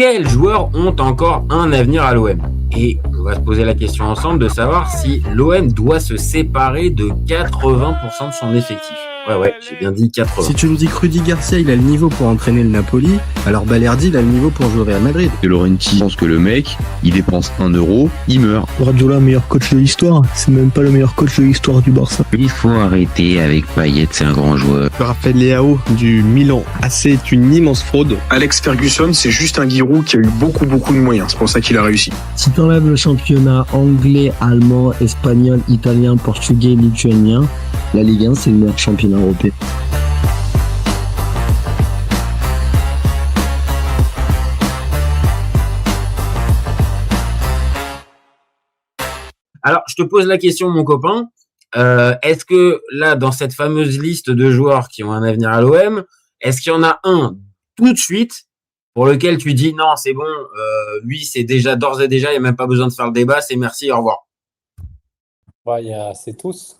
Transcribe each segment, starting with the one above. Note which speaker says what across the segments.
Speaker 1: quels joueurs ont encore un avenir à l'OM? Et on va se poser la question ensemble de savoir si l'OM doit se séparer de 80% de son effectif. Ouais, j'ai bien dit 80.
Speaker 2: Si tu nous dis que Rudy Garcia, il a le niveau pour entraîner le Napoli, alors Balerdi, il a le niveau pour jouer au Real Madrid.
Speaker 3: De Laurenti pense que le mec, il dépense 1 euro, il meurt.
Speaker 4: Guardiola, meilleur coach de l'histoire, c'est même pas le meilleur coach de l'histoire du Barça.
Speaker 5: Il faut arrêter avec Payet, c'est un grand joueur.
Speaker 6: Raphaël Leao du Milan AC est une immense fraude.
Speaker 7: Alex Ferguson, c'est juste un Giroud qui a eu beaucoup de moyens, c'est pour ça qu'il a réussi.
Speaker 4: Si t'enlèves le championnat anglais, allemand, espagnol, italien, portugais, lituanien, la Ligue 1, c'est le meilleur championnat européen.
Speaker 1: Alors, je te pose la question, mon copain. Est-ce que là, dans cette fameuse liste de joueurs qui ont un avenir à l'OM, est-ce qu'il y en a un tout de suite pour lequel tu dis non, c'est bon, lui, c'est déjà d'ores et déjà, il n'y a même pas besoin de faire le débat, c'est merci, au revoir.
Speaker 8: C'est tous.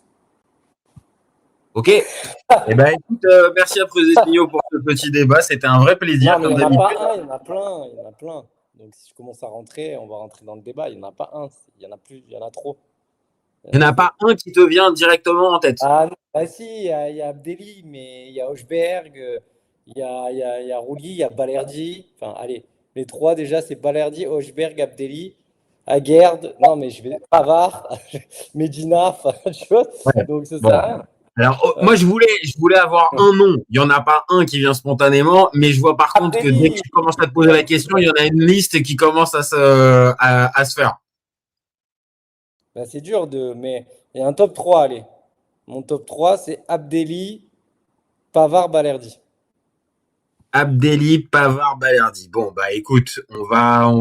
Speaker 1: Ok. Eh ben, écoute, merci à Prezetinho pour ce petit débat. C'était un vrai plaisir.
Speaker 8: Non, mais il n'y en a pas un, il y en a plein. Donc, si je commence à rentrer, on va rentrer dans le débat. Il n'y en a pas un, il y en a plus, il y en a trop.
Speaker 1: Il n'y en a pas un qui te vient directement en tête.
Speaker 8: Si, il y a Abdelli, mais il y a Hochberg, il y a Rouli, il y a Balerdi. Enfin, allez, les trois déjà, c'est Balerdi, Hochberg, Abdelli, Aguerd. Non, mais je vais Pavard, Medina, tu vois.
Speaker 1: Ouais.
Speaker 8: Donc, ça sert à rien.
Speaker 1: Alors, moi, je voulais avoir un nom. Il n'y en a pas un qui vient spontanément, mais je vois par contre que dès que tu commences à te poser la question, il y en a une liste qui commence à se faire.
Speaker 8: Ben, c'est dur mais il y a un top 3, allez. Mon top 3, c'est Abdelli, Pavard, Balerdi.
Speaker 1: Abdelli, Pavard, Balerdi. Bon, bah écoute, on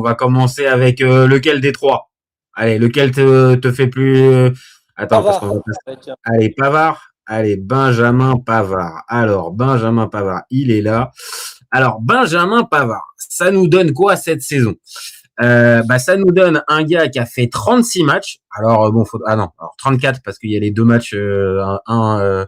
Speaker 1: va commencer avec lequel des trois? Allez, lequel te fait plus... Attends,
Speaker 8: Pavard.
Speaker 1: parce qu'on va... Allez, Pavard. Allez, Benjamin Pavard. Alors, Benjamin Pavard, il est là. Alors, Benjamin Pavard, ça nous donne quoi cette saison? Ça nous donne un gars qui a fait 36 matchs. Alors, bon, alors 34 parce qu'il y a les deux matchs, non,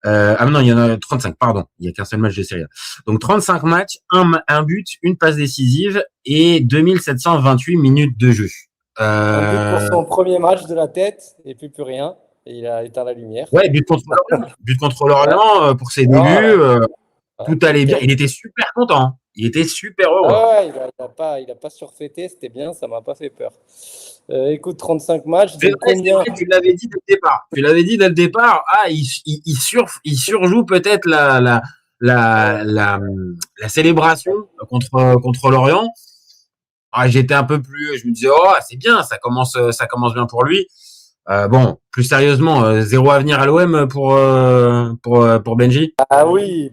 Speaker 1: il y en a 35, pardon. Il y a qu'un seul match de Serie A. Donc, 35 matchs, un but, une passe décisive et 2728 minutes de jeu.
Speaker 8: Un but pour son premier match de la tête et puis plus rien. Et il a éteint la lumière.
Speaker 1: Ouais, but contre l'Orient pour ses débuts. Tout allait bien. Il était super content. Il était super heureux.
Speaker 8: Ouais, il a pas surfêté. C'était bien. Ça m'a pas fait peur. Écoute, 35 matchs.
Speaker 1: C'est vrai, tu l'avais dit dès le départ. Il surjoue peut-être la célébration contre l'Orient. J'étais un peu plus. Je me disais, c'est bien. Ça commence bien pour lui. Bon, plus sérieusement, zéro avenir à l'OM pour Benji.
Speaker 8: Ah oui,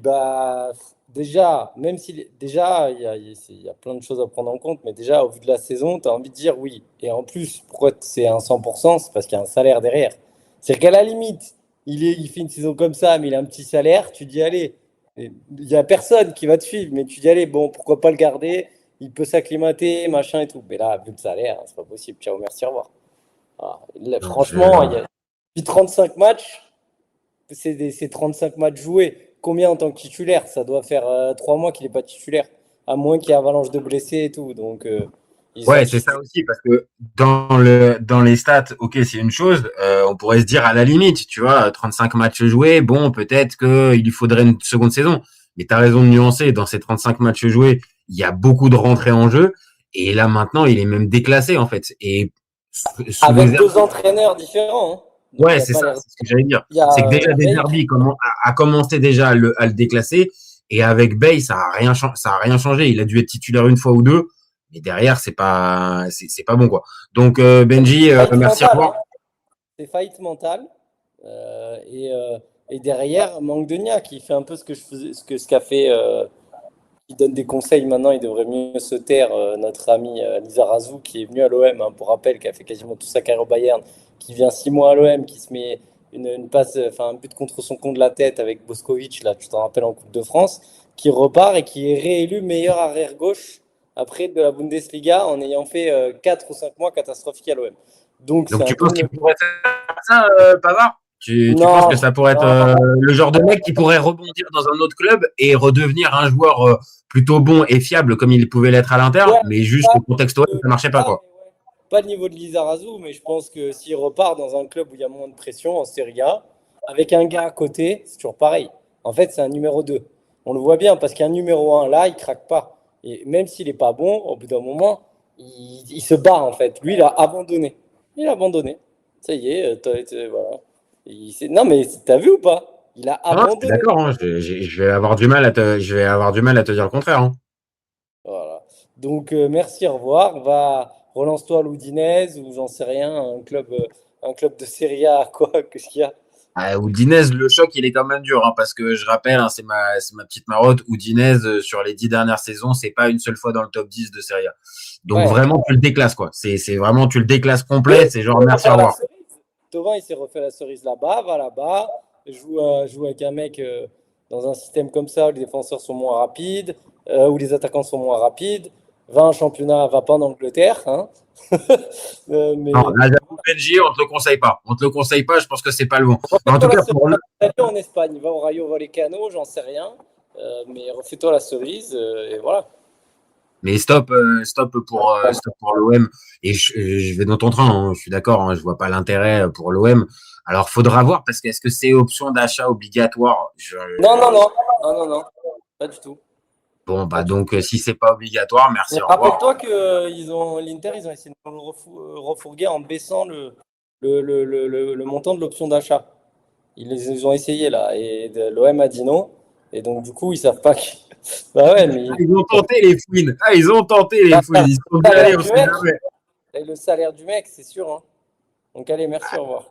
Speaker 8: déjà, même si déjà il y a plein de choses à prendre en compte, mais déjà au vu de la saison, tu as envie de dire oui. Et en plus, pourquoi c'est un 100%, c'est parce qu'il y a un salaire derrière. C'est-à-dire qu'à la limite, il fait une saison comme ça, mais il a un petit salaire, tu dis allez, il y a personne qui va te suivre, mais tu dis allez, bon, pourquoi pas le garder, il peut s'acclimater, machin et tout. Mais là, vu le salaire, c'est pas possible. Ciao, merci, au revoir. Franchement, il y a 35 matchs, c'est 35 matchs joués. Combien en tant que titulaire? Ça doit faire 3 mois qu'il n'est pas titulaire, à moins qu'il y ait avalanche de blessés et tout. Donc,
Speaker 1: c'est ça aussi, parce que dans les stats, ok, c'est une chose, on pourrait se dire à la limite, tu vois, 35 matchs joués, bon, peut-être qu'il lui faudrait une seconde saison. Mais tu as raison de nuancer, dans ces 35 matchs joués, il y a beaucoup de rentrées en jeu, et là maintenant, il est même déclassé en fait. Et
Speaker 8: avec deux entraîneurs différents. Hein.
Speaker 1: Ouais, c'est ça, c'est ce que j'allais dire. C'est que déjà Deserbi a commencé déjà à le déclasser, et avec Bay, ça a rien changé. Il a dû être titulaire une fois ou deux, mais derrière, c'est pas bon, quoi. Donc, Benji, merci à toi.
Speaker 8: C'est faillite mentale, et derrière, manque de Nia, qui fait un peu ce qu'a fait, il donne des conseils maintenant, il devrait mieux se taire, notre ami Lizarazu, qui est venu à l'OM, hein, pour rappel, qui a fait quasiment toute sa carrière au Bayern, qui vient 6 mois à l'OM, qui se met une passe, un but contre son compte de la tête avec Boskovic, là, tu t'en rappelles, en Coupe de France, qui repart et qui est réélu meilleur arrière-gauche après de la Bundesliga en ayant fait 4 ou 5 mois catastrophiques à l'OM. Donc
Speaker 1: tu penses qu'il pourrait faire ça, Pavard? Tu penses que ça pourrait être le genre de mec qui pourrait rebondir dans un autre club et redevenir un joueur plutôt bon et fiable comme il pouvait l'être à l'Inter,
Speaker 8: Ouais,
Speaker 1: mais juste
Speaker 8: pas,
Speaker 1: au contexte OM, ça marchait pas, quoi.
Speaker 8: pas le niveau de Lizarazu, mais je pense que s'il repart dans un club où il y a moins de pression en Serie A, avec un gars à côté, c'est toujours pareil. En fait, c'est un numéro 2. On le voit bien parce qu'un numéro 1, là, il craque pas. Et même s'il n'est pas bon, au bout d'un moment, il se barre, en fait. Lui, il a abandonné. Il a abandonné. Ça y est, voilà. Non, mais t'as vu ou pas? Il a
Speaker 1: Non, je suis
Speaker 8: abandonné.
Speaker 1: d'accord, hein, je vais avoir du mal à te dire le contraire, hein.
Speaker 8: Voilà. Donc, merci, au revoir. Relance-toi à l'Udinese ou j'en sais rien, un club de Serie A, quoi, qu'est-ce qu'il y a?
Speaker 1: Udinese, le choc, il est quand même dur, hein, parce que je rappelle, hein, c'est ma petite marotte. Udinese, sur les 10 dernières saisons, c'est pas une seule fois dans le top 10 de Serie A. Donc
Speaker 8: Ouais.
Speaker 1: vraiment, tu le déclasses, quoi. C'est vraiment, tu le déclasses complet. C'est genre, merci, au
Speaker 8: Faire la
Speaker 1: revoir.
Speaker 8: cerise. Thauvin, il s'est refait la cerise là-bas, va là-bas, joue avec un mec dans un système comme ça où les défenseurs sont moins rapides, où les attaquants sont moins rapides. Va en championnat, va pas en Angleterre, hein. Mais
Speaker 1: Non, là, j'avoue, Benji, on te le conseille pas. On te le conseille pas, je pense que c'est pas le bon. Mais en tout
Speaker 8: refais-toi la
Speaker 1: cas,
Speaker 8: cerise.
Speaker 1: pour le,
Speaker 8: En Espagne, va au Rayo Vallecano, j'en sais rien. Mais refais-toi la cerise et voilà.
Speaker 1: mais stop pour l'OM. Et je vais dans ton train, hein, je suis d'accord, hein, je vois pas l'intérêt pour l'OM. Alors, faudra voir, parce que est-ce que c'est option d'achat obligatoire?
Speaker 8: Non, non, non, non, non, non, pas du tout.
Speaker 1: Bon,
Speaker 8: Pas
Speaker 1: bah
Speaker 8: du
Speaker 1: donc, si c'est pas obligatoire, merci,
Speaker 8: Mais
Speaker 1: au revoir.
Speaker 8: rappelle-toi que l'Inter, ils ont essayé de nous le refourguer en baissant le montant de l'option d'achat. Ils ont essayé là, et l'OM a dit non. Et donc, du coup, ils savent pas qui. Bah ouais, mais
Speaker 1: Ah, ils ont tenté les fouines. Ah, ils ont tenté les fouines. Ils se sont dit, allez, on sait jamais.
Speaker 8: et le salaire du mec, c'est sûr, hein. Donc, allez, merci, au revoir.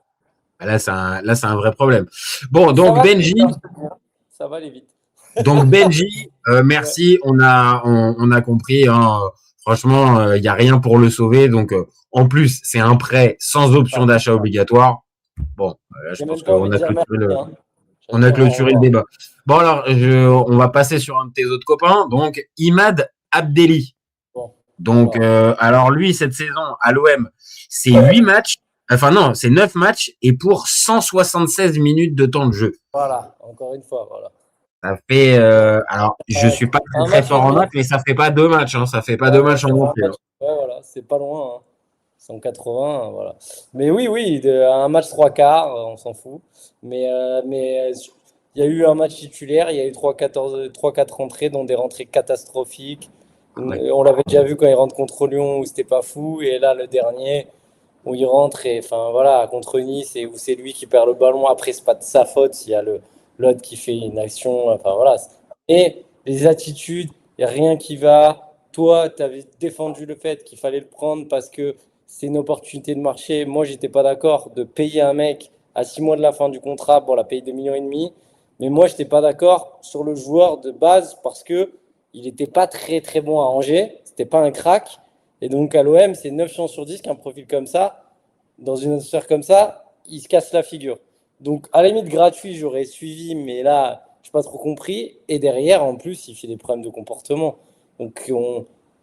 Speaker 1: Là, c'est un vrai problème. Bon, donc
Speaker 8: Ça va aller
Speaker 1: Benji,
Speaker 8: vite, hein, je te dis, hein. Ça va aller vite. Ouais.
Speaker 1: merci. On a compris, hein. Franchement, il n'y a rien pour le sauver. Donc, en plus, c'est un prêt sans option d'achat obligatoire. Bon, là, je
Speaker 8: J'ai
Speaker 1: pense
Speaker 8: même pas envie
Speaker 1: qu'on
Speaker 8: de
Speaker 1: a
Speaker 8: dire merci,
Speaker 1: clôturé
Speaker 8: hein.
Speaker 1: on a clôturé le débat. Bon, alors, on va passer sur un de tes autres copains. Donc, Imad Abdelli.
Speaker 8: Bon.
Speaker 1: Donc, alors lui, cette saison à l'OM, c'est 8 matchs. Enfin, non, c'est 9 matchs et pour 176 minutes de temps de jeu.
Speaker 8: Voilà, encore une fois, voilà.
Speaker 1: Ça fait. Alors, je suis pas
Speaker 8: Un
Speaker 1: très
Speaker 8: match
Speaker 1: fort
Speaker 8: et
Speaker 1: en
Speaker 8: demi.
Speaker 1: maths, mais ça fait pas 2 matchs. Hein, ça fait pas
Speaker 8: Ouais,
Speaker 1: 2
Speaker 8: ouais,
Speaker 1: matchs
Speaker 8: ça
Speaker 1: en
Speaker 8: fait un
Speaker 1: entier.
Speaker 8: match. Ouais, voilà, c'est pas loin, hein. 180, voilà. Mais oui, oui, un match trois quarts, on s'en fout. Mais il y a eu un match titulaire, il y a eu 3-4 rentrées, dont des rentrées catastrophiques.
Speaker 1: Ouais.
Speaker 8: On l'avait déjà vu quand il rentre contre Lyon, où c'était pas fou. Et là, le dernier, où il rentre, et enfin voilà, contre Nice, et où c'est lui qui perd le ballon. Après, c'est pas de sa faute s'il y a l'autre qui fait une action. Enfin voilà. Et les attitudes, il n'y a rien qui va. Toi, tu avais défendu le fait qu'il fallait le prendre parce que c'est une opportunité de marché. Moi, j'étais pas d'accord de payer un mec à 6 mois de la fin du contrat. Bon, la paye 2,5 millions. Mais moi, j'étais pas d'accord sur le joueur de base parce que il n'était pas très très bon à Angers. C'était pas un crack. Et donc à l'OM, c'est 9 chances sur 10 qu'un profil comme ça, dans une atmosphère comme ça, il se casse la figure. Donc à la limite gratuit, j'aurais suivi, mais là, je n'ai pas trop compris. Et derrière, en plus, il fait des problèmes de comportement. Donc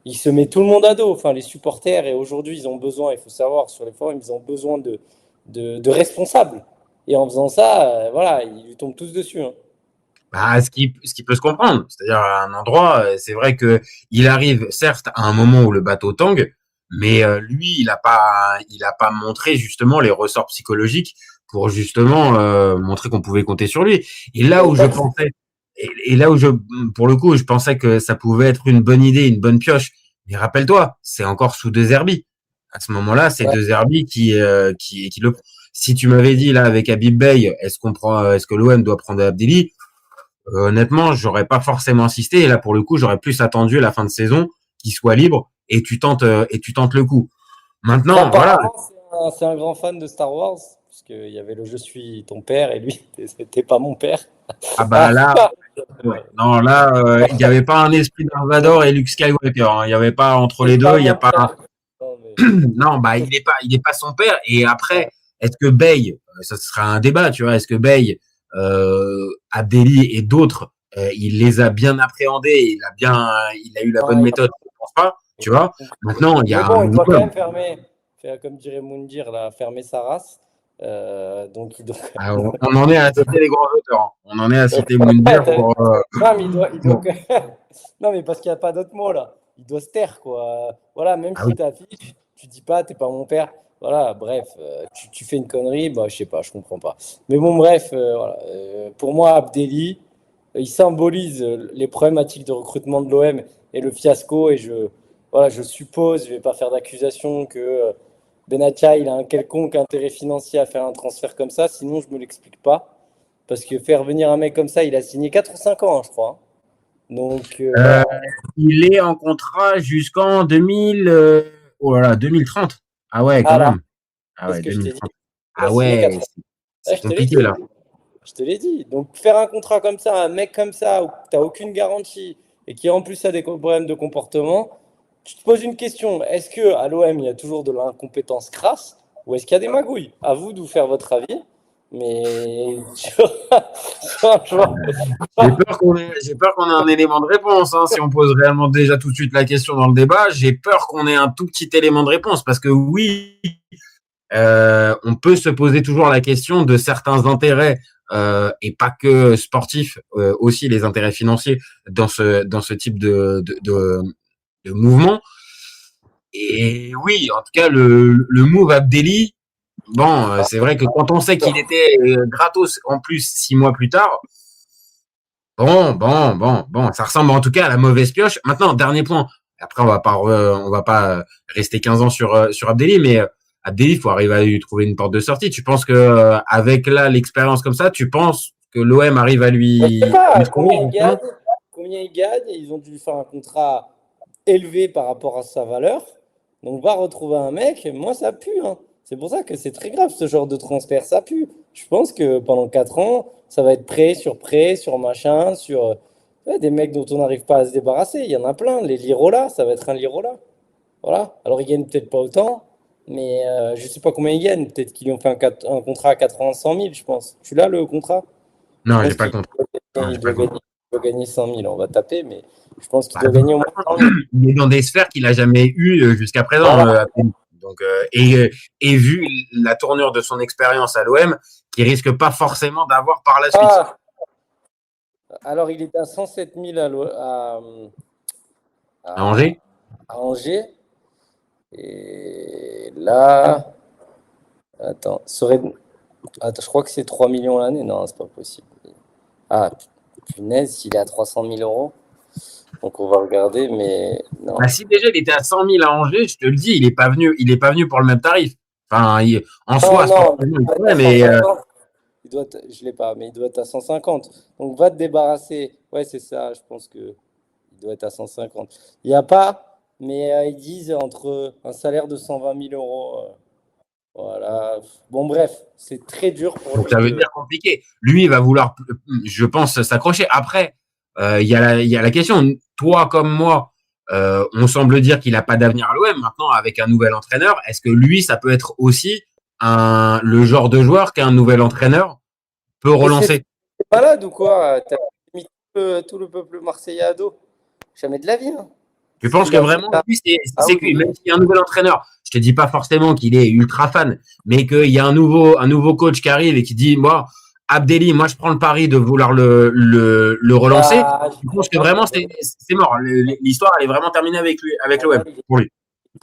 Speaker 8: il se met tout le monde à dos, enfin les supporters. Et aujourd'hui, ils ont besoin, il faut savoir, sur les forums, ils ont besoin de responsables. Et en faisant ça, voilà, ils lui tombent tous dessus, hein.
Speaker 1: Bah, ce qui peut se comprendre. C'est-à-dire, à un endroit, c'est vrai que il arrive, certes, à un moment où le bateau tangue, mais lui, il a pas montré justement les ressorts psychologiques pour justement montrer qu'on pouvait compter sur lui. Et là où je pensais, et là où pour le coup, je pensais que ça pouvait être une bonne idée, une bonne pioche. Mais rappelle-toi, c'est encore sous De Zerbi. À ce moment-là, c'est
Speaker 8: Ouais.
Speaker 1: De Zerbi qui le. Si tu m'avais dit là avec Habib Bey, est-ce que l'OM doit prendre Abdelli? Honnêtement, j'aurais pas forcément insisté. Et là, pour le coup, j'aurais plus attendu la fin de saison qu'il soit libre et tu tentes le coup. Maintenant, voilà.
Speaker 8: Apparemment, c'est un grand fan de Star Wars, parce qu'il y avait le Je suis ton père, et lui, c'était pas mon père.
Speaker 1: Ah bah là, ouais. Non, là, il n'y avait pas un esprit Darth Vader et Luke Skywalker, hein. Il n'y avait pas entre les
Speaker 8: C'est
Speaker 1: deux.
Speaker 8: pas
Speaker 1: Il y a
Speaker 8: mon
Speaker 1: pas.
Speaker 8: père. Non, mais...
Speaker 1: Non, bah il est pas son père. Et après, est-ce que Bey, ça sera un débat, tu vois, est-ce que Bey, Abdelli et d'autres, il les a bien appréhendés, il a eu la bonne
Speaker 8: Ouais,
Speaker 1: méthode, je pense pas, tu vois. Maintenant, il y
Speaker 8: mais
Speaker 1: a
Speaker 8: bon,
Speaker 1: un
Speaker 8: il doit quand
Speaker 1: minimum.
Speaker 8: même fermer, comme dirait Moundir, là, fermer sa race. Donc il doit.
Speaker 1: Ah, on en est à citer les grands auteurs. Hein. On en est à citer Moundir pour.
Speaker 8: Non, mais il doit.
Speaker 1: Bon.
Speaker 8: Non, mais parce qu'il n'y a pas d'autre mot là. Il doit se taire, quoi. Voilà, même
Speaker 1: Ah
Speaker 8: si
Speaker 1: oui.
Speaker 8: t'affiches, tu dis pas, t'es pas mon père. Voilà, bref, tu fais une connerie, bah, je sais pas, je comprends pas. Mais bon, bref, voilà. Pour moi, Abdelli, il symbolise les problématiques de recrutement de l'OM et le fiasco. Et voilà, je suppose, je vais pas faire d'accusation que Benatia, il a un quelconque intérêt financier à faire un transfert comme ça. Sinon, je me l'explique pas. Parce que faire venir un mec comme ça, il a signé 4 ou 5 ans, hein, je crois. Hein. Donc, voilà.
Speaker 1: Il est en contrat jusqu'en 2030. Ah ouais, quand
Speaker 8: Voilà,
Speaker 1: même. Ah
Speaker 8: c'est ce
Speaker 1: ouais,
Speaker 8: que je t'ai dit.
Speaker 1: 2030.
Speaker 8: Il a
Speaker 1: Ah
Speaker 8: signé 4
Speaker 1: ouais,
Speaker 8: ans.
Speaker 1: c'est
Speaker 8: Je te l'ai dit.
Speaker 1: compliqué là.
Speaker 8: Je te l'ai dit. Donc, faire un contrat comme ça, un mec comme ça, où tu n'as aucune garantie et qui en plus a des problèmes de comportement, tu te poses une question. Est-ce qu'à l'OM, il y a toujours de l'incompétence crasse ou est-ce qu'il y a des magouilles? À vous de vous faire votre avis. Mais sur un joueur-
Speaker 1: J'ai peur qu'on ait un élément de réponse. Hein. Si on pose réellement déjà tout de suite la question dans le débat, j'ai peur qu'on ait un tout petit élément de réponse. Parce que oui, on peut se poser toujours la question de certains intérêts et pas que sportifs, aussi les intérêts financiers dans ce type de mouvement. Et oui, en tout cas, le move Abdelli, bon, c'est vrai que quand on sait qu'il était gratos en plus 6 mois plus tard, bon, ça ressemble en tout cas à la mauvaise pioche. Maintenant, dernier point. Après, on va pas rester 15 ans sur Abdelli, mais Abdelli, il faut arriver à lui trouver une porte de sortie. Tu penses que avec là l'expérience comme ça, tu penses que l'OM arrive à
Speaker 8: Je sais
Speaker 1: lui
Speaker 8: pas
Speaker 1: trouver justement
Speaker 8: combien il gagne. Ils ont dû faire un contrat élevé par rapport à sa valeur. Donc, va retrouver un mec. Moi, ça pue. Hein. C'est pour ça que c'est très grave ce genre de transfert. Ça pue. Je pense que pendant 4 ans, ça va être prêt, sur machin, sur ouais, des mecs dont on n'arrive pas à se débarrasser. Il y en a plein. Les Lirola, ça va être un Lirola. Voilà. Alors, ils gagnent peut-être pas autant, mais je sais pas combien ils gagnent. Peut-être qu'ils lui ont fait un contrat à 80-100 000, je pense. Tu l'as le contrat? Je
Speaker 1: Non, j'ai
Speaker 8: pense
Speaker 1: pas
Speaker 8: qu'il
Speaker 1: compris. Non,
Speaker 8: il
Speaker 1: j'ai pas compris.
Speaker 8: doit gagner 100 000. On va taper, mais je pense qu'il
Speaker 1: Bah,
Speaker 8: doit
Speaker 1: de toute
Speaker 8: gagner au moins
Speaker 1: façon,
Speaker 8: 100 000.
Speaker 1: il est dans des sphères qu'il a jamais eues jusqu'à présent,
Speaker 8: Voilà.
Speaker 1: Abdelli. Donc, et vu la tournure de son expérience à l'OM, qui risque pas forcément d'avoir par la suite.
Speaker 8: Ah, alors, il était à 107 000
Speaker 1: À Angers.
Speaker 8: à Angers. Et là, attends, attends, je crois que c'est 3 millions l'année. Non, c'est pas possible. Ah, punaise, il est à 300 000 euros. Donc, on va regarder, mais non.
Speaker 1: Bah, si déjà il était à 100 000 à Angers, je te le dis, il est pas venu pour le même tarif. Enfin, en soi,
Speaker 8: Non,
Speaker 1: sportivement,
Speaker 8: il
Speaker 1: il
Speaker 8: doit être
Speaker 1: pourrait,
Speaker 8: à
Speaker 1: mais
Speaker 8: 150. Je l'ai pas, mais il doit être à 150. Donc, va te débarrasser. Ouais, c'est ça, je pense que il doit être à 150. Il n'y a pas, mais ils disent entre un salaire de 120 000 euros. Voilà. Bon, bref, c'est très dur pour
Speaker 1: donc
Speaker 8: lui
Speaker 1: ça veut
Speaker 8: de.
Speaker 1: dire compliqué. Lui, il va vouloir, je pense, s'accrocher. Après, il y a la question. Toi comme moi, on semble dire qu'il n'a pas d'avenir à l'OM. Maintenant, avec un nouvel entraîneur, est-ce que lui, ça peut être aussi le genre de joueur qu'un nouvel entraîneur peut
Speaker 8: Mais c'est
Speaker 1: relancer?
Speaker 8: malade ou quoi? T'as mis tout le peuple marseillais à dos. Jamais de la vie. Hein.
Speaker 1: Je
Speaker 8: Ce
Speaker 1: pense
Speaker 8: qu'il
Speaker 1: que
Speaker 8: a fait
Speaker 1: vraiment,
Speaker 8: là.
Speaker 1: lui,
Speaker 8: Ah
Speaker 1: c'est
Speaker 8: oui.
Speaker 1: que même s'il y a un nouvel entraîneur, je te dis pas forcément qu'il est ultra fan, mais qu'il y a un nouveau coach qui arrive et qui dit, moi, Abdelli, moi, je prends le pari de vouloir le relancer.
Speaker 8: Ah, je
Speaker 1: Je
Speaker 8: crois
Speaker 1: pense que
Speaker 8: pas.
Speaker 1: vraiment, c'est mort. L'histoire, elle est vraiment terminée avec lui, avec
Speaker 8: En vrai,
Speaker 1: l'OM,
Speaker 8: il est
Speaker 1: pour lui.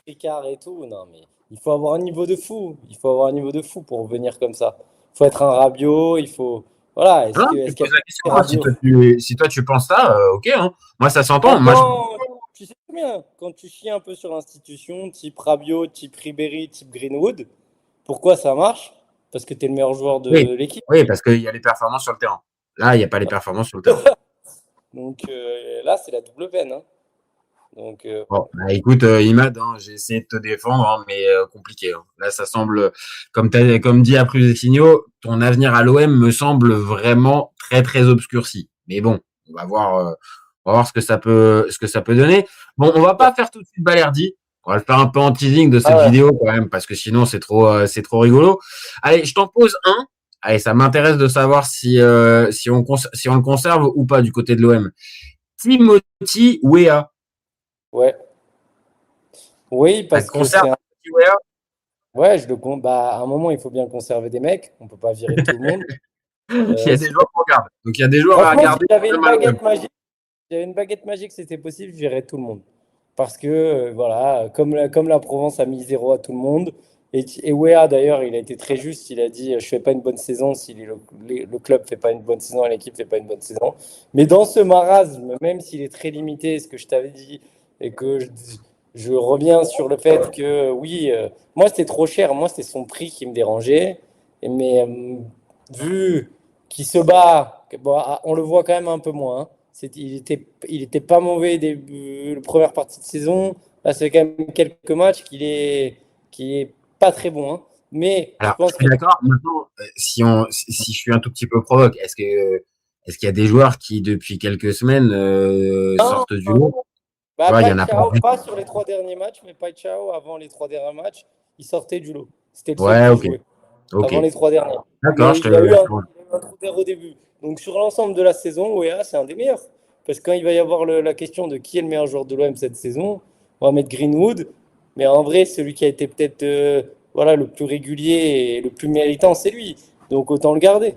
Speaker 8: tricard et tout. Non, mais il faut avoir un niveau de fou. Il faut avoir un niveau de fou pour venir comme ça. Il faut être un Rabiot. Il faut. Voilà.
Speaker 1: Non,
Speaker 8: Est-ce
Speaker 1: tu
Speaker 8: qu'il y
Speaker 1: poses la question.
Speaker 8: a
Speaker 1: Hein,
Speaker 8: Rabiot?
Speaker 1: si toi, tu penses ça, ok. Hein. Moi, ça s'entend. Moi,
Speaker 8: Maintenant, tu sais très bien, quand tu chies un peu sur l'institution, type Rabiot, type Ribéry, type Greenwood, pourquoi ça marche? Parce que tu es le meilleur joueur de
Speaker 1: oui,
Speaker 8: l'équipe.
Speaker 1: oui, parce qu'il y a les performances sur le terrain. Là, il n'y a pas les performances sur le terrain.
Speaker 8: Donc là, c'est la double peine. Hein. Donc,
Speaker 1: Bon, bah, écoute, Imad, hein, j'ai essayé de te défendre, hein, mais compliqué. Hein. Là, ça semble, comme dit à plus des signaux, ton avenir à l'OM me semble vraiment très, très obscurci. Mais bon, on va voir ce que ça peut donner. Bon, on va pas faire tout de suite Balerdi. On va le faire un peu en teasing de cette
Speaker 8: ouais.
Speaker 1: vidéo quand même, parce que sinon c'est trop rigolo. Allez, je t'en pose un. Allez, ça m'intéresse de savoir si on le conserve ou pas du côté de l'OM. Timothy Weah.
Speaker 8: Ouais. Oui,
Speaker 1: Ça
Speaker 8: parce
Speaker 1: te
Speaker 8: que
Speaker 1: concerne,
Speaker 8: c'est un.
Speaker 1: Timothy Weah?
Speaker 8: Ouais, je le compte. Bah, à un moment, il faut bien conserver des mecs. On peut pas virer tout le monde.
Speaker 1: Il y a des
Speaker 8: Si-
Speaker 1: joueurs qu'on regarde. Donc il y a des joueurs à
Speaker 8: Franchement, si
Speaker 1: regarder.
Speaker 8: j'avais une
Speaker 1: Même à l'OM.
Speaker 8: baguette magique, j'avais une baguette magique, c'était possible, je virais tout le monde. Parce que, voilà, comme la Provence a mis 0 à tout le monde, et Wea d'ailleurs, il a été très juste, il a dit, je fais pas une bonne saison si le club fait pas une bonne saison et l'équipe fait pas une bonne saison. Mais dans ce marasme, même s'il est très limité, ce que je t'avais dit, et que je reviens sur le fait que, oui, moi c'était trop cher, moi c'était son prix qui me dérangeait, mais vu qu'il se bat, bon, on le voit quand même un peu moins, hein. Il était pas mauvais la première partie de saison. Là, c'est quand même quelques matchs qu'il est pas très bon, hein. Mais je
Speaker 1: Alors, je
Speaker 8: pense
Speaker 1: suis
Speaker 8: que
Speaker 1: d'accord. Maintenant, si je suis un tout petit peu provoque, est-ce qu'il y a des joueurs qui, depuis quelques semaines,
Speaker 8: non,
Speaker 1: sortent du lot? Tu
Speaker 8: bah,
Speaker 1: vois, il y en a pas
Speaker 8: Paixão,
Speaker 1: du tout.
Speaker 8: pas sur les 3 derniers matchs, mais Paixão, avant les 3 derniers matchs, il sortait du lot. C'était le seul
Speaker 1: Ouais,
Speaker 8: qui
Speaker 1: ok.
Speaker 8: jouait
Speaker 1: Ok.
Speaker 8: avant les 3 derniers.
Speaker 1: D'accord,
Speaker 8: Mais
Speaker 1: je te.
Speaker 8: il y a eu un trou d'air au début. Donc sur l'ensemble de la saison, OEA, c'est un des meilleurs. Parce que quand il va y avoir la question de qui est le meilleur joueur de l'OM cette saison, on va mettre Greenwood. Mais en vrai, celui qui a été peut-être voilà, le plus régulier et le plus méritant, c'est lui. Donc autant le garder.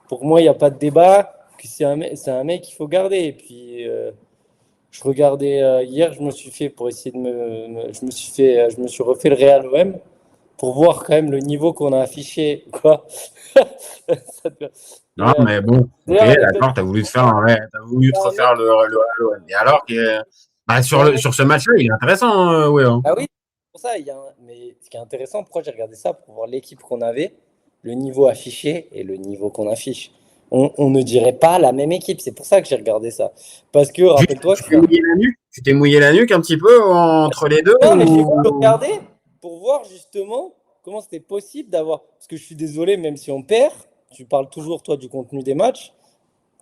Speaker 8: Pour moi, il n'y a pas de débat. C'est un mec qu'il faut garder. Et puis, je regardais hier, je me suis fait pour essayer je me suis refait le Real OM pour voir quand même le niveau qu'on a affiché, quoi. Ça te-
Speaker 1: Non,
Speaker 8: Et,
Speaker 1: mais bon, ok,
Speaker 8: d'ailleurs,
Speaker 1: d'accord, t'as voulu te faire, ouais, t'as voulu
Speaker 8: il y
Speaker 1: te
Speaker 8: a un
Speaker 1: refaire
Speaker 8: mec,
Speaker 1: le Halo. Et alors que, bah,
Speaker 8: il y a un mec-
Speaker 1: sur ce match-là, il est intéressant, ouais, hein.
Speaker 8: Ah oui, c'est pour ça, mais ce qui est intéressant, pourquoi j'ai regardé ça, pour voir l'équipe qu'on avait, le niveau affiché et le niveau qu'on affiche. On ne dirait pas la même équipe, c'est pour ça que j'ai regardé ça. Parce que,
Speaker 1: Juste,
Speaker 8: rappelle-toi que ça.
Speaker 1: tu t'es mouillé la nuque un petit peu entre les deux
Speaker 8: Non, mais j'ai voulu
Speaker 1: ou...
Speaker 8: regarder pour voir justement comment c'était possible d'avoir. Parce que je suis désolé, même si on perd, tu parles toujours, toi, du contenu des matchs.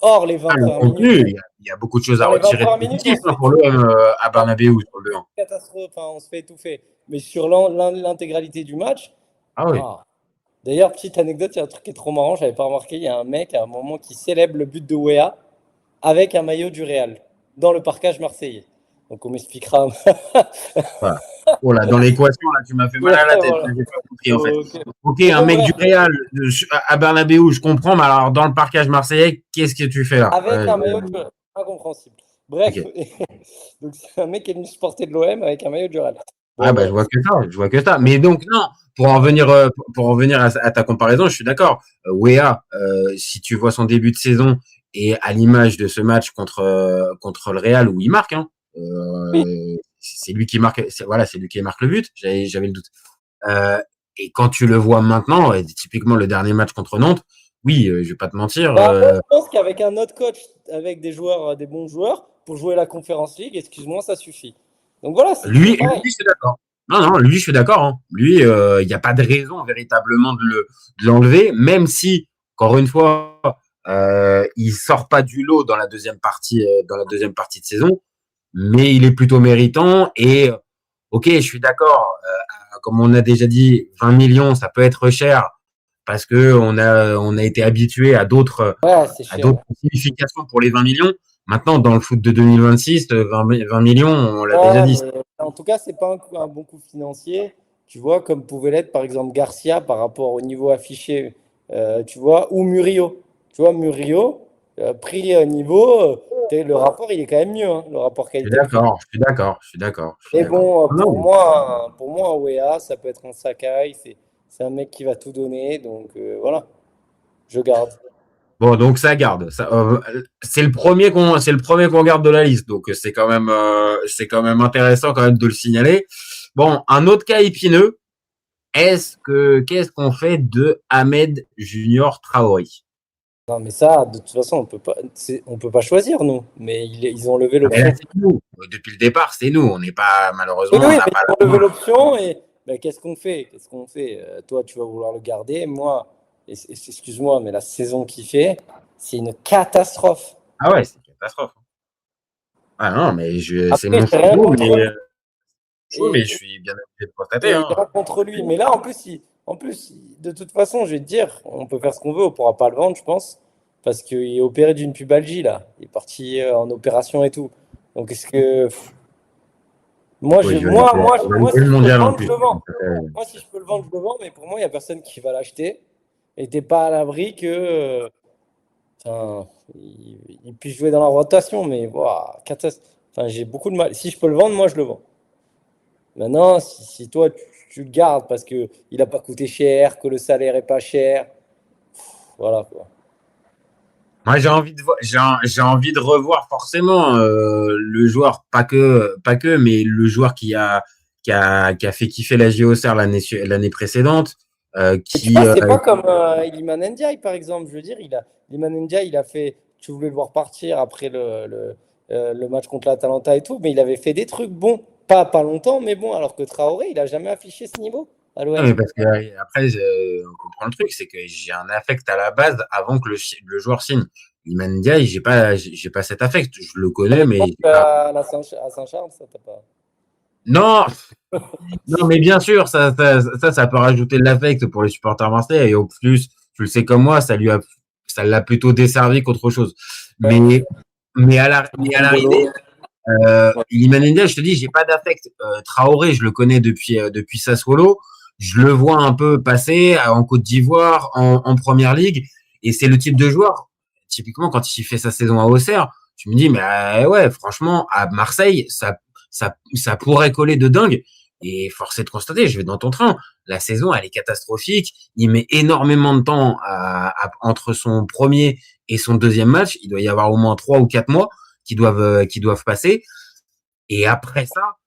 Speaker 8: Or, les 20
Speaker 1: Ah, le
Speaker 8: premières
Speaker 1: contenu,
Speaker 8: minutes,
Speaker 1: il y a beaucoup de choses à
Speaker 8: dans les 20
Speaker 1: retirer de
Speaker 8: premières minutes, on
Speaker 1: positif
Speaker 8: se
Speaker 1: hein,
Speaker 8: fait
Speaker 1: pour le à Bernabéu sur le 1.
Speaker 8: catastrophe, enfin, on se fait étouffer. Mais sur l'intégralité du match,
Speaker 1: Ah oui.
Speaker 8: ah. D'ailleurs, petite anecdote, il y a un truc qui est trop marrant, j'avais pas remarqué, il y a un mec à un moment qui célèbre le but de Wea avec un maillot du Real dans le parcage marseillais. Donc on m'expliquera.
Speaker 1: Voilà. Oh là, dans l'équation, là, tu m'as fait mal
Speaker 8: Ouais,
Speaker 1: à la tête.
Speaker 8: voilà.
Speaker 1: Là, j'ai pas compris, en fait.
Speaker 8: Ok.
Speaker 1: Ok,
Speaker 8: Mais
Speaker 1: un
Speaker 8: bon,
Speaker 1: mec du
Speaker 8: bref,
Speaker 1: Real à Bernabéu, je comprends, mais alors dans le parquage marseillais, qu'est-ce que tu fais là?
Speaker 8: avec un maillot de incompréhensible. Bref,
Speaker 1: Ok.
Speaker 8: donc c'est un mec qui est venu supporter de l'OM avec un maillot du Real.
Speaker 1: Ah
Speaker 8: Bon,
Speaker 1: bah
Speaker 8: bref.
Speaker 1: je vois que ça, je vois que ça. Mais donc non, pour en venir à ta comparaison, je suis d'accord. Wea, si tu vois son début de saison et à l'image de ce match contre le Real où il marque, hein,
Speaker 8: Oui.
Speaker 1: c'est lui qui marque, voilà, c'est lui qui marque le but. J'avais le doute. Euh, et quand tu le vois maintenant, typiquement le dernier match contre Nantes, oui, je vais pas te mentir.
Speaker 8: Bah, moi, je pense qu'avec un autre coach, avec des joueurs, des bons joueurs, pour jouer la Conference League, excuse-moi, ça suffit. Donc voilà, c'est toujours
Speaker 1: Lui,
Speaker 8: pareil.
Speaker 1: je suis d'accord. Non, non, lui, je suis d'accord, hein. Lui, il n'y a pas de raison véritablement de l'enlever, même si, encore une fois, il sort pas du lot dans la deuxième partie de saison, mais il est plutôt méritant. Et ok, je suis d'accord. Comme on a déjà dit, 20 millions, ça peut être cher parce que on a été habitué
Speaker 8: Ouais, c'est
Speaker 1: à
Speaker 8: cher.
Speaker 1: d'autres significations pour les 20 millions. Maintenant, dans le foot de 2026, 20 millions, on l'a déjà
Speaker 8: Ouais,
Speaker 1: dit.
Speaker 8: mais en tout cas, c'est pas un bon coup financier, tu vois, comme pouvait l'être par exemple Garcia par rapport au niveau affiché, tu vois, ou Murillo. Tu vois, Murillo, prix niveau, le rapport il est quand même mieux, hein, le rapport
Speaker 1: Je suis
Speaker 8: qualité-prix.
Speaker 1: d'accord, je suis d'accord, je suis d'accord, je suis
Speaker 8: Mais
Speaker 1: d'accord.
Speaker 8: bon,
Speaker 1: Non, non.
Speaker 8: pour moi, un Wea, ça peut être un Sakai, c'est un mec qui va tout donner, donc voilà, je garde.
Speaker 1: Bon, donc ça garde. C'est le premier qu'on garde de la liste, donc c'est quand même intéressant quand même de le signaler. Bon, un autre cas épineux. Qu'est-ce qu'on fait de Ahmed Junior Traoré?
Speaker 8: Non, mais ça, de toute façon, on peut pas choisir, nous, mais ils ont levé
Speaker 1: Ah ben là,
Speaker 8: l'option.
Speaker 1: c'est nous. Depuis le départ, c'est nous. On n'est pas,
Speaker 8: Oui,
Speaker 1: malheureusement, on
Speaker 8: oui,
Speaker 1: n'a
Speaker 8: mais
Speaker 1: pas
Speaker 8: ils ont
Speaker 1: la
Speaker 8: levé
Speaker 1: main.
Speaker 8: l'option et ben, qu'est-ce qu'on fait? Qu'est-ce qu'on fait? Toi, tu vas vouloir le garder. Moi, excuse-moi, mais la saison qu'il fait, c'est une catastrophe.
Speaker 1: Ah ouais, c'est une catastrophe. Ah non, mais c'est
Speaker 8: Après,
Speaker 1: mon
Speaker 8: j'ai rien
Speaker 1: chouchou,
Speaker 8: contre lui.
Speaker 1: mais
Speaker 8: Et,
Speaker 1: je suis bien obligé de constater,
Speaker 8: et
Speaker 1: hein.
Speaker 8: rien contre lui. Mais là, de toute façon, je vais te dire, on peut faire ce qu'on veut, on pourra pas le vendre, je pense, parce qu'il est opéré d'une pubalgie, là. Il est parti en opération et tout. Donc, est-ce que Moi,
Speaker 1: Oui,
Speaker 8: moi,
Speaker 1: le
Speaker 8: si je peux le
Speaker 1: mondial en
Speaker 8: vendre, je
Speaker 1: plus.
Speaker 8: le vends. Moi, si je peux le vendre, je le vends, mais pour moi, il n'y a personne qui va l'acheter. Et t'es pas à l'abri que enfin, il puisse jouer dans la rotation, mais voilà, enfin, j'ai beaucoup de mal. Si je peux le vendre, moi, je le vends. Maintenant, si toi, tu le gardes parce que il n'a pas coûté cher, que le salaire est pas cher, voilà quoi.
Speaker 1: Moi, j'ai envie de revoir forcément le joueur, pas que, mais le joueur qui a fait kiffer la JOCR l'année précédente,
Speaker 8: Mais tu vois, c'est pas comme Iliman Ndiaye, par exemple. Je veux dire, Iliman Ndiaye, il a fait. Tu voulais le voir partir après le match contre l'Atalanta et tout, mais il avait fait des trucs bons. Pas longtemps, mais bon, alors que Traoré, il a jamais affiché ce niveau à
Speaker 1: Non,
Speaker 8: l'OM.
Speaker 1: mais parce que après, on comprend le truc, c'est que j'ai un affect à la base avant que le joueur signe. Iliman Ndiaye, j'ai pas cet affect. Je le connais, mais j'ai pas.
Speaker 8: À Saint-Charles, ça t'a pas.
Speaker 1: Non, non, mais bien sûr, ça peut rajouter de l'affect pour les supporters marseillais. Et au plus, tu le sais comme moi, ça l'a plutôt desservi qu'autre chose.
Speaker 8: Ouais.
Speaker 1: Mais à l'arrivée, Iliman Ndiaye, je te dis, j'ai pas d'affect. Traoré, je le connais depuis Sassuolo. Je le vois un peu passer en Côte d'Ivoire, en Première Ligue. Et c'est le type de joueur, typiquement, quand il fait sa saison à Auxerre, tu me dis, mais ouais, franchement, à Marseille, ça pourrait coller de dingue. Et force est de constater, je vais dans ton train. La saison, elle est catastrophique. Il met énormément de temps entre son premier et son deuxième match. Il doit y avoir au moins 3 ou 4 mois qui doivent passer. Et après ça,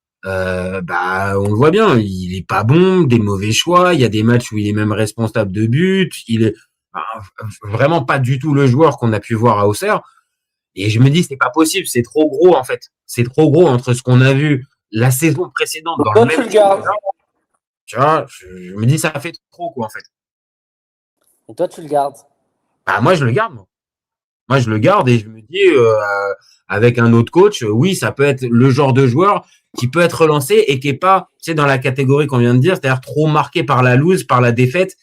Speaker 1: bah, on le voit bien, il est pas bon, des mauvais choix. Il y a des matchs où il est même responsable de but. Il est vraiment pas du tout le joueur qu'on a pu voir à Auxerre. Et je me dis, c'est pas possible, c'est trop gros en fait. C'est trop gros entre ce qu'on a vu la saison précédente dans le
Speaker 8: Toi, tu
Speaker 1: même
Speaker 8: le gardes.
Speaker 1: tu vois, je me dis, ça fait trop quoi en fait.
Speaker 8: Et toi, tu le gardes.
Speaker 1: Bah, moi, je le garde, moi. Moi, je le garde et je me dis, avec un autre coach, oui, ça peut être le genre de joueur qui peut être relancé et qui est pas, tu sais, dans la catégorie qu'on vient de dire, c'est-à-dire trop marqué par la loose, par la défaite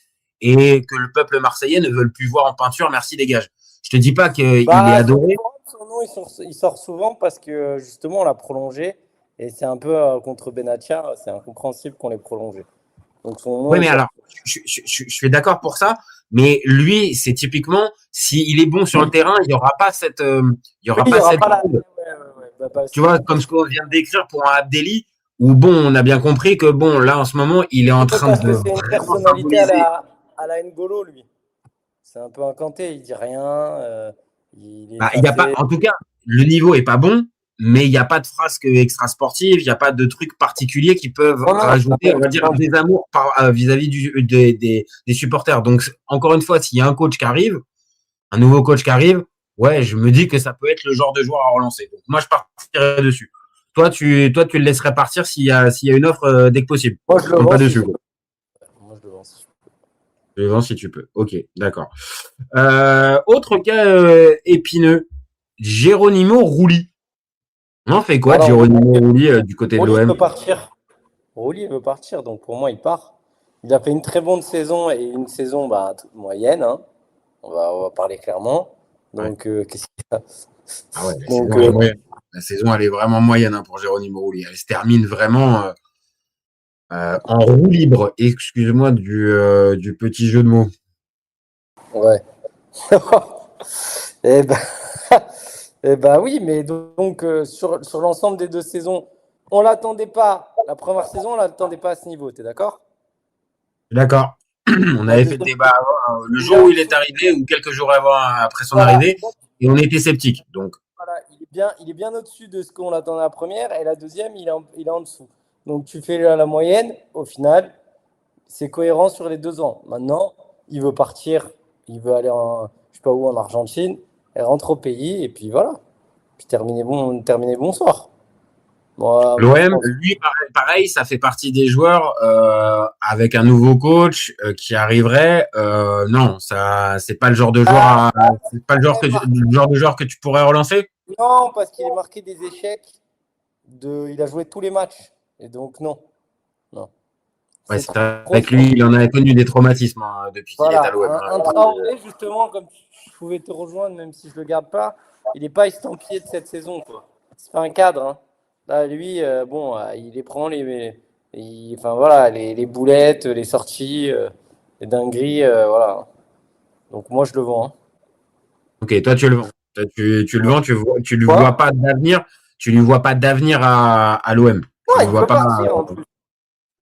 Speaker 1: et que le peuple marseillais ne veut plus voir en peinture. Merci, dégage. Je te dis pas qu'il est adoré.
Speaker 8: Son nom, il sort souvent parce que justement, on l'a prolongé. Et c'est un peu contre Benatia, c'est incompréhensible qu'on l'ait prolongé. Donc son nom,
Speaker 1: Oui,
Speaker 8: il
Speaker 1: mais
Speaker 8: sort.
Speaker 1: alors, je suis d'accord pour ça, mais lui, c'est typiquement, s'il est bon sur le terrain, il y aura pas il y aura
Speaker 8: Oui, il
Speaker 1: pas
Speaker 8: y aura
Speaker 1: cette,
Speaker 8: pas la. Ouais, ouais, ouais.
Speaker 1: tu vois, comme ce qu'on vient de décrire pour un Abdelli, où bon, on a bien compris que bon, là, en ce moment, il est en train
Speaker 8: Parce que
Speaker 1: de
Speaker 8: c'est une
Speaker 1: vraiment
Speaker 8: personnalité
Speaker 1: symboliser.
Speaker 8: à la N'Golo, lui. C'est un peu un Kanté, il dit rien. Il est
Speaker 1: Bah, il y a pas,
Speaker 8: assez.
Speaker 1: en tout cas, le niveau est pas bon, mais il n'y a pas de frasques extra sportives, il n'y a pas de trucs particuliers qui peuvent
Speaker 8: Non, non,
Speaker 1: rajouter, on va dire, un désamour vis-à-vis des supporters. Donc, encore une fois, s'il y a un coach qui arrive, un nouveau coach qui arrive, ouais, je me dis que ça peut être le genre de joueur à relancer. Donc, moi, je partirais dessus. Toi, tu le laisserais partir s'il y a une offre dès que possible.
Speaker 8: Moi, je le
Speaker 1: Compte
Speaker 8: vends
Speaker 1: pas
Speaker 8: si
Speaker 1: dessus.
Speaker 8: je peux. Moi, je le vends si je peux.
Speaker 1: Je le vends si tu peux. Ok, d'accord. Autre cas épineux, Geronimo Rulli. On en fait quoi,
Speaker 8: Alors,
Speaker 1: Geronimo Rulli, du côté de
Speaker 8: Rulli
Speaker 1: l'OM?
Speaker 8: veut partir. Rulli veut partir, donc pour moi, il part. Il a fait une très bonne saison et une saison moyenne, hein. On va parler clairement.
Speaker 1: Ouais.
Speaker 8: Donc, qu'est-ce qu'il y a?
Speaker 1: Ah ouais, la
Speaker 8: Donc,
Speaker 1: saison, elle est moyenne. La saison, elle est vraiment moyenne hein, pour Geronimo Rulli. Elle se termine vraiment en roue libre. Excuse-moi du petit jeu de mots.
Speaker 8: ouais. Eh ben, eh ben oui, mais donc sur l'ensemble des deux saisons, on l'attendait pas. La première saison, on l'attendait pas à ce niveau, t'es d'accord?
Speaker 1: D'accord. On
Speaker 8: La
Speaker 1: avait fait le
Speaker 8: deuxième,
Speaker 1: débat avant, le jour où il est arrivé ou quelques jours avant, après son
Speaker 8: voilà.
Speaker 1: arrivée, et on était sceptiques. Donc,
Speaker 8: Voilà, il est bien au-dessus de ce qu'on attendait à la première, et la deuxième, il est en dessous. Donc tu fais la moyenne, au final, c'est cohérent sur les 2 ans. Maintenant, il veut partir, il veut aller je sais pas où, en Argentine, et rentre au pays, et puis voilà. Puis terminer bonsoir. Moi, je
Speaker 1: l'OM,
Speaker 8: pense.
Speaker 1: lui, pareil, ça fait partie des joueurs avec un nouveau coach qui arriverait. Non, ça, c'est pas le genre de joueur, c'est pas le genre de joueur que tu pourrais relancer.
Speaker 8: Non, parce qu'il est marqué des échecs. Il a joué tous les matchs. Et donc, non. Non.
Speaker 1: Ouais,
Speaker 8: C'est
Speaker 1: c'est
Speaker 8: trop
Speaker 1: avec lui, il en a connu des traumatismes hein, depuis qu'il est à
Speaker 8: Voilà.
Speaker 1: l'OM.
Speaker 8: Un Traoré, justement, comme je pouvais te rejoindre, même si je le garde pas, il n'est pas estampillé de cette saison, quoi. C'est pas un cadre, hein. Là, lui, il les prend, enfin, voilà, les boulettes, les sorties, les dingueries, voilà. Donc moi, je le vends. Hein.
Speaker 1: Ok, toi, tu le vends. Toi, tu le vends, tu lui
Speaker 8: Quoi?
Speaker 1: vois pas d'avenir. Tu lui vois pas d'avenir à l'OM. Tu
Speaker 8: Ouais,
Speaker 1: lui
Speaker 8: il
Speaker 1: vois
Speaker 8: peut
Speaker 1: pas.
Speaker 8: partir en plus.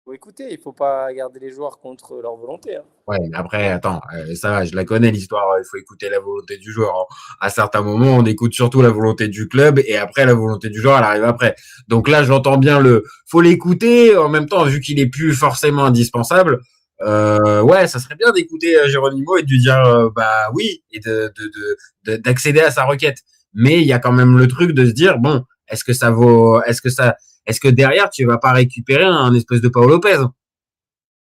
Speaker 8: Faut écouter, il faut pas garder les joueurs contre leur volonté. Hein.
Speaker 1: Ouais, mais après, attends, ça, je la connais l'histoire. Il faut écouter la volonté du joueur. Hein. À certains moments, on écoute surtout la volonté du club et après, la volonté du joueur, elle arrive après. Donc là, j'entends bien faut l'écouter. En même temps, vu qu'il est plus forcément indispensable, ouais, ça serait bien d'écouter Geronimo et de lui dire, bah oui, et d'accéder à sa requête. Mais il y a quand même le truc de se dire, bon, est-ce que derrière, tu vas pas récupérer un espèce de Paul Lopez?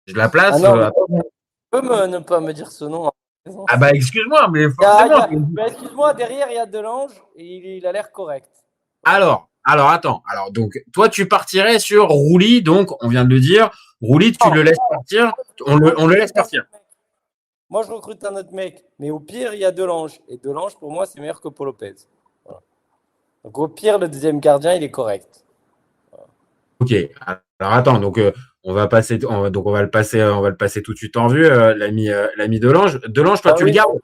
Speaker 1: Je la
Speaker 8: Ah
Speaker 1: place.
Speaker 8: non, mais tu peux ne pas me dire ce nom en
Speaker 1: Ah
Speaker 8: présence.
Speaker 1: bah excuse-moi, mais forcément.
Speaker 8: Excuse-moi, derrière, il y a Delange et il a l'air correct. Voilà.
Speaker 1: Alors attends. Alors donc toi tu partirais sur Rouli, donc on vient de le dire. Rouli, tu le laisses partir. On le laisse partir.
Speaker 8: Moi, je recrute un autre mec, mais au pire, il y a Delange. Et Delange, pour moi, c'est meilleur que Paul Lopez. Voilà. Donc au pire, le deuxième gardien, il est correct.
Speaker 1: Ok. Alors attends. Donc on va passer. Donc on va le passer tout de suite en vue. L'ami Delange. Delange, toi
Speaker 8: Ah
Speaker 1: tu le
Speaker 8: oui,
Speaker 1: gardes.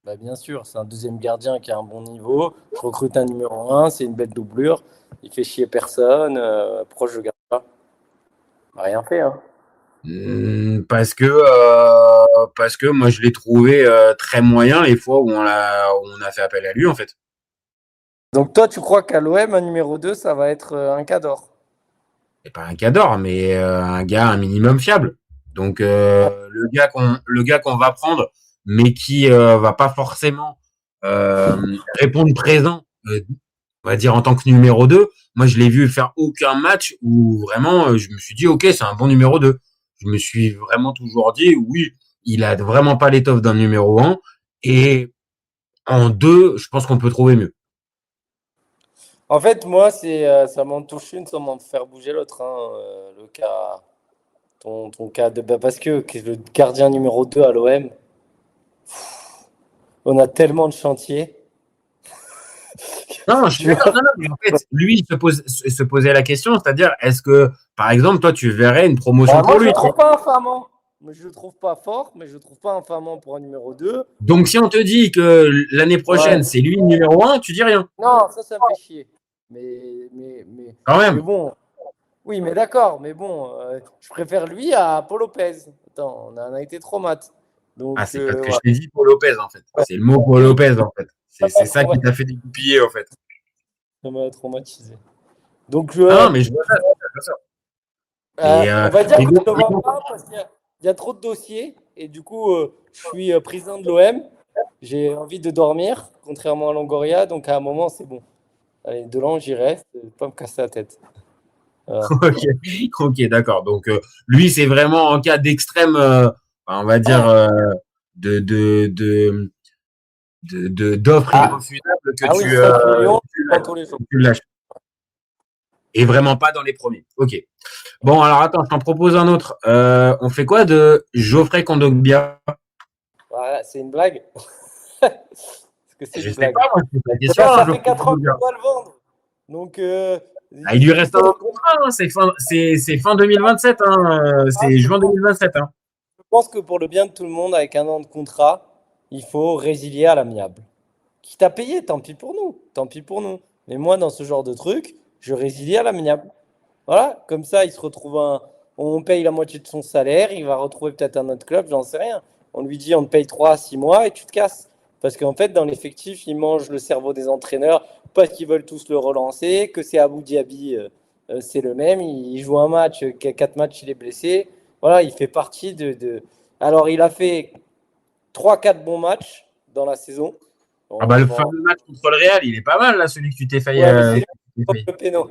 Speaker 8: bah, bien sûr, c'est un deuxième gardien qui a un bon niveau. Je recrute un numéro 1, c'est une belle doublure. Il fait chier personne. Proche, je garde pas. Il n'a rien fait. Hein.
Speaker 1: Parce que moi je l'ai trouvé très moyen les fois où on a fait appel à lui en fait.
Speaker 8: Donc toi, tu crois qu'à l'OM, un numéro 2, ça va être un cador?
Speaker 1: C'est pas un cador, mais un gars un minimum fiable. Donc le gars qu'on va prendre, mais qui va pas forcément répondre présent, on va dire en tant que numéro 2. Moi, je l'ai vu faire aucun match où vraiment je me suis dit ok, c'est un bon numéro 2. Je me suis vraiment toujours dit oui, il a vraiment pas l'étoffe d'un numéro 1 et en 2, je pense qu'on peut trouver mieux.
Speaker 8: En fait, moi, ça m'en touche une sans m'en faire bouger l'autre. Hein, le cas, ton cas parce que le gardien numéro 2 à l'OM, on a tellement de chantiers.
Speaker 1: Non, je suis
Speaker 8: Tu
Speaker 1: d'accord.
Speaker 8: vois.
Speaker 1: Non, non, mais en fait, lui, se posait la question, c'est-à-dire, est-ce que, par exemple, toi, tu verrais une promotion
Speaker 8: Moi,
Speaker 1: pour
Speaker 8: je
Speaker 1: lui?
Speaker 8: le trouve pas infamant. Mais je le trouve pas fort, mais je le trouve pas infamant pour un numéro 2.
Speaker 1: Donc, si on te dit que l'année prochaine,
Speaker 8: Ouais.
Speaker 1: c'est lui le numéro 1, tu dis rien,
Speaker 8: Non, ça me fait chier. Mais
Speaker 1: quand même.
Speaker 8: bon, oui, mais d'accord, mais bon, je préfère lui à Paul Lopez. Attends, on a été trop mat.
Speaker 1: Ah,
Speaker 8: Donc,
Speaker 1: c'est parce que je
Speaker 8: voilà.
Speaker 1: t'ai dit Paul Lopez, en fait.
Speaker 8: Ouais.
Speaker 1: C'est le mot Paul
Speaker 8: Oui,
Speaker 1: Lopez, en fait.
Speaker 8: ça
Speaker 1: C'est
Speaker 8: m'a
Speaker 1: ça qui t'a fait dégoupiller, en fait.
Speaker 8: traumatisé. Donc,
Speaker 1: Non, non, mais je vois ça, je vois ça.
Speaker 8: on va dire
Speaker 1: Et
Speaker 8: que je
Speaker 1: donc,
Speaker 8: ne le vends pas parce qu'il y a trop de dossiers et du coup, je suis président de l'OM. J'ai envie de dormir, contrairement à Longoria. Donc, à un moment, c'est bon. Allez, Delange, j'y reste. Pas me casser la tête. Voilà.
Speaker 1: ok, ok, d'accord. Donc, lui, c'est vraiment en cas d'extrême, on va dire, de, d'offres
Speaker 8: Ah,
Speaker 1: irrefusables
Speaker 8: ah oui, 5 millions, pas tous les jours.
Speaker 1: que tu lâches. Et vraiment pas dans les premiers. Ok. Bon, alors attends, je t'en propose un autre. On fait quoi de Geoffrey Kondogbia?
Speaker 8: Voilà, c'est une blague. Est-ce que c'est
Speaker 1: Je
Speaker 8: une
Speaker 1: sais
Speaker 8: blague?
Speaker 1: pas, moi, c'est la
Speaker 8: Eh
Speaker 1: question.
Speaker 8: ben, ça fait
Speaker 1: Geoffrey
Speaker 8: 4 ans qu'on
Speaker 1: Kondogbia.
Speaker 8: doit le vendre. Donc,
Speaker 1: Ah, il lui reste un contrat, hein, c'est fin 2027, hein, c'est juin 2027. Hein.
Speaker 8: je pense que pour le bien de tout le monde, avec un an de contrat, il faut résilier à l'amiable. Qui t'a payé, tant pis pour nous. Tant pis pour nous. Mais moi, dans ce genre de truc, je résilie à l'amiable. Voilà, comme ça, il se retrouve on paye la moitié de son salaire, il va retrouver peut-être un autre club, j'en sais rien. On lui dit on te paye 3 à 6 mois et tu te casses. Parce qu'en fait, dans l'effectif, il mange le cerveau des entraîneurs parce qu'ils veulent tous le relancer, que c'est Abu Dhabi, c'est le même. Il joue un match, 4 matchs, il est blessé. Voilà, il fait partie Alors, il a fait 3-4 bons matchs dans la saison.
Speaker 1: Ah bah, le
Speaker 8: Bon.
Speaker 1: fameux match contre le Real, il est pas mal, là, celui que tu t'es failli.
Speaker 8: Ouais, mais c'est le péno.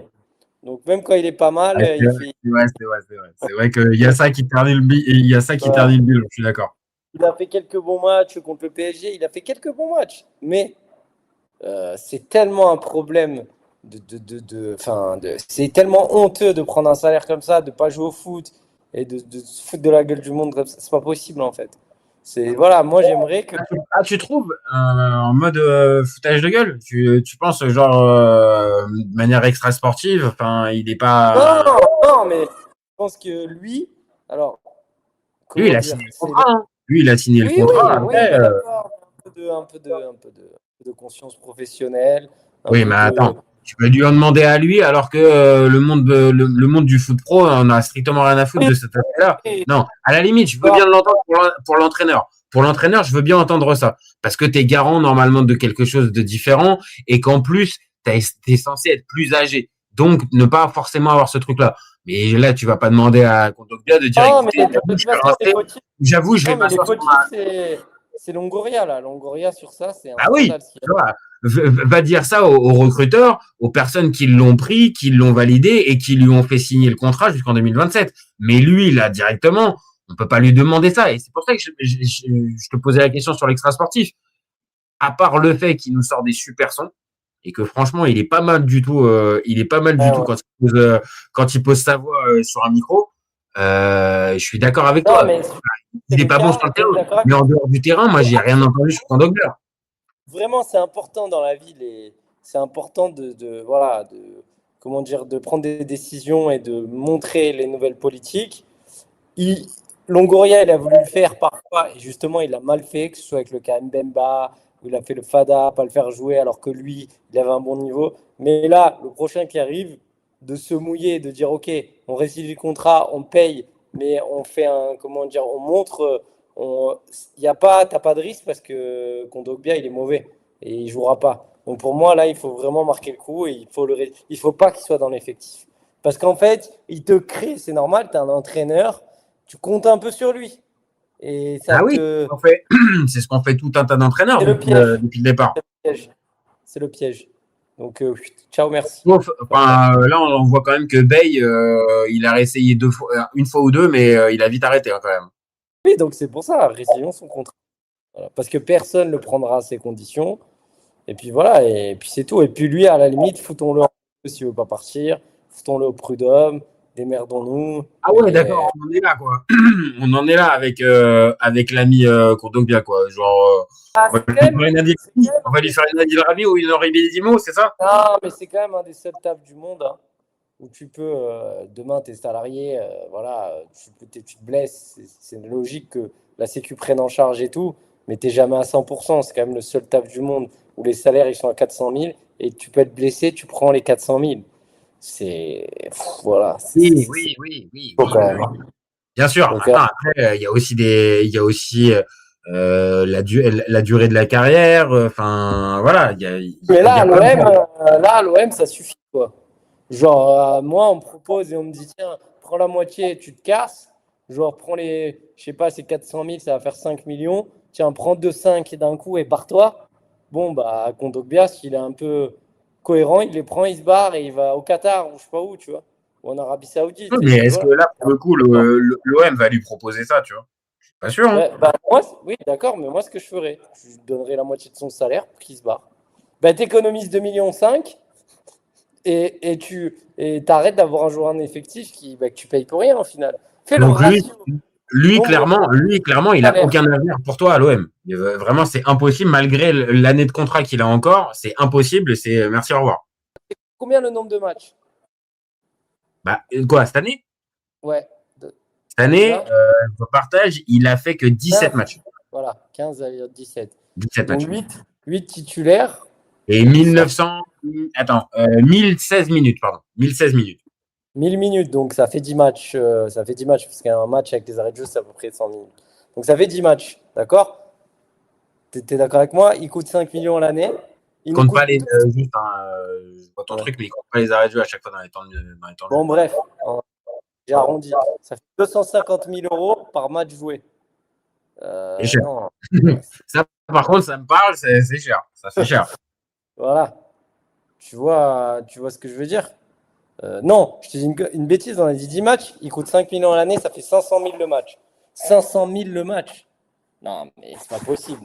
Speaker 8: Donc, même quand il est pas mal,
Speaker 1: Ah,
Speaker 8: il fait.
Speaker 1: c'est vrai, c'est vrai, c'est vrai. C'est vrai qu'il y a ça qui ternit il y a ça qui
Speaker 8: Voilà.
Speaker 1: ternit le bilan, je suis d'accord.
Speaker 8: Il a fait quelques bons matchs contre le PSG, il a fait quelques bons matchs. Mais c'est tellement un problème c'est tellement honteux de prendre un salaire comme ça, de pas jouer au foot et de se foutre de la gueule du monde comme ça. C'est pas possible en fait. Voilà, moi j'aimerais que.
Speaker 1: Tu trouves en mode foutage de gueule? Tu penses genre de manière extra sportive? Enfin, il est pas.
Speaker 8: Non, mais je pense que lui, alors,
Speaker 1: Lui,
Speaker 8: comment
Speaker 1: il a
Speaker 8: dire,
Speaker 1: signé le contrat. Hein. Lui, il a signé le
Speaker 8: Oui,
Speaker 1: contrat.
Speaker 8: oui,
Speaker 1: Après,
Speaker 8: mais d'accord, un peu de conscience professionnelle, un
Speaker 1: oui,
Speaker 8: peu
Speaker 1: mais
Speaker 8: de.
Speaker 1: attends. Tu peux lui en demander à lui alors que le monde du foot pro en a strictement rien à foutre
Speaker 8: Oui,
Speaker 1: de cet aspect-là.
Speaker 8: oui,
Speaker 1: Non, à la limite, je veux bien l'entendre pour l'entraîneur. Pour l'entraîneur, je veux bien entendre ça. Parce que tu es garant normalement de quelque chose de différent et qu'en plus, tu es censé être plus âgé. Donc, ne pas forcément avoir ce truc-là. Mais là, tu vas pas demander à Kondogbia de dire,
Speaker 8: Non, mais
Speaker 1: écoutez,
Speaker 8: de toute façon, les fautifs,
Speaker 1: j'avoue, je vais
Speaker 8: non, mais les
Speaker 1: m'asseoir sur
Speaker 8: fautifs, c'est Longoria, là. Longoria, sur ça, c'est un
Speaker 1: Ah oui,
Speaker 8: scandale.
Speaker 1: tu vois, va dire ça aux recruteurs, aux personnes qui l'ont pris, qui l'ont validé et qui lui ont fait signer le contrat jusqu'en 2027. Mais lui, là, directement, on peut pas lui demander ça. Et c'est pour ça que je te posais la question sur l'extra sportif. À part le fait qu'il nous sort des super sons et que franchement, il est pas mal du tout. Il est pas mal du tout
Speaker 8: Ouais.
Speaker 1: quand il pose sa voix sur un micro. Je suis d'accord avec
Speaker 8: Non,
Speaker 1: toi.
Speaker 8: mais
Speaker 1: Il
Speaker 8: c'est
Speaker 1: est
Speaker 8: le
Speaker 1: pas bon
Speaker 8: cas,
Speaker 1: sur le
Speaker 8: t'es
Speaker 1: terrain,
Speaker 8: d'accord avec
Speaker 1: mais en dehors du terrain, moi, j'ai rien entendu sur ton Dogbia.
Speaker 8: Vraiment, c'est important dans la vie. C'est important voilà, comment dire, de prendre des décisions et de montrer les nouvelles politiques. Il, Longoria, il a voulu le faire parfois et justement, il a mal fait, que ce soit avec le cas Mbemba, où il a fait le Fada, pas le faire jouer alors que lui, il avait un bon niveau. Mais là, le prochain qui arrive, de se mouiller, de dire OK, on résilie le contrat, on paye, mais on fait comment dire, on montre, t'as pas de risque parce que Kondogbia, il est mauvais et il jouera pas. Donc pour moi, là, il faut vraiment marquer le coup et il faut pas qu'il soit dans l'effectif. Parce qu'en fait, il te crée, c'est normal, tu es un entraîneur, tu comptes un peu sur lui. Et ça
Speaker 1: Ah oui,
Speaker 8: te.
Speaker 1: c'est ce qu'on fait tout un tas d'entraîneurs
Speaker 8: C'est le piège.
Speaker 1: depuis le départ.
Speaker 8: C'est le piège. Donc, ciao, merci.
Speaker 1: Sauf, là, on voit quand même que Bay, il a réessayé une fois ou deux, mais il a vite arrêté quand même.
Speaker 8: Oui, donc c'est pour ça, résilions son contrat. Voilà. Parce que personne ne le prendra à ses conditions. Et puis voilà, et puis c'est tout. Et puis lui, à la limite, foutons-le en feu s'il ne veut pas partir, foutons-le au prud'homme, démerdons-nous.
Speaker 1: Ah ouais, d'accord, on en est là, quoi. On en est là avec l'ami Kondogbia, quoi. Genre, on va lui faire une Adil Rami ou une Henri Bédimo, c'est ça?
Speaker 8: Non, mais c'est quand même un des seuls tables du monde hein, où tu peux, demain, tu es salarié, voilà, tu te blesses, c'est logique que la Sécu prenne en charge et tout, mais tu n'es jamais à 100%. C'est quand même le seul table du monde où les salaires ils sont à 400 000 et tu peux être blessé, tu prends les 400 000. Voilà.
Speaker 1: Oui. Bien sûr.
Speaker 8: Donc,
Speaker 1: attends, après, il y a aussi la durée de la carrière. Enfin, voilà.
Speaker 8: mais là, à l'OM, ça suffit, quoi. Genre, moi, on me propose et on me dit, tiens, prends la moitié et tu te casses. Genre, prends je sais pas, c'est 400 000, ça va faire 5 millions. Tiens, prends 2,5 d'un coup et barre-toi. Bon, bah, Kondogbia, s'il est un peu cohérent, il les prend, il se barre et il va au Qatar ou je sais pas où, tu vois. Ou en Arabie Saoudite.
Speaker 1: Mais est-ce que là, pour le coup, l'OM va lui proposer ça, tu vois? Pas sûr, hein?
Speaker 8: Oui, d'accord, mais moi, ce que je ferais, je lui donnerais la moitié de son salaire pour qu'il se barre. Bah, t'économises 2,5 millions et tu arrêtes d'avoir un joueur en effectif que tu payes pour rien, au final. Fais le
Speaker 1: Donc
Speaker 8: ratio.
Speaker 1: lui, clairement, il n'a aucun avenir pour toi à l'OM. Vraiment, c'est impossible, malgré l'année de contrat qu'il a encore, c'est impossible, c'est merci, au revoir.
Speaker 8: Combien le nombre de matchs?
Speaker 1: Bah, quoi, cette année?
Speaker 8: Ouais.
Speaker 1: Cette année, au partage, il a fait que 17 matchs.
Speaker 8: Voilà, 15 à 17.
Speaker 1: 17
Speaker 8: Donc
Speaker 1: matchs.
Speaker 8: 8 titulaires.
Speaker 1: Et 1016 minutes, pardon. 1016 minutes.
Speaker 8: 1000 minutes, donc ça fait 10 matchs. Ça fait 10 matchs, parce qu'un match avec les arrêts de jeu, c'est à peu près 100 minutes. Donc ça fait 10 matchs, d'accord? T'es d'accord avec moi? Il coûte 5 millions l'année.
Speaker 1: Il compte pas les. Juste, je vois ton truc, mais il compte pas les arrêts de jeu à chaque fois dans les temps.
Speaker 8: Bon, bref, j'ai arrondi. Ça fait 250 000 € par match joué.
Speaker 1: C'est cher. Ça, par contre, ça me parle, c'est cher. Ça fait cher.
Speaker 8: Voilà. Tu vois ce que je veux dire? Non, je te dis une bêtise, on a dit 10 matchs, il coûte 5 millions à l'année, ça fait 500 000 le match. 500 000 le match. Non, mais c'est pas possible.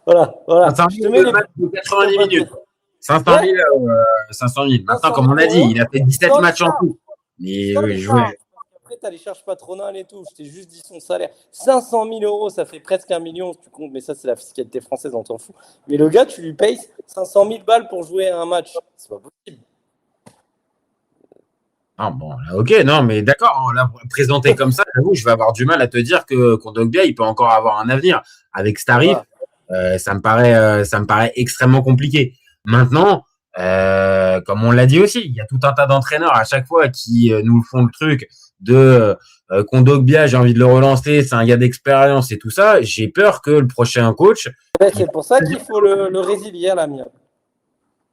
Speaker 8: voilà.
Speaker 1: 500 000 le match de 90 minutes. 500 000. Maintenant, comme on a dit, il a fait 17 matchs en tout. Mais oui,
Speaker 8: après, t'as les charges patronales et tout. Je t'ai juste dit son salaire. 500 000 euros, ça fait presque 1 million si tu comptes, mais ça, c'est la fiscalité française, on t'en fout. Mais le gars, tu lui payes 500 000 balles pour jouer à un match. C'est pas possible.
Speaker 1: Ah bon, là, ok, non, mais d'accord, hein, là, présenté comme ça, j'avoue, je vais avoir du mal à te dire que Kondogbia, il peut encore avoir un avenir. Avec ce tarif, ça me paraît extrêmement compliqué. Maintenant, comme on l'a dit aussi, il y a tout un tas d'entraîneurs à chaque fois qui nous font le truc de Kondogbia, j'ai envie de le relancer, c'est un gars d'expérience et tout ça. J'ai peur que le prochain coach.
Speaker 8: Ouais, c'est pour ça qu'il faut le résilier à l'amiable.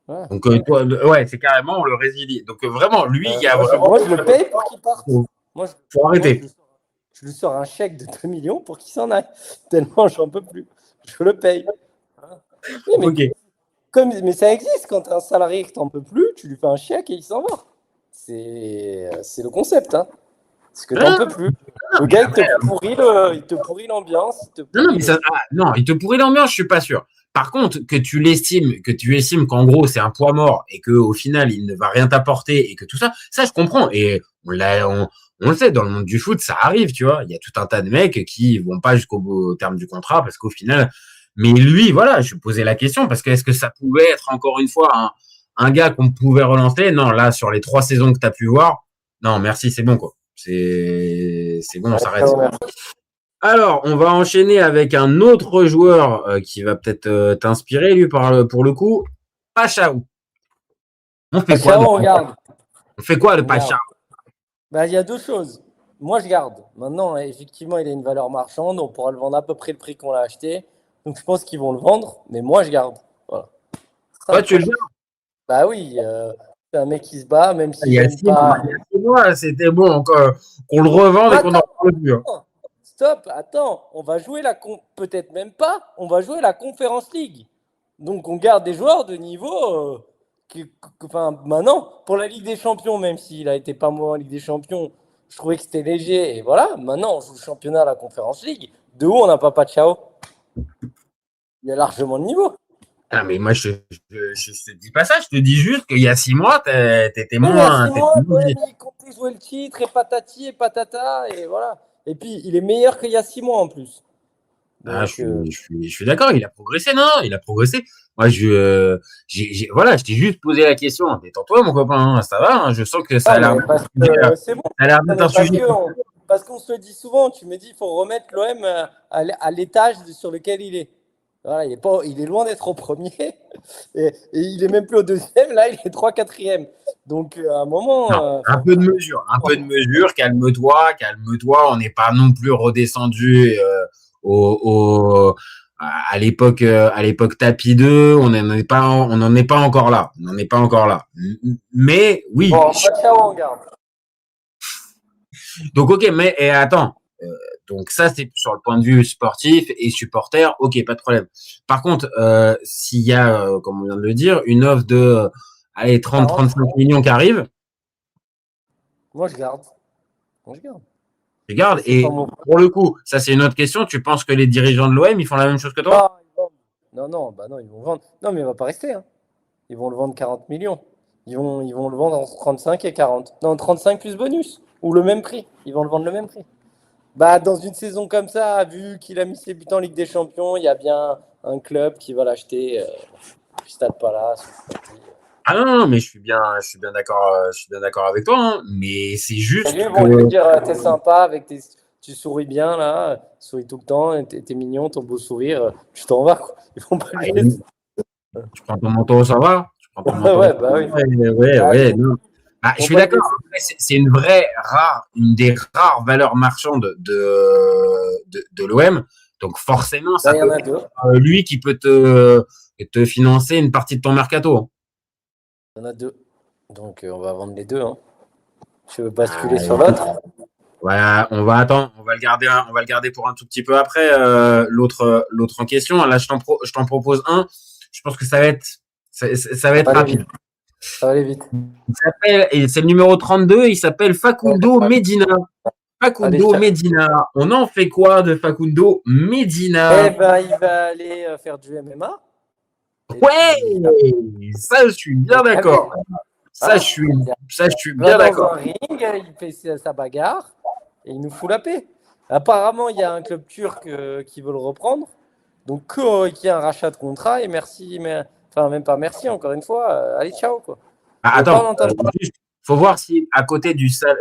Speaker 8: Ouais.
Speaker 1: Donc, ouais, c'est carrément, on le résilie. Donc, vraiment, lui, il y a
Speaker 8: moi,
Speaker 1: vraiment.
Speaker 8: moi, je le paye pour qu'il parte.
Speaker 1: Faut arrêter.
Speaker 8: Je lui sors un chèque de 2 millions pour qu'il s'en aille. Tellement j'en peux plus. Je le paye. Oui, mais,
Speaker 1: Ok.
Speaker 8: mais ça existe quand tu as un salarié que tu n'en peux plus, tu lui fais un chèque et il s'en va. C'est le concept. Hein. Parce que tu n'en peux plus. Le gars, il te pourrit l'ambiance.
Speaker 1: Non, il te pourrit l'ambiance, je suis pas sûr. Par contre, que tu estimes qu'en gros c'est un poids mort et qu'au final il ne va rien t'apporter et que tout ça, ça je comprends. Et on le sait, dans le monde du foot, ça arrive, tu vois. Il y a tout un tas de mecs qui vont pas au terme du contrat parce qu'au final. Mais lui, voilà, je posais la question parce que est-ce que ça pouvait être encore une fois un gars qu'on pouvait relancer? Non, là, sur les 3 saisons que tu as pu voir, non, merci, c'est bon, quoi. C'est bon, on s'arrête. Alors, on va enchaîner avec un autre joueur qui va peut-être t'inspirer, lui, pour le coup. Pachao. On fait quoi? On fait quoi, le Pachao?
Speaker 8: Il y a 2 choses. Moi, je garde. Maintenant, effectivement, il a une valeur marchande. On pourra le vendre à peu près le prix qu'on l'a acheté. Donc, je pense qu'ils vont le vendre. Mais moi, je garde. Voilà.
Speaker 1: Toi, tu le gardes?
Speaker 8: Bah oui. C'est un mec qui se bat, même si
Speaker 1: il y a 6 mois, c'était bon qu'on le revende et qu'on en parle plus.
Speaker 8: Stop, attends, on va jouer peut-être même pas, on va jouer la Conference League. Donc on garde des joueurs de niveau maintenant, pour la Ligue des Champions, même s'il a été pas mauvais en Ligue des Champions, je trouvais que c'était léger. Et voilà, maintenant on joue le championnat à la Conference League. De où on n'a pas Pachao? Il y a largement de niveau.
Speaker 1: Ah, mais moi, je te dis pas ça, je te dis juste qu'il y a 6 mois, t'étais moins.
Speaker 8: Il comptait jouer le titre et patati et patata, et voilà. Et puis, il est meilleur qu'il y a 6 mois en plus.
Speaker 1: Donc, je suis d'accord, il a progressé, non, il a progressé. Moi, voilà, je t'ai juste posé la question. Détends-toi, mon copain, ça va, hein, je sens que ça a l'air
Speaker 8: c'est bon.
Speaker 1: Ça a l'air d'être un sujet.
Speaker 8: Parce qu'on se le dit souvent, tu me dis il faut remettre l'OM à l'étage sur lequel il est. Voilà, il est loin d'être au premier et il est même plus au deuxième, là il est 3-4e. Donc à un moment.
Speaker 1: Un peu de mesure, calme-toi, on n'est pas non plus redescendu à l'époque tapis 2, on n'en est pas encore là. Mais oui.
Speaker 8: Bon, on garde.
Speaker 1: Donc ok, mais attends. Donc ça, c'est sur le point de vue sportif et supporter, ok, pas de problème. Par contre, s'il y a, comme on vient de le dire, une offre de 30-35 millions qui arrive.
Speaker 8: Moi, je garde.
Speaker 1: Je garde. Et pour le coup, ça c'est une autre question. Tu penses que les dirigeants de l'OM, ils font la même chose que toi?
Speaker 8: Non, ils vont vendre. Non, mais il va pas rester. Hein. Ils vont le vendre 40 millions. Ils vont le vendre entre 35 et 40. Non, 35 plus bonus. Ou le même prix. Ils vont le vendre le même prix. Dans une saison comme ça, vu qu'il a mis ses buts en Ligue des Champions, il y a bien un club qui va l'acheter. Stade Palace.
Speaker 1: Ah non, mais je suis bien d'accord avec toi. Hein, mais c'est juste.
Speaker 8: Ils vont lui dire, t'es sympa, tu souris bien là, souris tout le temps, t'es mignon, ton beau sourire, tu t'en vas quoi. Ils vont pas lui laisser.
Speaker 1: Tu prends ton manteau, ça va?
Speaker 8: Ouais, bah oui.
Speaker 1: Ouais, non. Je suis d'accord. C'est une des rares valeurs marchandes de l'OM. Donc forcément, ça peut être lui qui peut te financer une partie de ton mercato.
Speaker 8: Il y en a 2. Donc on va vendre les 2. Hein. Je veux basculer sur l'autre.
Speaker 1: Voilà, on va attendre, on va le garder pour un tout petit peu après. L'autre en question. Là, je t'en propose un. Je pense que ça va être rapide.
Speaker 8: Vite. Ça va aller vite.
Speaker 1: C'est le numéro 32, il s'appelle Facundo Medina. Medina. On en fait quoi de Facundo Medina?
Speaker 8: Il va aller faire du MMA.
Speaker 1: Ouais, ça je suis bien d'accord. Ça je suis bien d'accord.
Speaker 8: Dans un ring, il fait sa bagarre. et il nous fout la paix. Apparemment, il y a un club turc qui veut le reprendre. Donc, qu'il y ait un rachat de contrat et merci, mais enfin, même pas merci, encore une fois. Allez, ciao, quoi.
Speaker 1: Attends, juste, faut voir si à côté du stade,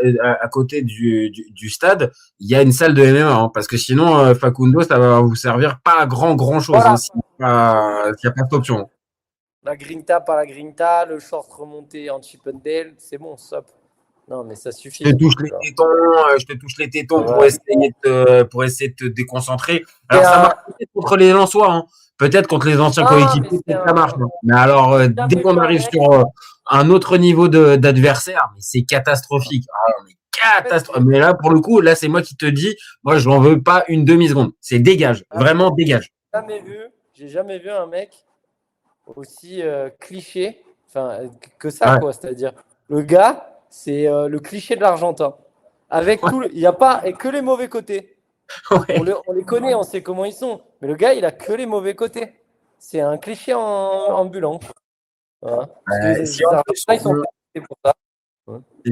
Speaker 1: il y a une salle de MMA, hein, parce que sinon, Facundo, ça va vous servir pas à grand chose,
Speaker 8: Voilà.
Speaker 1: hein, s'il n'y a pas cette option.
Speaker 8: La grinta par la grinta, le short remonté en Chippendale, c'est bon, stop. Non, mais ça suffit.
Speaker 1: Je te touche les tétons pour essayer de te déconcentrer. Alors, ça marche peut-être contre les Lensois, hein. Peut-être contre les anciens coéquipiers, ça marche. Mais alors, dès qu'on arrive sur un autre niveau d'adversaire, mais c'est catastrophique. Mais là, pour le coup, là, c'est moi qui te dis, moi, je n'en veux pas une demi-seconde. C'est dégage. Vraiment dégage.
Speaker 8: J'ai jamais vu un mec aussi cliché, que ça, quoi. C'est-à-dire, le gars, c'est le cliché de l'Argentin. Avec il n'y a pas et que les mauvais côtés. Ouais. On les connaît, on sait comment ils sont. Mais le gars, il a que les mauvais côtés. C'est un cliché ambulant. Voilà.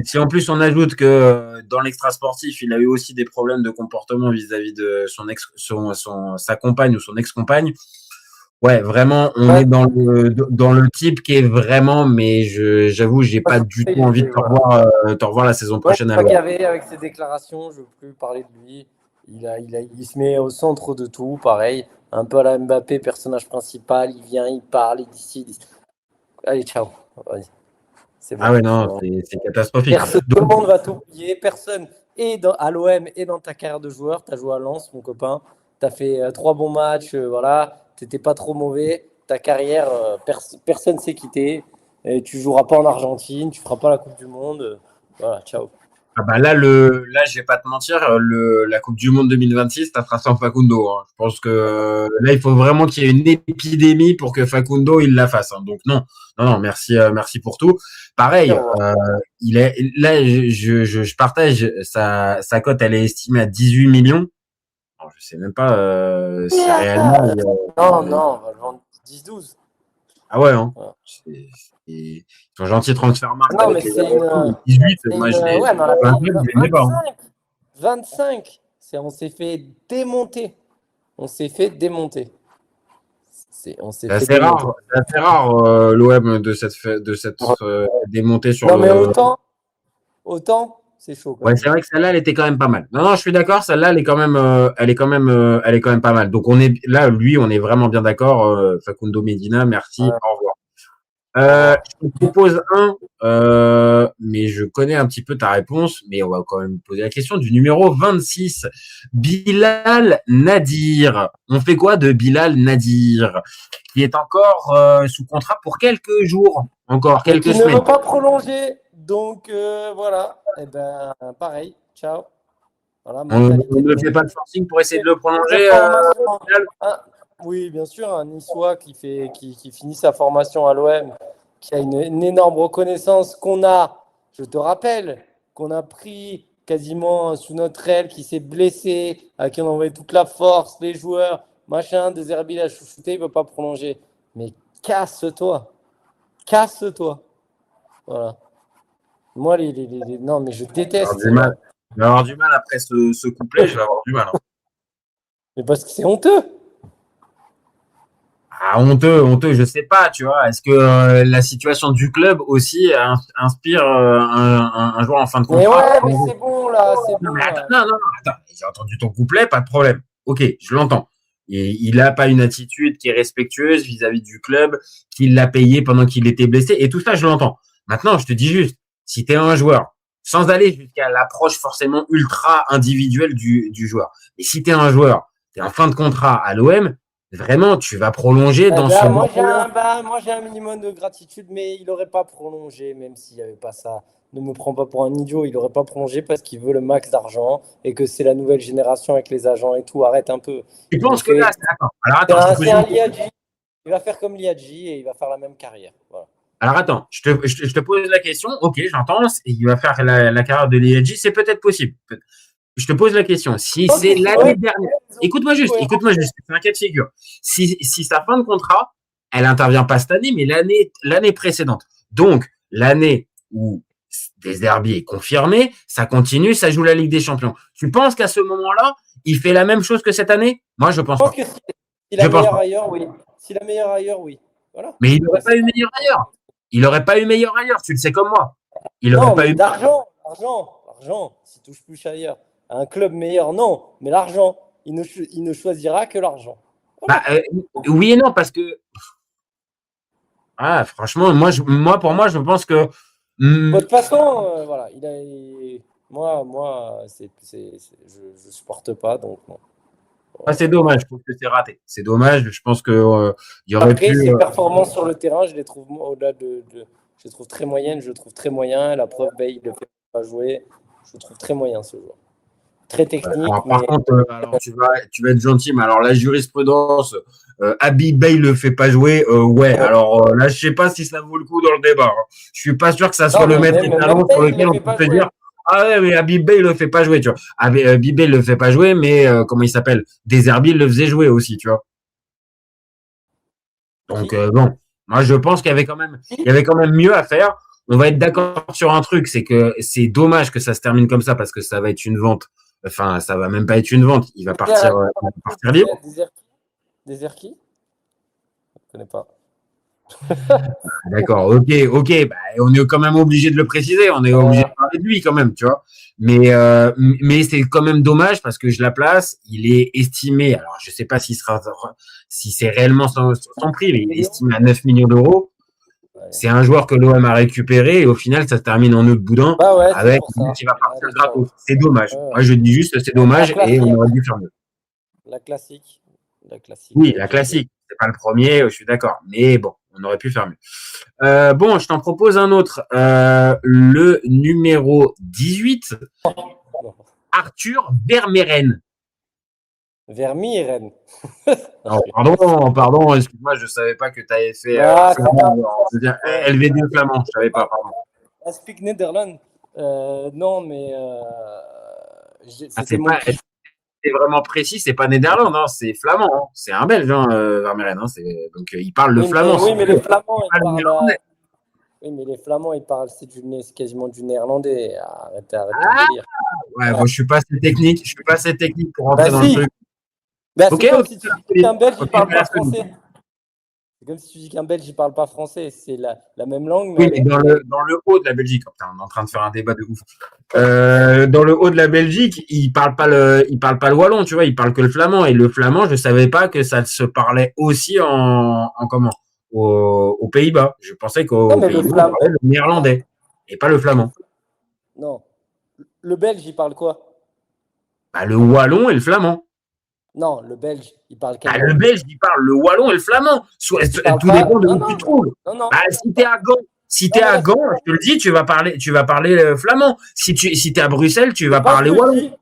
Speaker 1: Si en plus on ajoute que dans l'extra-sportif, il a eu aussi des problèmes de comportement vis-à-vis de sa compagne ou son ex-compagne. Ouais, vraiment, on est dans le type qui est vraiment, mais j'avoue, j'ai pas du tout envie de te revoir la saison prochaine.
Speaker 8: Avec ses déclarations, je veux plus parler de lui. Il se met au centre de tout, pareil, un peu à la Mbappé, personnage principal. Il vient, il parle, il décide. Allez, ciao. Vas-y.
Speaker 1: C'est bon. Ah ouais, non, c'est catastrophique.
Speaker 8: Tout le monde va t'oublier. Personne à l'OM et dans ta carrière de joueur. Tu as joué à Lens, mon copain. Tu as fait 3 bons matchs, voilà. T'étais pas trop mauvais. Ta carrière, personne s'est quitté. Et tu joueras pas en Argentine, tu feras pas la Coupe du Monde. Voilà, ciao.
Speaker 1: Ah bah là, je vais pas te mentir, la Coupe du Monde 2026, ça sera sans Facundo. Hein. Je pense que là, il faut vraiment qu'il y ait une épidémie pour que Facundo il la fasse. Hein. Donc non, merci pour tout. Pareil, il est là, je partage sa cote, elle est estimée à 18 millions. Alors, je sais même pas si réellement.
Speaker 8: Non, on va le vendre 10-12.
Speaker 1: Ah ouais, hein. Ils sont gentils Transfermarkt.
Speaker 8: Non, mais c'est
Speaker 1: 18, moi je l'ai.
Speaker 8: Ouais, mais on a payé 25. On s'est fait démonter.
Speaker 1: C'est assez rare l'OM de cette démontée sur.
Speaker 8: Non, mais autant. C'est chaud.
Speaker 1: Ouais, c'est vrai que celle-là, elle était quand même pas mal. Non, je suis d'accord. Celle-là, elle est quand même pas mal. Donc on est là, on est vraiment bien d'accord. Facundo Medina, merci, au revoir. Je te propose mais je connais un petit peu ta réponse, mais on va quand même poser la question du numéro 26, Bilal Nadir. On fait quoi de Bilal Nadir, qui est encore sous contrat pour quelques jours, encore quelques semaines.
Speaker 8: Il ne veut pas prolonger. Donc voilà, et ben pareil, ciao. Voilà,
Speaker 1: on ne fait pas de forcing pour essayer de le prolonger.
Speaker 8: Oui, bien sûr, un Niçois qui finit sa formation à l'OM, qui a une énorme reconnaissance qu'on a. Je te rappelle qu'on a pris quasiment sous notre aile, qui s'est blessé, à qui on a envoyé toute la force, les joueurs, machin, De Zerbi l'a chouchouté, il ne veut pas prolonger. Mais casse-toi. Voilà. Moi, non, mais je déteste.
Speaker 1: Je vais avoir du mal après ce couplet, je vais avoir du mal. Hein.
Speaker 8: Mais parce que c'est honteux.
Speaker 1: Ah, honteux, je sais pas, tu vois. Est-ce que la situation du club aussi inspire un joueur en fin de contrat?
Speaker 8: Mais ouais, mais c'est bon, là.
Speaker 1: Non, attends. J'ai entendu ton couplet, pas de problème. Ok, je l'entends. Et il n'a pas une attitude qui est respectueuse vis-à-vis du club, qu'il l'a payé pendant qu'il était blessé. Et tout ça, je l'entends. Maintenant, je te dis juste, si tu es un joueur, sans aller jusqu'à l'approche forcément ultra individuelle du joueur, mais si tu es un joueur, tu es en fin de contrat à l'OM, vraiment, tu vas prolonger dans ce...
Speaker 8: Moi, j'ai un minimum de gratitude, mais il n'aurait pas prolongé, même s'il n'y avait pas ça. Ne me prends pas pour un idiot, il n'aurait pas prolongé parce qu'il veut le max d'argent et que c'est la nouvelle génération avec les agents et tout. Arrête un peu.
Speaker 1: Tu penses que là,
Speaker 8: c'est un Liadji. Il va faire comme Liadji et il va faire la même carrière. Voilà.
Speaker 1: Alors attends, je te pose la question. Ok, j'entends. Il va faire la carrière de Liadji, c'est peut-être possible. Je te pose la question. Si c'est l'année dernière, écoute-moi juste. C'est un cas de figure. Si sa fin de contrat, elle intervient pas cette année, mais l'année précédente. Donc l'année où Des Herbiers est confirmé, ça continue, ça joue la Ligue des Champions. Tu penses qu'à ce moment-là, il fait la même chose que cette année? Moi, je pense
Speaker 8: Je pense
Speaker 1: pas.
Speaker 8: que si la meilleure ailleurs, oui. Si la meilleure ailleurs, oui. Voilà.
Speaker 1: Mais il n'aurait pas eu meilleur ailleurs. Il n'aurait pas eu meilleur ailleurs, tu le sais comme moi. Il n'aurait pas eu
Speaker 8: d'argent. S'il touche plus ailleurs. Un club meilleur, non. Mais l'argent, il ne choisira que l'argent.
Speaker 1: Voilà. Oui et non, parce que franchement, pour moi, je pense que
Speaker 8: de toute façon, voilà, moi, je supporte pas, donc non.
Speaker 1: c'est dommage, je trouve que c'est raté. C'est dommage, je pense que il y aurait
Speaker 8: Après,
Speaker 1: pu.
Speaker 8: ses performances sur le terrain, je les trouve au-delà je les trouve très moyennes. Je le trouve très moyen. La preuve, il ne le fait pas jouer. Je le trouve très moyen ce joueur. Très technique.
Speaker 1: Alors, par contre, alors, tu vas être gentil, mais alors la jurisprudence, Habib Bey le fait pas jouer, ouais. Alors là, je sais pas si ça vaut le coup dans le débat. Hein. Je suis pas sûr que ça soit le maître étalon sur lequel on peut te dire. Ah ouais, mais Habib Bey le fait pas jouer, tu vois. Habib Bey le fait pas jouer, mais comment il s'appelle? Des Herbiers le faisait jouer aussi, tu vois. Donc bon, moi je pense qu'il y avait quand même mieux à faire. On va être d'accord sur un truc, c'est que c'est dommage que ça se termine comme ça parce que ça va être une vente. Enfin, ça va même pas être une vente. Il va partir libre.
Speaker 8: Des Erki? Je ne connais pas.
Speaker 1: D'accord, ok. Bah, on est quand même obligé de le préciser. On est obligé de parler de lui quand même, tu vois. Mais c'est quand même dommage parce que je la place. Il est estimé. Alors, je sais pas si c'est réellement son prix, mais il est estimé à 9 millions d'euros. C'est un joueur que l'OM a récupéré et au final, ça se termine en autre boudin avec qui va partir gratos. C'est dommage. Moi, je dis juste, c'est dommage et on aurait dû faire mieux.
Speaker 8: La classique.
Speaker 1: Oui, la classique. C'est pas le premier, je suis d'accord. Mais bon, on aurait pu faire mieux. Bon, je t'en propose un autre. Le numéro 18, Arthur Vermeeren.
Speaker 8: Vermeeren.
Speaker 1: Pardon, excuse-moi, je savais pas que tu avais fait LV2 flamand, je savais pas, pardon.
Speaker 8: I speak Netherlands. Non, mais
Speaker 1: c'est vraiment précis, c'est pas néerlandais, hein, c'est flamand, hein. C'est un Belge, hein, Vermeeren, hein, donc il parle le flamand.
Speaker 8: Oui, mais les Flamands, ils parlent. Oui, mais les Flamands, ils parlent, c'est quasiment du néerlandais. Arrêtez de délire.
Speaker 1: Ouais, bon, je suis pas assez technique pour rentrer dans le truc.
Speaker 8: C'est comme si tu dis qu'un Belge, il parle pas français. C'est comme si tu dis qu'un Belge, il parle pas français. C'est la même langue.
Speaker 1: Oui, mais dans le haut de la Belgique, oh, putain, on est en train de faire un débat de ouf. Dans le haut de la Belgique, il parle pas le wallon, tu vois, il parle que le flamand. Et le flamand, je savais pas que ça se parlait aussi aux Pays-Bas. Je pensais qu'aux Pays-Bas, on parlait le néerlandais et pas le flamand.
Speaker 8: Non. Le Belge, il parle quoi?
Speaker 1: Bah, le wallon et le flamand.
Speaker 8: Non, le Belge, il parle
Speaker 1: le Belge, il parle le wallon et le flamand. Tout dépend de où tu te trouves.
Speaker 8: Non.
Speaker 1: Bah, si t'es à Gand, je te le dis, tu vas parler flamand. Si t'es à Bruxelles, tu vas parler wallon.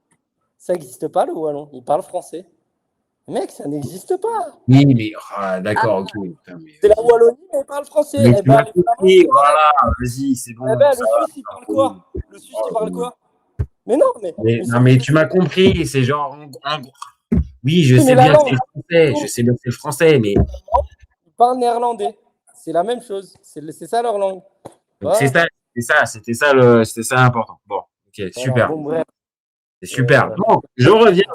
Speaker 8: Ça n'existe pas, le wallon. Il parle français. Mec, ça n'existe pas.
Speaker 1: Oui, mais d'accord, ok.
Speaker 8: C'est la Wallonie, mais il parle français.
Speaker 1: Mais tu m'as compris, voilà, vas-y, c'est bon.
Speaker 8: Le Suisse, il parle quoi? Le Suisse, il parle quoi? Mais non,
Speaker 1: mais tu m'as compris, c'est genre oui, je sais bien que c'est le français, je sais bien que c'est le français, mais
Speaker 8: ils parlent néerlandais. C'est la même chose. C'est ça leur langue.
Speaker 1: Voilà. C'était ça l'important. Bon, ok, super.
Speaker 8: Bon,
Speaker 1: c'est super. Bon, je reviens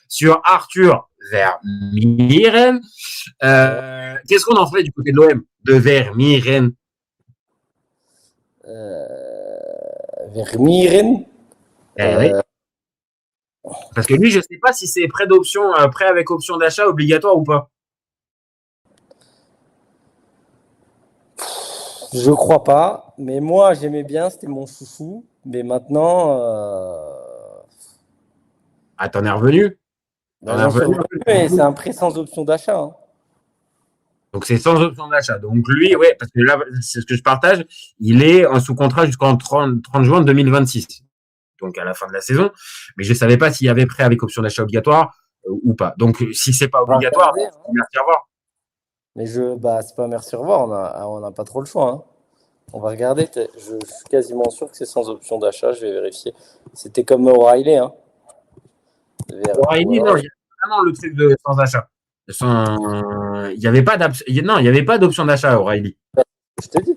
Speaker 1: sur Arthur Vermeeren. Qu'est-ce qu'on en fait du côté de l'OM de Vermeeren?
Speaker 8: Vermeeren.
Speaker 1: Oui. Parce que lui, je ne sais pas si c'est prêt avec option d'achat obligatoire ou pas.
Speaker 8: Je crois pas, mais moi j'aimais bien, c'était mon chouchou. Mais maintenant,
Speaker 1: t'en es revenu.
Speaker 8: Mais c'est un prêt sans option d'achat. Hein.
Speaker 1: Donc c'est sans option d'achat. Donc lui, ouais, parce que là, c'est ce que je partage, il est sous contrat jusqu'en 30 juin 2026. Donc à la fin de la saison. Mais je ne savais pas s'il y avait prêt avec option d'achat obligatoire ou pas. Donc si c'est pas obligatoire, merci, au revoir.
Speaker 8: Mais c'est pas merci, au revoir. On n'a pas trop le choix. Hein. On va regarder. Je suis quasiment sûr que c'est sans option d'achat. Je vais vérifier. C'était comme O'Reilly. Hein.
Speaker 1: O'Reilly, non, il y a vraiment le truc de sans achat. Il n'y avait pas d'option d'achat à O'Reilly.
Speaker 8: Je te dis.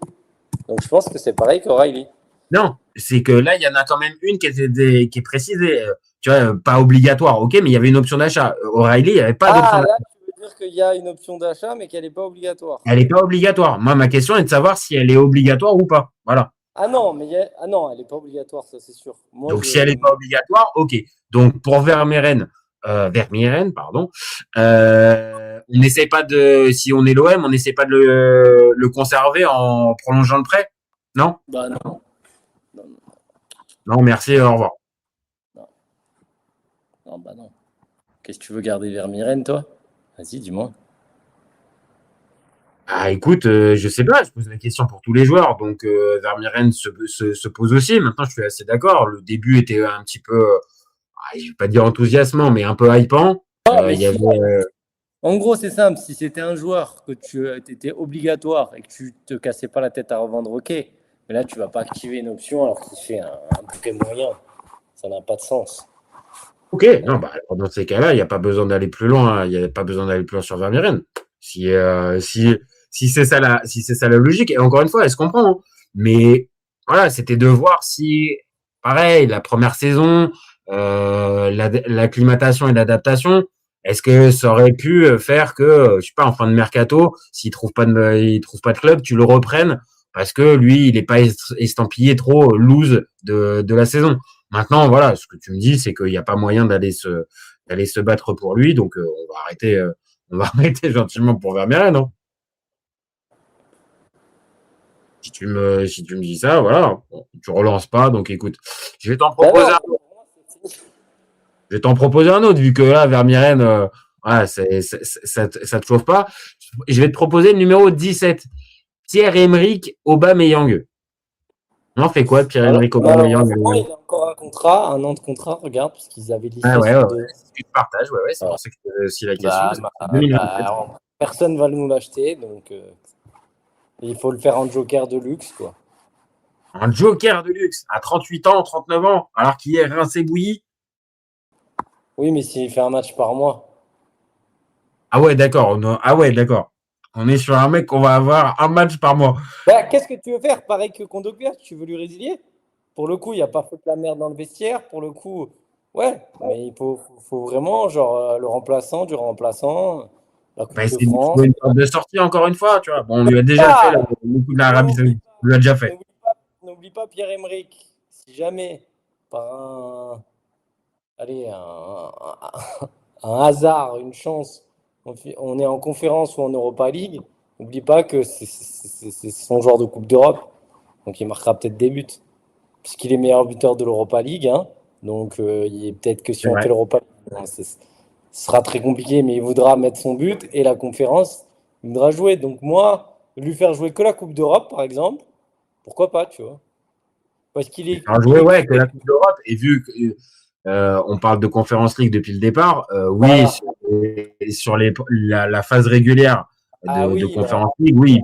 Speaker 8: Donc je pense que c'est pareil qu'O'Reilly.
Speaker 1: Non, c'est que là, il y en a quand même une qui est précisée. Tu vois, pas obligatoire, ok, mais il y avait une option d'achat. O'Reilly, il n'y avait pas d'option
Speaker 8: Ah,
Speaker 1: d'achat.
Speaker 8: là, tu veux dire qu'il y a une option d'achat, mais qu'elle n'est pas obligatoire.
Speaker 1: Elle n'est pas obligatoire. Moi, ma question est de savoir si elle est obligatoire ou pas. Voilà.
Speaker 8: Ah non, ah non, elle n'est pas obligatoire, ça c'est sûr. Moi,
Speaker 1: Donc, si elle n'est pas obligatoire, ok. Donc, pour Vermeeren, pardon, on n'essaie pas si on est l'OM, on n'essaie pas de le conserver en prolongeant le prêt? Non?
Speaker 8: Bah non.
Speaker 1: Non, merci, au revoir.
Speaker 8: Non, bah non. Qu'est-ce que tu veux garder Vermeeren, toi? Vas-y, dis-moi.
Speaker 1: Ah, écoute, je sais pas, je pose la question pour tous les joueurs. Donc, Vermeeren se pose aussi. Maintenant, je suis assez d'accord. Le début était un petit peu, je vais pas dire enthousiasmant, mais un peu hypant. Il y avait,
Speaker 8: En gros, c'est simple. Si c'était un joueur que tu étais obligatoire et que tu te cassais pas la tête à revendre, ok. Mais là, tu vas pas activer une option alors qu'il fait un bouquet moyen. Ça n'a pas de sens.
Speaker 1: ok, non, bah, dans ces cas-là, il n'y a pas besoin d'aller plus loin. Il n'y a pas besoin d'aller plus loin sur Vermeeren. Si c'est ça la logique. Et encore une fois, elle se comprend. Hein. Mais voilà, c'était de voir si, pareil, la première saison, l'acclimatation et l'adaptation, est-ce que ça aurait pu faire que, je sais pas, en fin de mercato, s'il trouve pas de club, tu le reprennes parce que lui, il est pas estampillé trop loose de la saison. Maintenant, voilà, ce que tu me dis, c'est qu'il n'y a pas moyen d'aller se battre pour lui, donc on va arrêter gentiment pour Vermeeren, non? Si tu me dis ça, voilà, bon, tu relances pas, donc écoute, je vais t'en proposer un autre. Je vais t'en proposer un autre, vu que là, Vermeeren, voilà, ça te chauffe pas. Je vais te proposer le numéro 17, Pierre-Emerick Aubameyang. On en fait quoi de Pierre-Emerick Aubameyang?
Speaker 8: Il a encore un an de contrat, regarde, puisqu'ils avaient listé
Speaker 1: Ah ouais,
Speaker 8: sur
Speaker 1: ouais. Tu te partages, ouais, c'est pour ça que si la question.
Speaker 8: personne va nous l'acheter, donc il faut le faire en joker de luxe, quoi.
Speaker 1: Un joker de luxe, à 38 ans, 39 ans, alors qu'il est rincé bouilli.
Speaker 8: Oui, mais s'il fait un match par mois.
Speaker 1: Ah ouais, d'accord. On est sur un mec qu'on va avoir un match par mois.
Speaker 8: Bah, qu'est-ce que tu veux faire? Pareil que Kondogbia, tu veux lui résilier? Pour le coup, il n'y a pas faute la merde dans le vestiaire. Pour le coup, ouais, mais il faut vraiment, genre, le remplaçant du remplaçant, la Coupe de
Speaker 1: C'est
Speaker 8: France.
Speaker 1: une porte de sortie, encore une fois, tu vois. Bon, on lui a déjà fait le coup de l'Arabie Saoudite. On lui a déjà fait.
Speaker 8: N'oublie pas Pierre-Emerick. Si jamais, par allez, un hasard, une chance, on est en conférence ou en Europa League, n'oublie pas que c'est son joueur de Coupe d'Europe. Donc il marquera peut-être des buts. Puisqu'il est meilleur buteur de l'Europa League. Hein. Donc peut-être que si on fait l'Europa League, ce sera très compliqué, mais il voudra mettre son but et la conférence, il voudra jouer. Donc moi, lui faire jouer que la Coupe d'Europe, par exemple, pourquoi pas, tu vois? Parce qu'il est.
Speaker 1: Jouer, ouais, que la Coupe d'Europe. Et vu qu'on parle de Conférence League depuis le départ, oui, sur la phase régulière de Conférence League, oui,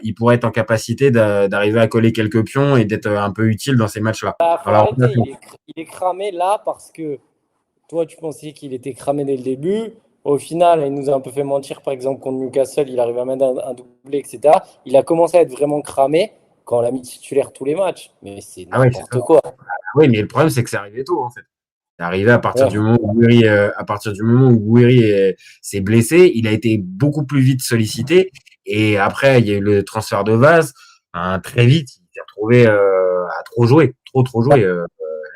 Speaker 1: il pourrait être en capacité d'arriver à coller quelques pions et d'être un peu utile dans ces matchs-là.
Speaker 8: Il est cramé là parce que toi, tu pensais qu'il était cramé dès le début. Au final, il nous a un peu fait mentir, par exemple, contre Newcastle, il arrive à mettre un doublé, etc. Il a commencé à être vraiment cramé quand on l'a mis titulaire tous les matchs. Mais c'est n'importe quoi.
Speaker 1: Oui, mais le problème, c'est que c'est arrivé tôt, en fait. C'est arrivé à partir du moment où Gouiri s'est blessé, il a été beaucoup plus vite sollicité. Et après, il y a eu le transfert de Vaz. Très vite, il s'est retrouvé à trop jouer, trop jouer,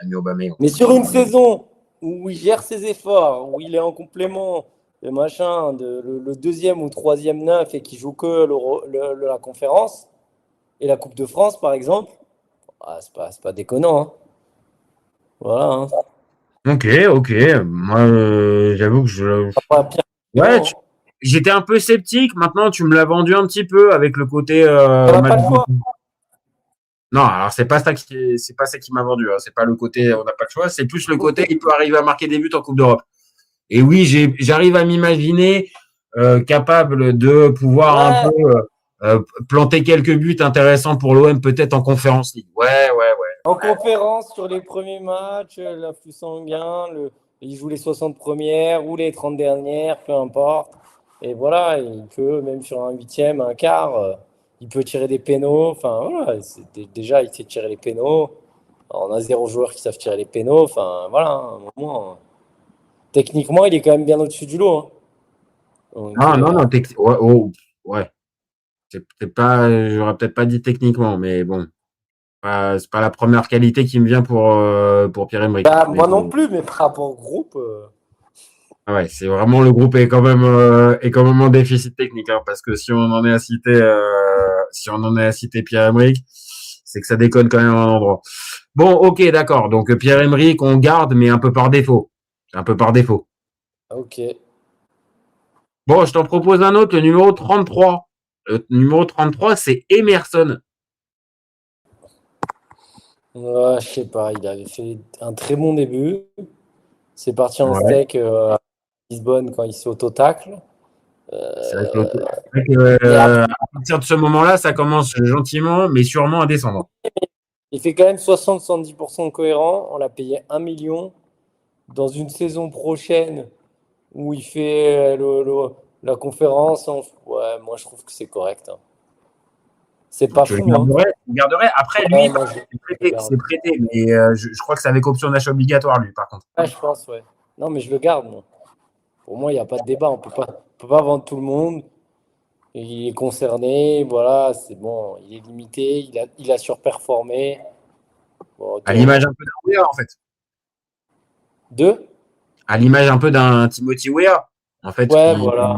Speaker 1: l'ami Aubameyang.
Speaker 8: Mais sur une saison où il gère ses efforts, où il est en complément, le deuxième ou troisième neuf et qui joue que la conférence et la Coupe de France, par exemple, c'est pas déconnant. Hein. Voilà. Hein.
Speaker 1: Ok. Moi, j'avoue que j'étais un peu sceptique. Maintenant, tu me l'as vendu un petit peu avec le côté. Non, alors c'est pas ça qui m'a vendu. Hein. C'est pas le côté on n'a pas le choix. C'est plus le côté il peut arriver à marquer des buts en Coupe d'Europe. Et oui, j'arrive à m'imaginer capable de pouvoir un peu planter quelques buts intéressants pour l'OM peut-être en Conférence League. Ouais.
Speaker 8: En conférence, sur les premiers matchs, l'afflux sanguin, il joue les 60 premières ou les 30 dernières, peu importe. Et voilà, il peut, même sur un huitième, un quart, il peut tirer des pénaux. Enfin, voilà, déjà, il sait tirer les pénaux. Alors, on a 0 joueurs qui savent tirer les pénaux. Enfin, voilà, à un moment, techniquement, il est quand même bien au-dessus du lot. Hein. Donc,
Speaker 1: Non, ouais. C'est peut-être pas, j'aurais peut-être pas dit techniquement, mais bon, c'est pas la première qualité qui me vient pour Pierre-Emerick.
Speaker 8: bah,
Speaker 1: Mais
Speaker 8: moi non
Speaker 1: bon,
Speaker 8: plus, mais par rapport au groupe,
Speaker 1: ouais, c'est vraiment le groupe est quand même en déficit technique, hein, parce que si on en est à citer Pierre-Emerick, c'est que ça déconne quand même à un endroit. Bon, ok, d'accord. Donc Pierre-Emerick, on garde, mais un peu par défaut. Un peu par défaut.
Speaker 8: ok.
Speaker 1: Bon, je t'en propose un autre, le numéro 33. Le numéro 33, c'est Emerson.
Speaker 8: Ouais, je sais pas, il avait fait un très bon début. C'est parti en
Speaker 1: Ouais.
Speaker 8: steak à Lisbonne quand il s'est auto-tacle.
Speaker 1: C'est vrai que,
Speaker 8: Euh, et après,
Speaker 1: à partir de ce moment-là, ça commence gentiment, mais sûrement à descendre.
Speaker 8: il fait quand même 60-70% de cohérent. On l'a payé 1 million. Dans une saison prochaine où il fait la conférence, ouais, moi je trouve que c'est correct. Hein. C'est pas
Speaker 1: Tu le
Speaker 8: fou, hein.
Speaker 1: garderais. Après,
Speaker 8: Ouais,
Speaker 1: lui,
Speaker 8: moi je le
Speaker 1: c'est
Speaker 8: garde.
Speaker 1: prêté, mais je crois que c'est avec option d'achat obligatoire, lui, par contre.
Speaker 8: Ouais, je pense, ouais. Non, mais je le garde, moi. Pour moi, il n'y a pas de débat. On peut pas vendre tout le monde. Il est concerné, voilà, c'est bon. Il est limité, il a surperformé. Bon,
Speaker 1: À l'image un peu d'un Weah, en fait.
Speaker 8: deux?
Speaker 1: À l'image un peu d'un Timothy Weah, en fait,
Speaker 8: Ouais, voilà.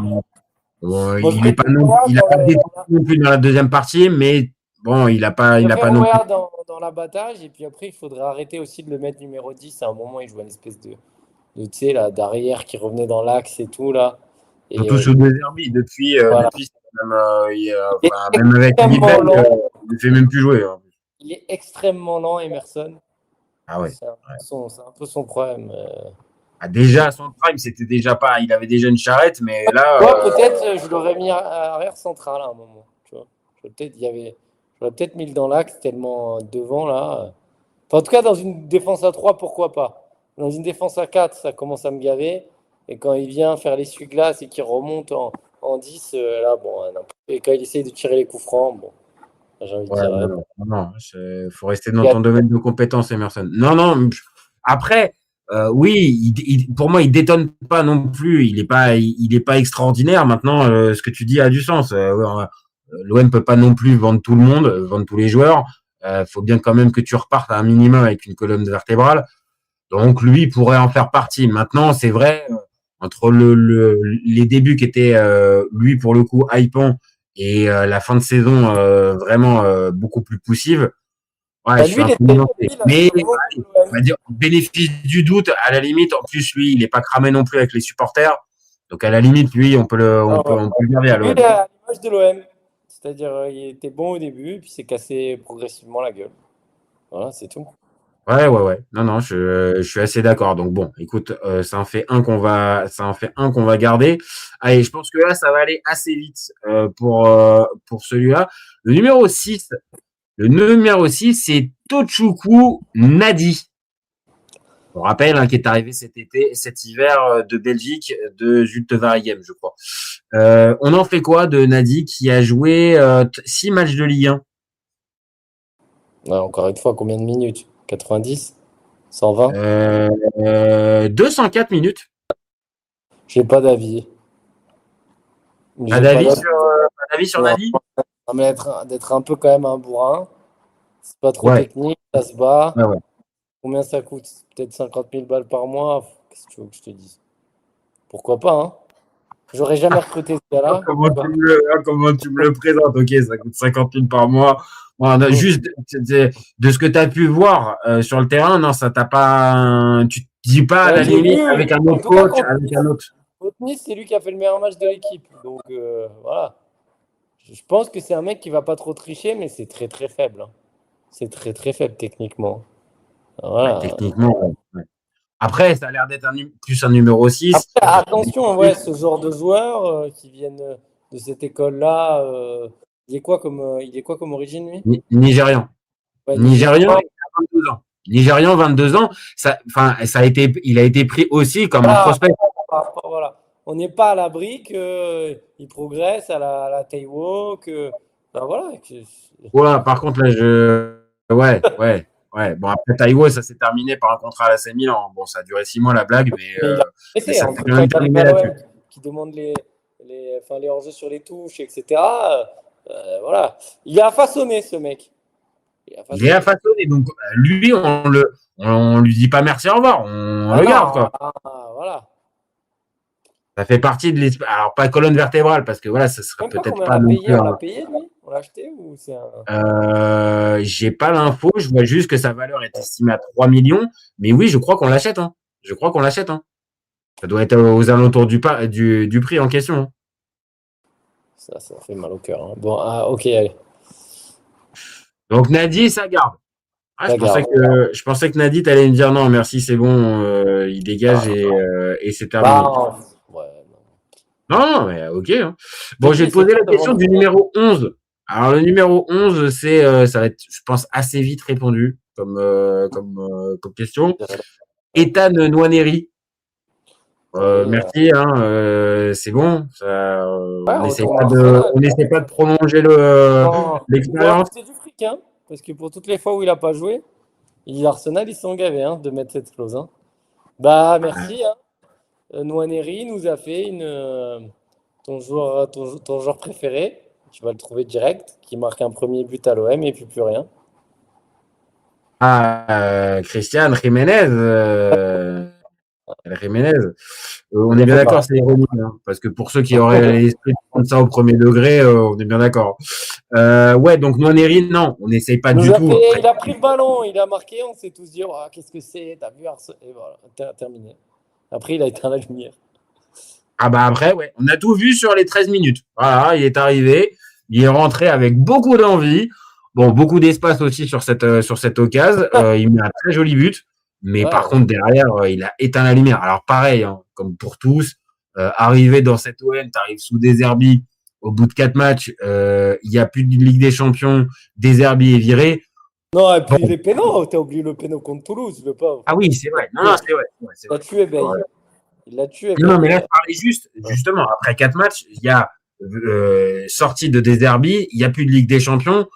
Speaker 8: Moi, je
Speaker 1: il est pas
Speaker 8: préfère
Speaker 1: non,
Speaker 8: Weah
Speaker 1: il a pas détenu non plus dans la deuxième partie, mais bon, il a pas non plus.
Speaker 8: dans l'abattage. Et puis après, il faudrait arrêter aussi de le mettre numéro 10. À un moment, il jouait une espèce tu sais, là, d'arrière qui revenait dans l'axe et tout, là. Et
Speaker 1: Surtout sous deux Derby.
Speaker 8: voilà.
Speaker 1: Depuis, même,
Speaker 8: Il est
Speaker 1: enfin, même avec
Speaker 8: extrêmement
Speaker 1: Libel,
Speaker 8: lent.
Speaker 1: il ne fait même plus jouer. Hein.
Speaker 8: Il est extrêmement lent, Emerson.
Speaker 1: Ah ouais.
Speaker 8: C'est un peu son problème.
Speaker 1: Ah, déjà, à son prime, c'était déjà pas. Il avait déjà une charrette, mais là.
Speaker 8: Moi, peut-être, je l'aurais mis à arrière central à un moment. Tu vois. J'aurais peut-être mis le dans l'axe tellement devant, là. Enfin, en tout cas, dans une défense à 3, pourquoi pas. Dans une défense à 4, ça commence à me gaver. Et quand il vient faire l'essuie-glace et qu'il remonte en 10, là, bon, et quand il essaye de tirer les coups francs, bon, j'ai envie de
Speaker 1: Ouais,
Speaker 8: dire.
Speaker 1: non. Faut rester dans ton domaine de compétence, Emerson. Non. Après, oui, pour moi, il détonne pas non plus. Il est pas extraordinaire. Maintenant, ce que tu dis a du sens. L'OM peut pas non plus vendre tout le monde, vendre tous les joueurs. Faut bien quand même que tu repartes à un minimum avec une colonne vertébrale. Donc lui pourrait en faire partie. Maintenant, c'est vrai, entre les débuts qui étaient lui pour le coup hypant et la fin de saison vraiment beaucoup plus poussive, ouais,
Speaker 8: Bah,
Speaker 1: je suis
Speaker 8: lui,
Speaker 1: un
Speaker 8: il
Speaker 1: peu
Speaker 8: était
Speaker 1: nuancé.
Speaker 8: lui, la
Speaker 1: Mais
Speaker 8: saison
Speaker 1: allez, on va dire bénéfice du doute à la limite. En plus, lui, il n'est pas cramé non plus avec les supporters. Donc à la limite, lui, on peut le garder à
Speaker 8: Lui,
Speaker 1: l'OM.
Speaker 8: il est à l'image de l'OM. C'est-à-dire, il était bon au début, puis s'est cassé progressivement la gueule. Voilà, c'est tout.
Speaker 1: Ouais. Non, je suis assez d'accord. Donc bon, écoute, ça en fait un qu'on va garder. Allez, je pense que là, ça va aller assez vite pour celui-là. Le numéro 6, c'est Tochukwu Nadi. On rappelle hein, qui est arrivé cet hiver de Belgique, de Zulte Waregem, je crois. On en fait quoi de Nadi qui a joué 6 matchs de Ligue 1?
Speaker 8: Ouais, encore une fois, combien de minutes? 90? 120?
Speaker 1: 204 minutes.
Speaker 8: J'ai pas d'avis.
Speaker 1: Pas
Speaker 8: J'ai pas
Speaker 1: d'avis
Speaker 8: d'avis.
Speaker 1: sur
Speaker 8: Non,
Speaker 1: Nadi?
Speaker 8: mais d'être un peu quand même un bourrin. C'est pas trop
Speaker 1: Ouais.
Speaker 8: technique, ça se bat.
Speaker 1: Ouais.
Speaker 8: Combien ça coûte? Peut-être 50 000 balles par mois. Qu'est-ce que tu veux que je te dise? Pourquoi pas, hein? J'aurais jamais recruté ce gars-là.
Speaker 1: Comment tu me le présentes? Ok, ça coûte 50 000 par mois. Bon, juste de ce que tu as pu voir sur le terrain, non, ça t'a pas. Tu te dis pas à la
Speaker 8: J'ai
Speaker 1: limite
Speaker 8: vu,
Speaker 1: avec un
Speaker 8: en
Speaker 1: autre
Speaker 8: tout cas,
Speaker 1: coach, avec un autre.
Speaker 8: contre Nice, c'est lui qui a fait le meilleur match de l'équipe. Donc voilà. Je pense que c'est un mec qui va pas trop tricher, mais c'est très très faible. Hein. C'est très très faible techniquement.
Speaker 1: Ouais,
Speaker 8: Voilà.
Speaker 1: techniquement, ouais. Après, ça a l'air d'être plus un numéro 6.
Speaker 8: Après, attention, ouais, ce genre de joueurs qui viennent de cette école-là, il est quoi comme origine, lui?
Speaker 1: Nigérian.
Speaker 8: Ouais,
Speaker 1: Nigérian,
Speaker 8: Nigérian.
Speaker 1: il a 22 ans. Nigérian, 22 ans. Il a été pris aussi comme un
Speaker 8: Voilà,
Speaker 1: prospect.
Speaker 8: voilà. On n'est pas à l'abri qu'il progresse à la Taiwo, que Ben voilà.
Speaker 1: Voilà, par contre, là, ouais. Bon, après, Taïwo, ça s'est terminé par un contrat à l'AC Milan. Bon, ça a duré 6 mois, la blague, mais
Speaker 8: Mais il a
Speaker 1: ça
Speaker 8: arrêté,
Speaker 1: s'est
Speaker 8: hein,
Speaker 1: quand
Speaker 8: quand
Speaker 1: même
Speaker 8: il arrive
Speaker 1: terminé
Speaker 8: à
Speaker 1: là-dessus.
Speaker 8: l'OM, qui demande les hors-jeux sur les touches, etc. Voilà. Il a façonné, ce mec. Il a
Speaker 1: Il est
Speaker 8: façonné.
Speaker 1: façonné, donc lui, on lui dit pas merci, au revoir, on
Speaker 8: Ah
Speaker 1: le
Speaker 8: non,
Speaker 1: garde, quoi.
Speaker 8: voilà.
Speaker 1: Ça fait partie de l'esprit. Alors, pas colonne vertébrale, parce que voilà, ça serait
Speaker 8: Même pas
Speaker 1: peut-être
Speaker 8: combien on
Speaker 1: pas
Speaker 8: l'a
Speaker 1: non
Speaker 8: payé,
Speaker 1: plus
Speaker 8: on
Speaker 1: un.
Speaker 8: l'a payé, lui? On l'a acheté ou c'est un.
Speaker 1: J'ai pas l'info, je vois juste que sa valeur est estimée à 3 millions, mais oui, je crois qu'on l'achète, hein. Je crois qu'on l'achète, hein. Ça doit être aux alentours du prix en question, hein.
Speaker 8: Ça fait mal au cœur, hein. Bon, ok, allez.
Speaker 1: Donc, Nadi, ça garde. Ah,
Speaker 8: Ça garde.
Speaker 1: je pensais que Nadi, t'allais me dire non, merci, c'est bon, il dégage et c'est terminé.
Speaker 8: Bah, ouais, non.
Speaker 1: Non, mais ok, hein. Bon, je vais te
Speaker 8: C'est
Speaker 1: poser la
Speaker 8: dur de
Speaker 1: question du
Speaker 8: vendre.
Speaker 1: numéro 11. Alors, le numéro 11, ça va être, je pense, assez vite répondu comme question. Ethan Nwaneri.
Speaker 8: Oui,
Speaker 1: Merci, hein, c'est bon.
Speaker 8: ouais,
Speaker 1: On n'essaie
Speaker 8: retourne
Speaker 1: pas
Speaker 8: à
Speaker 1: de,
Speaker 8: Arsenal.
Speaker 1: on n'essaie pas de prolonger
Speaker 8: Il faut
Speaker 1: l'expérience.
Speaker 8: rajouter du fric, hein, parce que pour toutes les fois où il n'a pas joué, Arsenal, ils sont gavés, hein, de mettre cette clause, hein. Bah, merci, hein. Nwaneri nous a fait ton joueur préféré. Tu vas le trouver direct, qui marque un premier but à l'OM et puis plus rien.
Speaker 1: Christian Jiménez. Jiménez. On
Speaker 8: Il
Speaker 1: est
Speaker 8: a
Speaker 1: bien
Speaker 8: fait
Speaker 1: d'accord,
Speaker 8: pareil.
Speaker 1: c'est ironique, hein, parce que pour ceux qui auraient l'esprit de prendre ça au premier degré, on est bien d'accord. Ouais, donc Nwaneri, non, on n'essaye pas du tout. Après,
Speaker 8: Il a pris le ballon, il a marqué, on s'est tous dit, oh, qu'est-ce que c'est, t'as vu Arsenal. Et voilà, terminé. Après, il a éteint la lumière.
Speaker 1: ah bah après, ouais, on a tout vu sur les 13 minutes. Voilà, il est arrivé, il est rentré avec beaucoup d'envie. Bon, beaucoup d'espace aussi sur cette occasion. Il met un très joli but. Mais par
Speaker 8: Ouais.
Speaker 1: contre, derrière, il a éteint la lumière. Alors pareil, hein, comme pour tous, arrivé dans cette OM, t'arrives sous Deserbi, au bout de 4 matchs, il n'y a plus de Ligue des Champions, Deserbi est viré.
Speaker 8: Non, et
Speaker 1: Bon,
Speaker 8: puis les pénaux, t'as oublié le pénal contre Toulouse, le pauvre.
Speaker 1: ah oui, c'est vrai. Non, c'est vrai. C'est
Speaker 8: Il l'a
Speaker 1: vrai.
Speaker 8: tué, Bay. Il l'a tué,
Speaker 1: Non, mais
Speaker 8: Bay.
Speaker 1: là, je parlais justement, après 4 matchs, il y a sortie de Deserbi, il n'y a plus de Ligue des Champions.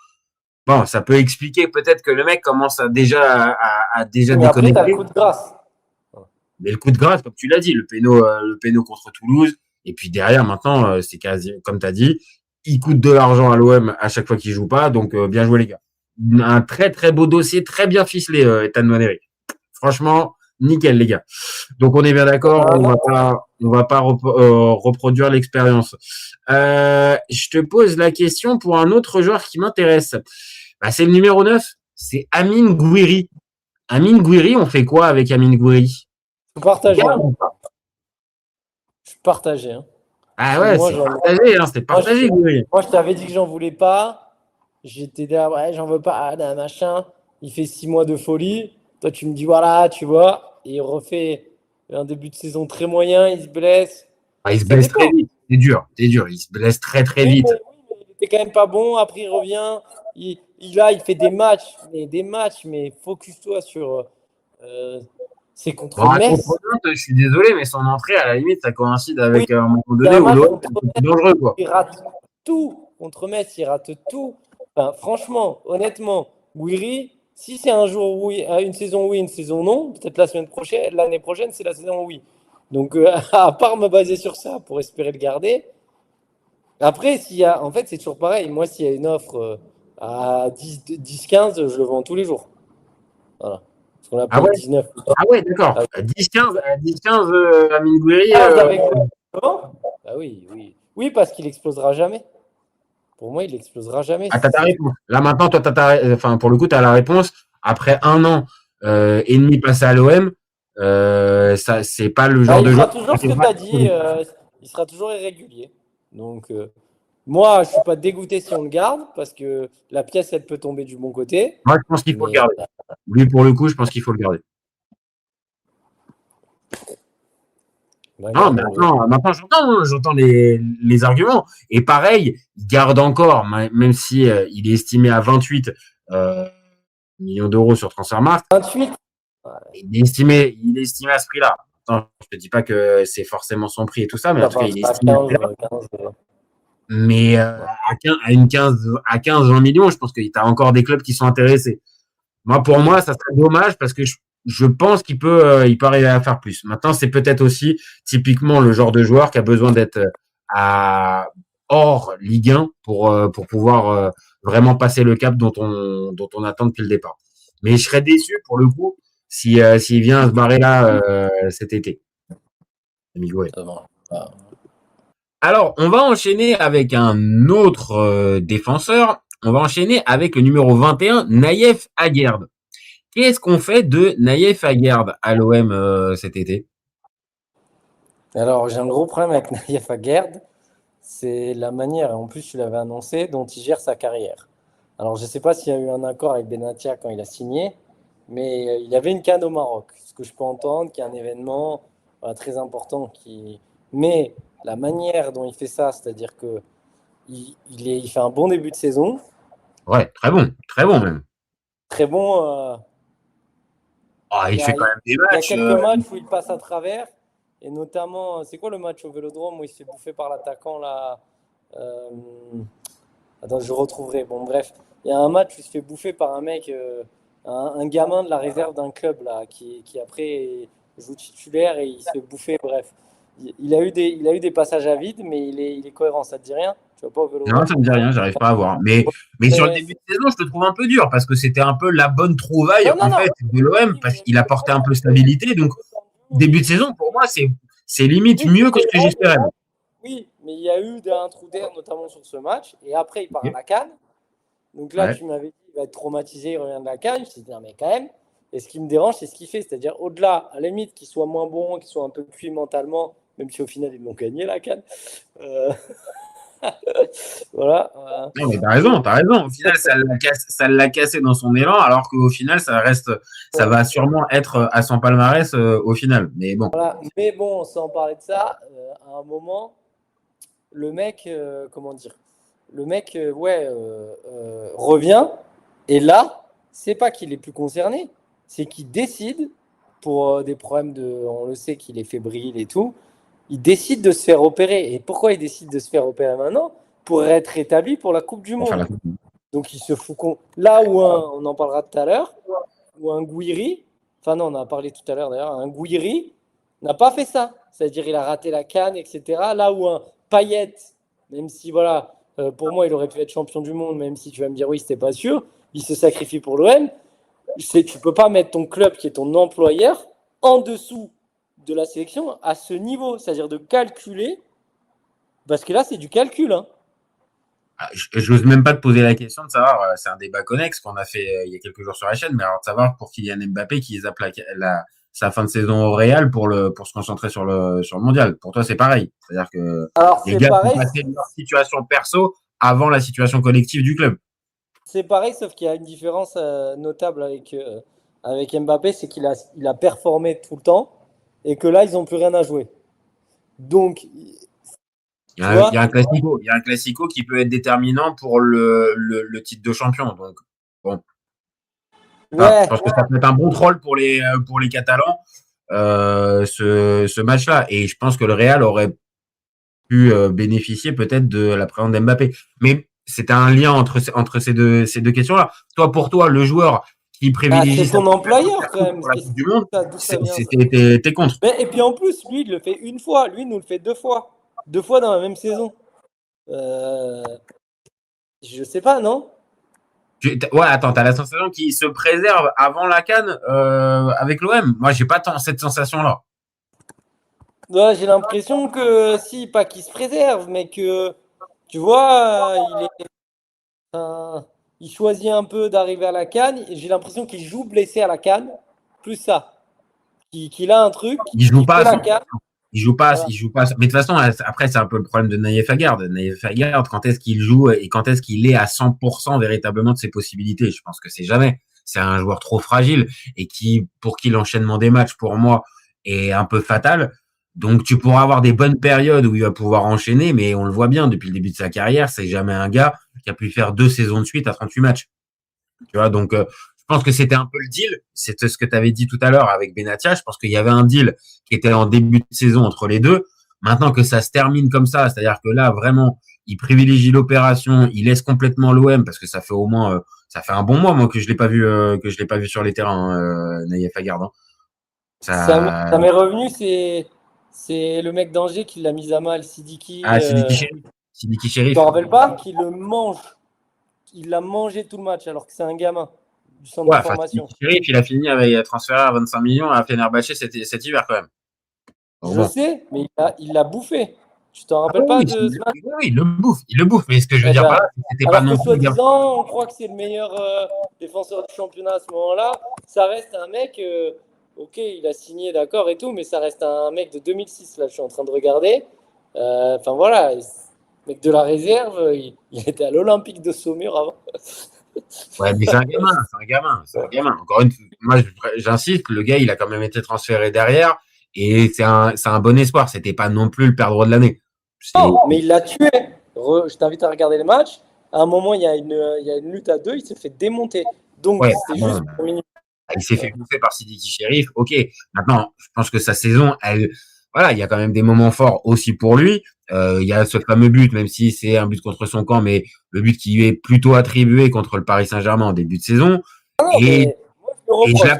Speaker 1: Bon, ça peut expliquer peut-être que le mec commence à déjà
Speaker 8: Mais après, t'as le
Speaker 1: déconnecter.
Speaker 8: coup de grâce.
Speaker 1: Mais le coup de grâce, comme tu l'as dit, le péno contre Toulouse, et puis derrière, maintenant, c'est quasi, comme tu as dit, il coûte de l'argent à l'OM à chaque fois qu'il joue pas, donc bien joué les gars. Un très très beau dossier, très bien ficelé, Ethan Nwaneri. Franchement, nickel les gars. Donc on est bien d'accord, on va pas reproduire l'expérience. Je te pose la question pour un autre joueur qui m'intéresse. Bah, c'est le numéro 9, c'est Amine Gouiri. Amine Gouiri, on fait quoi avec Amine Gouiri?
Speaker 8: Je suis partagé, hein. Je suis partagé, hein.
Speaker 1: Ah ouais,
Speaker 8: Moi,
Speaker 1: c'est partagé, hein, c'est partagé, Gouiri.
Speaker 8: Moi, je t'avais dit que j'en voulais pas. J'étais là, ouais, j'en veux pas, machin. Il fait 6 mois de folie. Toi, tu me dis, voilà, tu vois. Et il refait un début de saison très moyen. Il se blesse.
Speaker 1: Ah, il se
Speaker 8: Ça
Speaker 1: blesse
Speaker 8: dépend.
Speaker 1: très vite. C'est dur. Il se blesse très très
Speaker 8: Oui,
Speaker 1: vite.
Speaker 8: mais il était quand même pas bon. Après, il revient. Il fait des matchs, mais focus-toi sur. C'est contre
Speaker 1: Bon, à
Speaker 8: Metz.
Speaker 1: contre-Nantes, je suis désolé, mais son entrée, à la limite, ça coïncide avec un moment
Speaker 8: C'est
Speaker 1: donné
Speaker 8: un
Speaker 1: où
Speaker 8: match
Speaker 1: l'autre
Speaker 8: contre
Speaker 1: est dangereux, quoi.
Speaker 8: Il rate tout contre Metz, il rate tout. Enfin, franchement, honnêtement, Wiri, si c'est un jour oui, une saison oui, une saison non, peut-être l'année prochaine, c'est la saison oui. Donc, à part me baser sur ça pour espérer le garder. Après, en fait, c'est toujours pareil. Moi, s'il y a une offre à 10-15, je le vends tous les jours. Voilà. Parce qu'on
Speaker 1: Ah
Speaker 8: appelle
Speaker 1: ouais?
Speaker 8: 19.
Speaker 1: Ah ouais, d'accord. À 10-15, Amine Gouiri.
Speaker 8: 15 avec Bah oui, oui. Oui, parce qu'il explosera jamais. Pour moi, il explosera jamais.
Speaker 1: Ah, t'as ta réponse. Là, maintenant, toi, enfin, pour le coup, t'as la réponse. Après un an et demi passé à l'OM, ça, c'est pas le genre
Speaker 8: Il
Speaker 1: de
Speaker 8: fera
Speaker 1: joueur.
Speaker 8: toujours ce que tu as dit. Il sera toujours irrégulier. Donc, moi, je suis pas dégoûté si on le garde parce que la pièce, elle peut tomber du bon côté.
Speaker 1: Moi, je pense qu'il faut le
Speaker 8: Mais
Speaker 1: garder. Lui, pour le coup, je pense qu'il faut le garder. Non, mais maintenant j'entends les arguments. Et pareil, il garde encore, même si il est estimé à 28 millions d'euros sur Transfermarkt,
Speaker 8: 28.
Speaker 1: il est estimé à ce prix-là. Attends, je te dis pas que c'est forcément son prix et tout ça, mais en tout cas, il est
Speaker 8: À
Speaker 1: estimé à ce
Speaker 8: 15,
Speaker 1: prix-là.
Speaker 8: 15.
Speaker 1: Mais à 15-20 millions, je pense que tu as encore des clubs qui sont intéressés. Pour moi, ça serait dommage parce que je pense il peut arriver à faire plus. Maintenant, c'est peut-être aussi typiquement le genre de joueur qui a besoin d'être hors Ligue 1 pour pouvoir vraiment passer le cap dont on attend depuis le départ. Mais je serais déçu pour le coup s'il vient à se barrer là cet été. Amigo. Alors, on va enchaîner avec un autre défenseur. On va enchaîner avec le numéro 21, Naïef Aguerd. Qu'est-ce qu'on fait de Naïef Aguerd à l'OM cet été?
Speaker 8: Alors, j'ai un gros problème avec Naïef Aguerd, c'est la manière, et en plus tu l'avais annoncé, dont il gère sa carrière. Alors, je ne sais pas s'il y a eu un accord avec Benatia quand il a signé, mais il y avait une CAN au Maroc. Ce que je peux entendre, qui est un événement très important. Mais la manière dont il fait ça, c'est-à-dire que il fait un bon début de saison.
Speaker 1: Ouais, très bon même.
Speaker 8: Très bon.
Speaker 1: Il fait quand même des matchs.
Speaker 8: Il y a quelques matchs où il passe à travers. Et notamment, c'est quoi le match au Vélodrome où il se fait bouffer par l'attaquant là Attends, je retrouverai. Bon, bref, il y a un match où il se fait bouffer par un mec, un gamin de la réserve d'un club là, qui après joue titulaire et il se fait bouffer. Bref, il a eu des passages à vide, mais il est cohérent. Ça te dit rien? Tu vois pas au Vélodrome?
Speaker 1: Non, ça me dit rien, j'arrive pas à voir. Mais sur le début de saison, je te trouve un peu dur parce que c'était un peu la bonne trouvaille fait de l'OM parce qu'il apportait un peu de stabilité. Donc début de saison, pour moi, c'est limite mieux que ce que j'espérais.
Speaker 8: Oui, mais il y a eu un trou d'air, notamment sur ce match. Et après, il part à la CAN. Donc là, tu m'avais dit, il va être traumatisé, il revient de la CAN. Je me suis dit, non, mais quand même. Et ce qui me dérange, c'est ce qu'il fait. C'est-à-dire, au-delà, à la limite, qu'il soit moins bon, qu'il soit un peu cuit mentalement, même si au final, ils l'ont gagné, la CAN. Voilà.
Speaker 1: Non, mais t'as raison. Au final, ça l'a cassé dans son élan, alors qu'au final, ça va sûrement être à son palmarès au final. Mais bon.
Speaker 8: Voilà. Mais bon, sans parler de ça, à un moment, le mec, comment dire, revient. Et là, c'est pas qu'il est plus concerné, c'est qu'il décide, pour des problèmes on le sait qu'il est fébrile et tout, il décide de se faire opérer. Et pourquoi il décide de se faire opérer maintenant? Pour être rétabli pour la Coupe du Monde. Donc il se fout là où on en parlera tout à l'heure, où un Gouiri, enfin non, on en a parlé tout à l'heure d'ailleurs, un Gouiri n'a pas fait ça. C'est-à-dire il a raté la CAN, etc. Là où un Payet, même si voilà, pour moi il aurait pu être champion du monde, même si tu vas me dire oui, c'était pas sûr, il se sacrifie pour l'OM. Tu peux pas mettre ton club qui est ton employeur en dessous de la sélection à ce niveau, c'est-à-dire de calculer, parce que là c'est du calcul.
Speaker 1: Je n'ose même pas te poser la question de savoir, c'est un débat connexe qu'on a fait il y a quelques jours sur la chaîne, mais alors de savoir pour Kylian Mbappé qui zappe sa fin de saison au Real pour se concentrer sur le mondial. Pour toi, c'est pareil. C'est-à-dire que les gars ont passé leur situation perso avant la situation collective du club.
Speaker 8: C'est pareil, sauf qu'il y a une différence notable avec Mbappé, c'est qu'il a performé tout le temps et que là, ils n'ont plus rien à jouer. Donc,
Speaker 1: il y a un classico qui peut être déterminant pour le titre de champion. Donc, bon. Je pense que ça peut être un bon troll pour les Catalans, ce match-là. Et je pense que le Real aurait pu bénéficier peut-être de la présence d'Mbappé. Mais c'était un lien entre ces deux questions-là. Pour toi, le joueur qui privilégie...
Speaker 8: c'est son employeur quand même.
Speaker 1: Pour la Coupe du Monde, t'es contre.
Speaker 8: Et puis en plus, lui, il le fait une fois. Lui, il nous le fait 2 fois. 2 fois dans la même saison. Je sais pas, non?
Speaker 1: Attends, t'as la sensation qu'il se préserve avant la CAN avec l'OM. Moi, j'ai pas tant cette sensation-là.
Speaker 8: Ouais, j'ai l'impression que pas qu'il se préserve, mais que tu vois, il choisit un peu d'arriver à la CAN. J'ai l'impression qu'il joue blessé à la CAN, plus ça. Qu'il a un truc.
Speaker 1: Il joue pas. Il joue pas. Mais de toute façon, après, c'est un peu le problème de Naïef Aguerd. Naïef Aguerd, quand est-ce qu'il joue et quand est-ce qu'il est à 100% véritablement de ses possibilités? Je pense que c'est jamais. C'est un joueur trop fragile et pour qui l'enchaînement des matchs, pour moi, est un peu fatal. Donc, tu pourras avoir des bonnes périodes où il va pouvoir enchaîner, mais on le voit bien depuis le début de sa carrière, c'est jamais un gars qui a pu faire 2 saisons de suite à 38 matchs. Tu vois, donc, je pense que c'était un peu le deal. C'est ce que tu avais dit tout à l'heure avec Benatia. Je pense qu'il y avait un deal qui était en début de saison entre les deux. Maintenant que ça se termine comme ça, c'est-à-dire que là, vraiment, il privilégie l'opération, il laisse complètement l'OM parce que ça fait au moins, ça fait un bon mois moi que je l'ai pas vu sur les terrains, Naïef Aguerd. Hein.
Speaker 8: Ça m'est revenu, c'est le mec d'Angers qui l'a mis à mal, Sidiki.
Speaker 1: Sidiki
Speaker 8: Tu
Speaker 1: Chérif.
Speaker 8: t'en rappelles pas? Qui le mange. Il l'a mangé tout le match alors que c'est un gamin du centre de formation.
Speaker 1: Sidiki Chérif, il a fini avec transféré à 25 millions à Fenerbahçe cet hiver quand même.
Speaker 8: Je sais, mais il l'a bouffé. Tu t'en rappelles pas de ce match?
Speaker 1: Oui, il le bouffe. Mais ce que je veux dire par là, c'était pas non plus.
Speaker 8: Soi-disant, on croit que c'est le meilleur défenseur du championnat à ce moment-là. Ça reste un mec, ok, il a signé, d'accord et tout, mais ça reste un mec de 2006. Là, je suis en train de regarder. Enfin voilà, mec de la réserve, il était à l'Olympique de Saumur avant.
Speaker 1: Ouais, mais c'est un gamin. Encore une fois, moi, j'insiste, le gars, il a quand même été transféré derrière. Et c'est un bon espoir. C'était pas non plus le perdreau de l'année.
Speaker 8: Non, mais il l'a tué. Je t'invite à regarder les matchs. À un moment, il y a une lutte à 2. Il s'est fait démonter. Donc, c'était juste pour minutes.
Speaker 1: Il s'est fait bouffer par Sidiki Chérif. Ok. Maintenant, je pense que sa saison, voilà, il y a quand même des moments forts aussi pour lui. Il y a ce fameux but, même si c'est un but contre son camp, mais le but qui lui est plutôt attribué contre le Paris Saint-Germain en début de saison. Il y a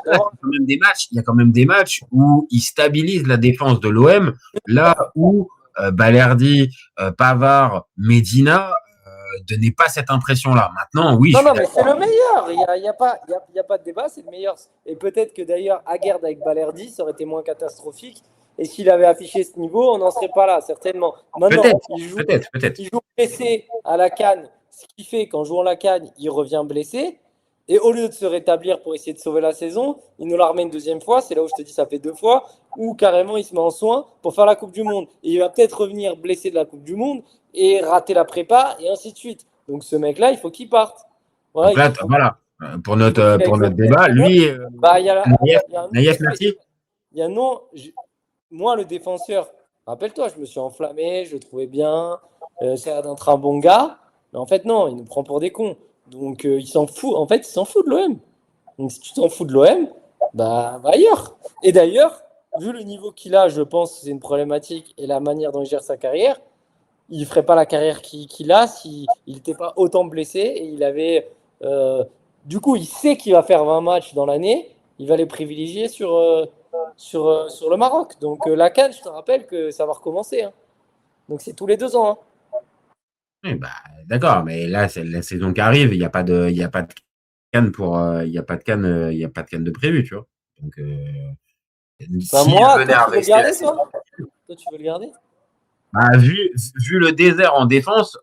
Speaker 1: quand même des matchs où il stabilise la défense de l'OM, là où Balerdi, Pavard, Medina donnaient pas cette impression-là. Maintenant, oui.
Speaker 8: Non, mais c'est le meilleur. Il y a pas de débat, c'est le meilleur. Et peut-être que d'ailleurs, Aguerd avec Balerdi, ça aurait été moins catastrophique. Et s'il avait affiché ce niveau, on n'en serait pas là, certainement. Maintenant,
Speaker 1: peut-être.
Speaker 8: Il joue blessé à la CAN, ce qui fait qu'en jouant la CAN, il revient blessé. Et au lieu de se rétablir pour essayer de sauver la saison, il nous la remet une deuxième fois. C'est là où je te dis ça fait 2 fois. Ou carrément, il se met en soin pour faire la Coupe du Monde. Et il va peut-être revenir blessé de la Coupe du Monde et rater la prépa et ainsi de suite. Donc ce mec-là, il faut qu'il parte.
Speaker 1: Voilà. Donc là, pour notre débat, lui, Naïef, merci.
Speaker 8: Il y a non. Moi, le défenseur, rappelle-toi, je me suis enflammé, je le trouvais bien. C'est un très bon gars. Mais en fait, non, il nous prend pour des cons. Donc, il s'en fout. En fait, il s'en fout de l'OM. Donc, si tu t'en fous de l'OM, bah, va ailleurs. Et d'ailleurs, vu le niveau qu'il a, je pense que c'est une problématique et la manière dont il gère sa carrière, il ne ferait pas la carrière qu'il a s'il n'était pas autant blessé. Et il avait. Du coup, il sait qu'il va faire 20 matchs dans l'année. Il va les privilégier sur le Maroc. Donc, la CAN, je te rappelle que ça va recommencer. Hein. Donc, c'est tous les 2 ans. Hein.
Speaker 1: Oui, bah, d'accord, mais là, c'est la saison qui arrive, il n'y a pas de CAN il n'y a pas de CAN de prévu, tu vois. Donc,
Speaker 8: moi, toi, tu veux le garder, toi ? Toi, tu veux le garder ?
Speaker 1: Bah, vu le désert en défense,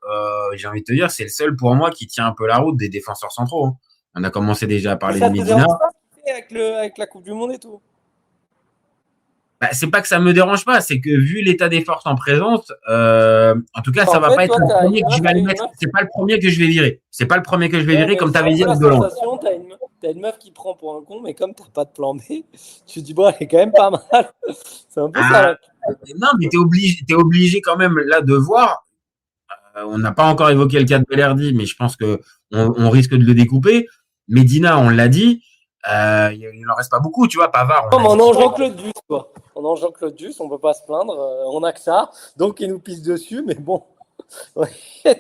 Speaker 1: j'ai envie de te dire, c'est le seul pour moi qui tient un peu la route des défenseurs centraux. Hein. On a commencé déjà à parler de Medina.
Speaker 8: Avec la Coupe du Monde et tout.
Speaker 1: Bah, c'est pas que ça me dérange pas, c'est que vu l'état des forces en présence, en tout cas, ça va pas être le premier que je vais aller mettre. C'est pas le premier que je vais virer. C'est pas le premier que je vais virer, comme tu avais dit avec Delon.
Speaker 8: T'as une meuf qui prend pour un con, mais comme t'as pas de plan B, tu te dis bon, elle est quand même pas mal. C'est un peu ça.
Speaker 1: Non, mais t'es obligé quand même là de voir. On n'a pas encore évoqué le cas de Balerdi, mais je pense que on risque de le découper. Medina, on l'a dit. Il n'en reste pas beaucoup, tu vois, Pavard.
Speaker 8: Non, mais on a Jean-Claude Duss, quoi. On a Jean-Claude Duss, on peut pas se plaindre. On a que ça. Donc, il nous pisse dessus, mais bon.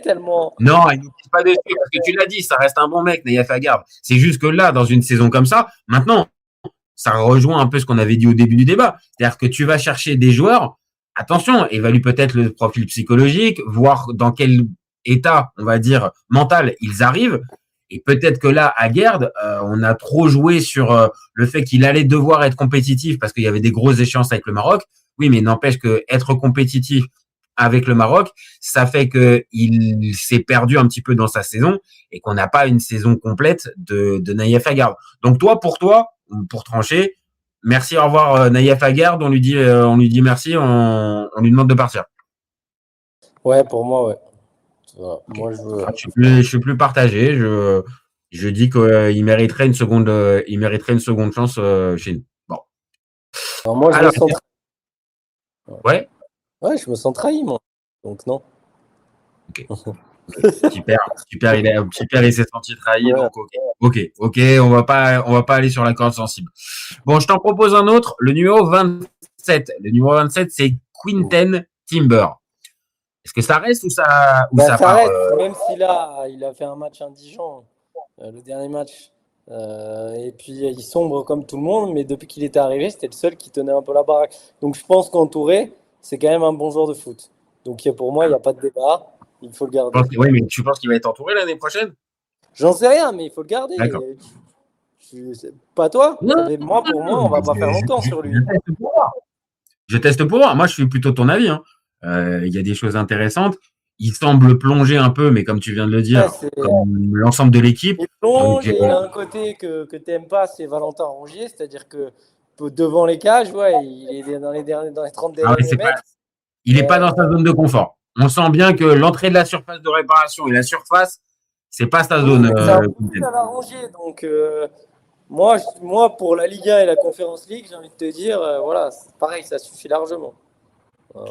Speaker 8: Tellement.
Speaker 1: Non, il nous pisse pas dessus, parce que tu l'as dit, ça reste un bon mec, Naïef Aguerd. C'est juste que là, dans une saison comme ça, maintenant, ça rejoint un peu ce qu'on avait dit au début du débat. C'est-à-dire que tu vas chercher des joueurs, attention, évalue peut-être le profil psychologique, voir dans quel état, on va dire, mental ils arrivent. Et peut-être que là, Aguerd, on a trop joué sur le fait qu'il allait devoir être compétitif parce qu'il y avait des grosses échéances avec le Maroc. Oui, mais n'empêche que être compétitif avec le Maroc, ça fait que il s'est perdu un petit peu dans sa saison et qu'on n'a pas une saison complète de Naïef Aguerd. Donc pour trancher, merci, au revoir Naïef Aguerd. On lui dit merci, on lui demande de partir.
Speaker 8: Ouais, pour moi, ouais.
Speaker 1: Okay. Moi, je suis plus partagé. Je dis qu'il mériterait une seconde chance chez nous. Bon.
Speaker 8: Alors moi, me sens
Speaker 1: ouais.
Speaker 8: Ouais, je me sens trahi, moi. Donc non.
Speaker 1: Ok. Super. Il s'est senti trahi. Ouais. Donc ok. On va pas aller sur la corde sensible. Bon, je t'en propose un autre. Le numéro 27. Le numéro 27, c'est Quinten Timber. Est-ce que ça reste ou ça
Speaker 8: Ça
Speaker 1: part
Speaker 8: reste, même s'il a fait un match indigent, le dernier match. Et puis il sombre comme tout le monde, mais depuis qu'il était arrivé, c'était le seul qui tenait un peu la baraque. Donc je pense qu'Entouré, c'est quand même un bon joueur de foot. Donc pour moi, il n'y a pas de débat. Il faut le garder.
Speaker 1: Oui, mais tu penses qu'il va être entouré l'année prochaine?
Speaker 8: J'en sais rien, mais il faut le garder.
Speaker 1: D'accord.
Speaker 8: Pas toi?
Speaker 1: Non,
Speaker 8: Mais moi, pour moi, on va pas faire longtemps sur lui.
Speaker 1: Je teste pour voir. Moi, je suis plutôt de ton avis. Hein. Il y a des choses intéressantes. Il semble plonger un peu, mais comme tu viens de le dire, comme l'ensemble de l'équipe.
Speaker 8: Il plonge et il a un côté que tu n'aimes pas, c'est Valentin Rongier, c'est-à-dire que devant les cages, ouais, il est dans les 30 derniers mètres.
Speaker 1: Il n'est pas dans sa zone de confort. On sent bien que l'entrée de la surface de réparation et la surface, c'est pas sa zone.
Speaker 8: C'est un peu à Rongier, donc moi, pour la Ligue 1 et la Conference League, j'ai envie de te dire, voilà, c'est pareil, ça suffit largement.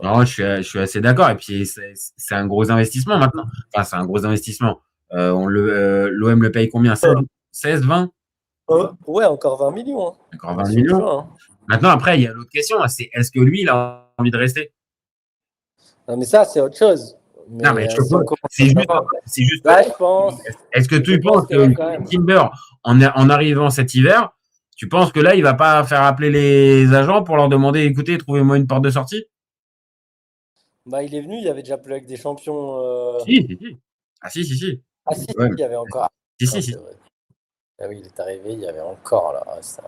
Speaker 1: Non, je suis assez d'accord. Et puis, c'est un gros investissement maintenant. Enfin, c'est un gros investissement. L'OM le paye combien? 16, 20?
Speaker 8: Ouais, encore 20 millions. Hein.
Speaker 1: Encore 20 millions. Choix, hein. Maintenant, après, il y a l'autre question. C'est est-ce que lui, il a envie de rester?
Speaker 8: Non, mais ça, c'est autre chose. Mais
Speaker 1: non, mais c'est juste.
Speaker 8: Là, je pense.
Speaker 1: Est-ce que tu penses que Timber, en arrivant cet hiver, tu penses que là, il va pas faire appeler les agents pour leur demander, écoutez, trouvez-moi une porte de sortie?
Speaker 8: Bah, il est venu, il y avait déjà plus avec des champions.
Speaker 1: Si. Ah, si.
Speaker 8: Ah, si, ouais. Il y avait encore.
Speaker 1: Si.
Speaker 8: Ah oui, il est arrivé, il y avait encore là. Ça.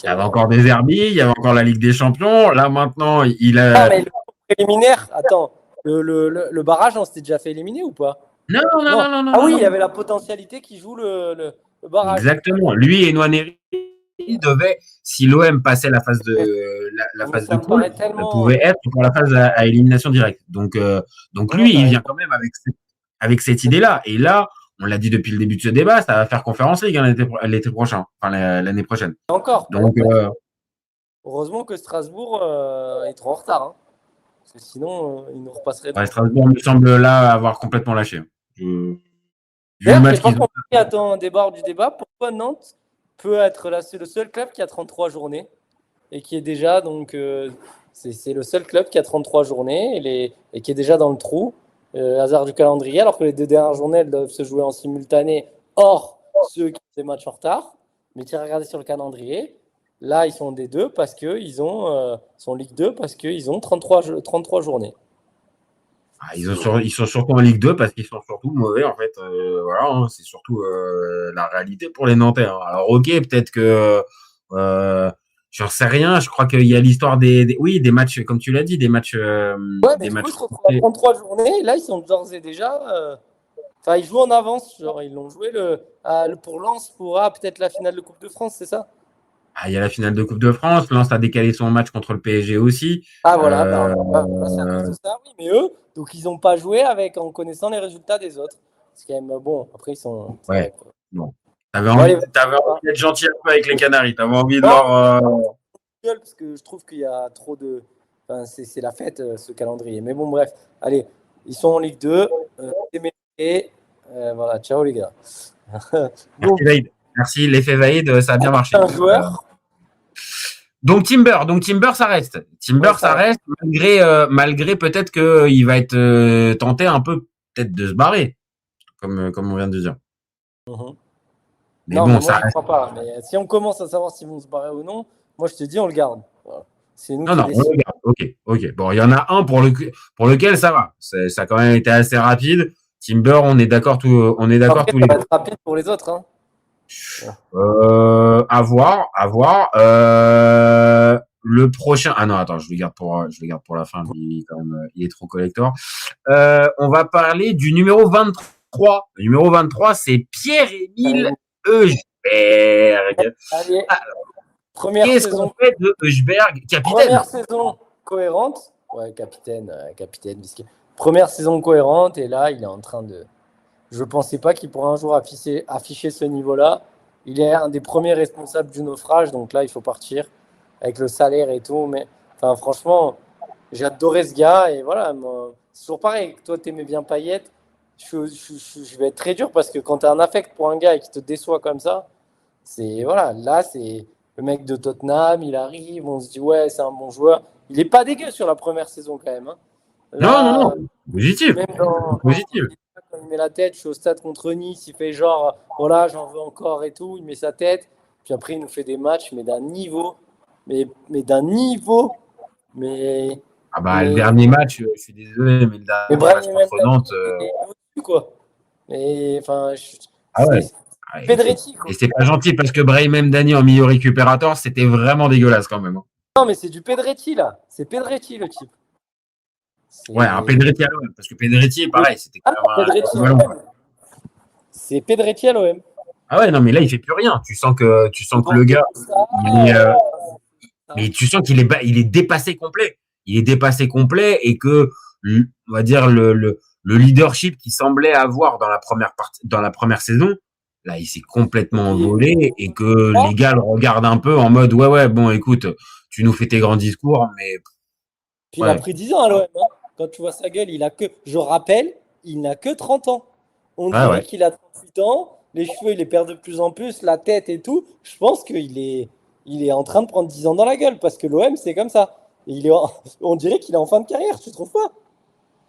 Speaker 1: Il y avait encore des Herbies, il y avait encore la Ligue des Champions. Là, maintenant, il a.
Speaker 8: Ah, mais le préliminaire, attends, le barrage, on s'était déjà fait éliminer ou pas?
Speaker 1: Non.
Speaker 8: Ah oui, il y avait la potentialité qui joue le barrage.
Speaker 1: Exactement. Lui et Nwaneri devait, si l'OM passait la phase de poule, pouvait être pour la phase à élimination directe. Donc lui, il vient quand même avec cette idée-là. Et là, on l'a dit depuis le début de ce débat, ça va faire Conférence League l'été prochain, enfin l'année prochaine.
Speaker 8: Encore.
Speaker 1: Donc
Speaker 8: heureusement que Strasbourg est trop en retard. Hein. Parce que sinon, il nous repasserait.
Speaker 1: Ouais, Strasbourg me semble là avoir complètement lâché.
Speaker 8: Attends, débord du débat. Pourquoi Nantes peut être le seul club qui a 33 journées et qui est déjà donc c'est le seul club qui a 33 journées et qui est déjà dans le trou, hasard du calendrier, alors que les 2 dernières journées elles doivent se jouer en simultané, hors ceux qui ont des matchs en retard. Mais tu as regardé sur le calendrier, là ils sont des 2 parce qu'ils sont Ligue 2 parce qu'ils ont 33 journées.
Speaker 1: Ils sont surtout en Ligue 2 parce qu'ils sont surtout mauvais, en fait. Voilà, hein, c'est surtout la réalité pour les Nantais. Hein. Alors, ok, peut-être que j'en sais rien. Je crois qu'il y a l'histoire des matchs, comme tu l'as dit, des matchs.
Speaker 8: Ouais, mais ils se retrouvent à 33 journées. Là, ils sont d'ores et déjà. Enfin, ils jouent en avance. Genre, ils l'ont joué pour Lens pour peut-être la finale de Coupe de France, c'est ça?
Speaker 1: Ah, il y a la finale de Coupe de France. Lens a décalé son match contre le PSG aussi.
Speaker 8: Ah, voilà. C'est à cause de ça, oui. Mais eux, donc, ils n'ont pas joué en connaissant les résultats des autres. C'est quand même bon. Après, ils sont.
Speaker 1: Ouais. Bon. T'avais envie d'être gentil un peu avec les Canaries. T'avais envie de leur.
Speaker 8: Parce que je trouve qu'il y a trop de. Enfin, c'est la fête, ce calendrier. Mais bon, bref. Allez, ils sont en Ligue 2. Et voilà. Ciao, les gars.
Speaker 1: Merci, Vaïd. Merci, l'effet Vaïd, ça a bien marché.
Speaker 8: Un joueur.
Speaker 1: Donc Timber, ça reste. Ça reste malgré peut-être qu'il va être tenté un peu peut-être de se barrer, comme on vient de dire. Mais
Speaker 8: non,
Speaker 1: bon,
Speaker 8: mais
Speaker 1: ça
Speaker 8: moi, je crois pas. Mais si on commence à savoir s'ils vont se barrer ou non, moi je te dis on le garde. Voilà. C'est nous
Speaker 1: on le garde. Ok. Bon, il y en a un pour lequel ça va. Ça a quand même été assez rapide. Timber, on est d'accord tous les deux.
Speaker 8: Ça va être rapide pour les autres. Hein.
Speaker 1: À voir. Le prochain. Ah non, attends, je le garde pour la fin. Il est trop collector. On va parler du numéro 23. Le numéro 23, c'est Pierre-Émile Heusberg.
Speaker 8: Allez. Qu'est-ce
Speaker 1: qu'on fait de Heusberg, capitaine?
Speaker 8: Première saison cohérente. Ouais, capitaine. Première saison cohérente et là, il est en train de. Je pensais pas qu'il pourrait un jour afficher ce niveau-là. Il est un des premiers responsables du naufrage, donc là, il faut partir avec le salaire et tout. Mais enfin, franchement, j'ai adoré ce gars et voilà. C'est toujours pareil. Toi, t'aimais bien Payet. Je vais être très dur parce que quand tu as un affect pour un gars et qui te déçoit comme ça, là, c'est le mec de Tottenham. Il arrive, on se dit ouais, c'est un bon joueur. Il est pas dégueu sur la première saison quand même. Hein.
Speaker 1: Là, Positif.
Speaker 8: Même dans,
Speaker 1: Positif.
Speaker 8: quand il met la tête, je suis au stade contre Nice, il fait genre, voilà, j'en veux encore et tout, il met sa tête. Puis après, il nous fait des matchs, mais d'un niveau, mais d'un niveau, mais,
Speaker 1: Ah bah, le
Speaker 8: mais,
Speaker 1: dernier match, je suis désolé, mais le
Speaker 8: mais
Speaker 1: dernier match
Speaker 8: Brahim
Speaker 1: contre Nantes.
Speaker 8: est au-dessus, quoi. Mais, enfin,
Speaker 1: Ah ouais.
Speaker 8: c'est
Speaker 1: Ah,
Speaker 8: Pedretti, quoi.
Speaker 1: et c'est pas gentil parce que Brahim Dani en milieu récupérateur, c'était vraiment dégueulasse quand même.
Speaker 8: Non, mais c'est du Pedretti, là. C'est Pedretti, le type.
Speaker 1: Ouais, un Pedretti à l'OM, parce que Pedretti, pareil, c'était quand
Speaker 8: Ah,
Speaker 1: même
Speaker 8: Pedretti à
Speaker 1: ballon.
Speaker 8: l'OM. C'est Pedretti à l'OM.
Speaker 1: Ah ouais, non, mais là, il fait plus rien. Tu sens que le gars, il est, mais tu sens qu'il est, il est dépassé complet. Il est dépassé complet et que, on va dire, le leadership qu'il semblait avoir dans la première partie, dans la première saison, là, il s'est complètement envolé et que les gars le regardent un peu en mode, ouais, bon, écoute, tu nous fais tes grands discours, mais.
Speaker 8: Puis il a pris 10 ans à l'OM. Hein. Quand tu vois sa gueule, je rappelle, il n'a que 30 ans. On dirait qu'il a 38 ans, les cheveux, il les perd de plus en plus, la tête et tout. Je pense qu'il est en train de prendre 10 ans dans la gueule parce que l'OM, c'est comme ça. Et on dirait qu'il est en fin de carrière, tu trouves pas?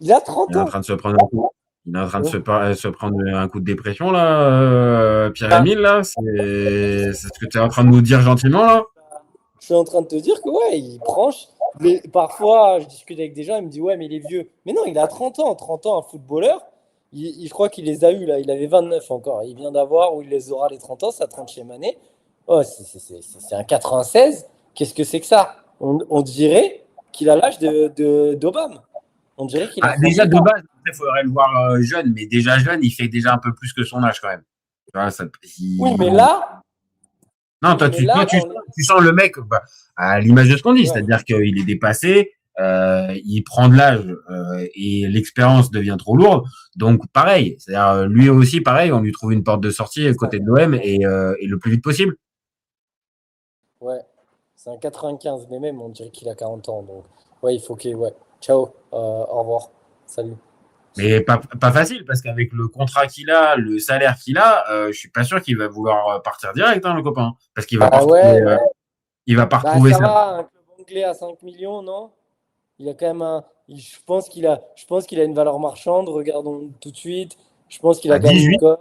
Speaker 8: Il a 30 ans.
Speaker 1: Il est en train de se prendre un coup. Il est en train de se prendre un coup de dépression, là, Pierre-Emile, là. C'est ce que tu es en train de nous dire gentiment, là?
Speaker 8: Je suis en train de te dire que, ouais, il branche. Mais parfois, je discute avec des gens, ils me disent, ouais, mais il est vieux. Mais non, il a 30 ans. 30 ans, un footballeur. Je crois qu'il les a eus, là. Il avait 29 encore. Il vient d'avoir, ou il les aura les 30 ans, sa 30e année. Oh, c'est un 96. Qu'est-ce que c'est que ça? On dirait qu'il a l'âge d'Obama. On dirait qu'il a.
Speaker 1: Déjà, de base, il faudrait le voir jeune, mais déjà jeune, il fait déjà un peu plus que son âge, quand même. Tu vois,
Speaker 8: Oui, mais là.
Speaker 1: Non, toi, tu sens le mec à l'image de ce qu'on dit, c'est-à-dire qu'il est dépassé, il prend de l'âge et l'expérience devient trop lourde. Donc, pareil, c'est-à-dire lui aussi, pareil, on lui trouve une porte de sortie à côté de l'OM et le plus vite possible.
Speaker 8: Ouais, c'est un 95, mais même, on dirait qu'il a 40 ans. Donc, ouais, il faut qu'il. Ouais. Ciao, au revoir, salut.
Speaker 1: Mais pas facile, parce qu'avec le contrat qu'il a, le salaire qu'il a, je suis pas sûr qu'il va vouloir partir direct, hein, le copain. Parce qu'il va pas retrouver, il va pas retrouver
Speaker 8: ça.
Speaker 1: Ça
Speaker 8: va, un club anglais à 5 millions, non? Il a quand même je pense qu'il a une valeur marchande, regardons tout de suite. Je pense qu'il a quand même une cote.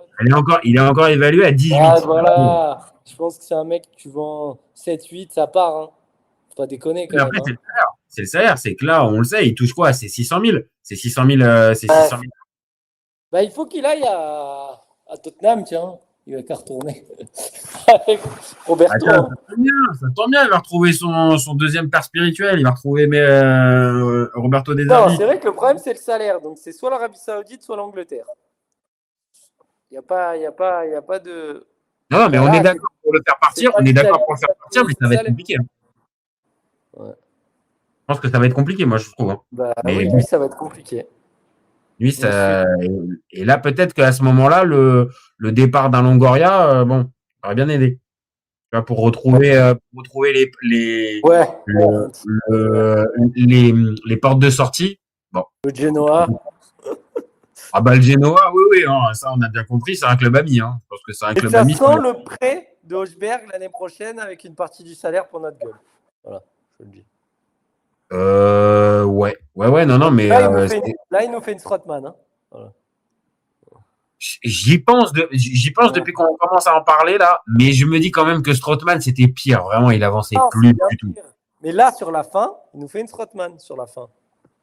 Speaker 1: Il est encore évalué à 18.
Speaker 8: Ah, voilà. Je pense que c'est un mec, tu vends 7-8, ça part. Hein. Faut pas déconner quand même.
Speaker 1: Après, c'est le salaire. C'est que là, on le sait, il touche quoi? C'est 600 000. C'est 600 000.
Speaker 8: Bah, il faut qu'il aille à Tottenham, tiens. Il va qu'à retourner. Avec Roberto.
Speaker 1: Ça tombe bien. Il va retrouver son deuxième père spirituel. Il va retrouver Roberto De Zerbi.
Speaker 8: Non, c'est vrai que le problème, c'est le salaire. Donc, c'est soit l'Arabie Saoudite, soit l'Angleterre. Il n'y a pas de.
Speaker 1: Non, mais on est d'accord pour le faire partir. On est d'accord pour le faire partir, mais ça va être compliqué.
Speaker 8: Ouais.
Speaker 1: Je pense que ça va être compliqué, moi, je trouve. Hein.
Speaker 8: Bah, mais lui, ça va être compliqué.
Speaker 1: Lui, ça. Et là, peut-être qu'à ce moment-là, le départ d'un Longoria, bon, aurait bien aidé. Tu vois, pour retrouver les portes de sortie. Bon.
Speaker 8: Le Genoa.
Speaker 1: Ah bah le Genoa, oui, hein, ça on a bien compris, c'est un club ami. Hein. Je pense que c'est un club ami.
Speaker 8: Et ça sent le prêt de Hochberg l'année prochaine avec une partie du salaire pour notre gueule. Voilà, je le dis.
Speaker 1: Ouais, non, mais
Speaker 8: là, il nous fait une Strootman. Hein. Voilà.
Speaker 1: J'y pense depuis qu'on commence à en parler là, mais je me dis quand même que Strootman c'était pire, vraiment il avançait plus du tout.
Speaker 8: Mais là sur la fin, il nous fait une Strootman sur la fin.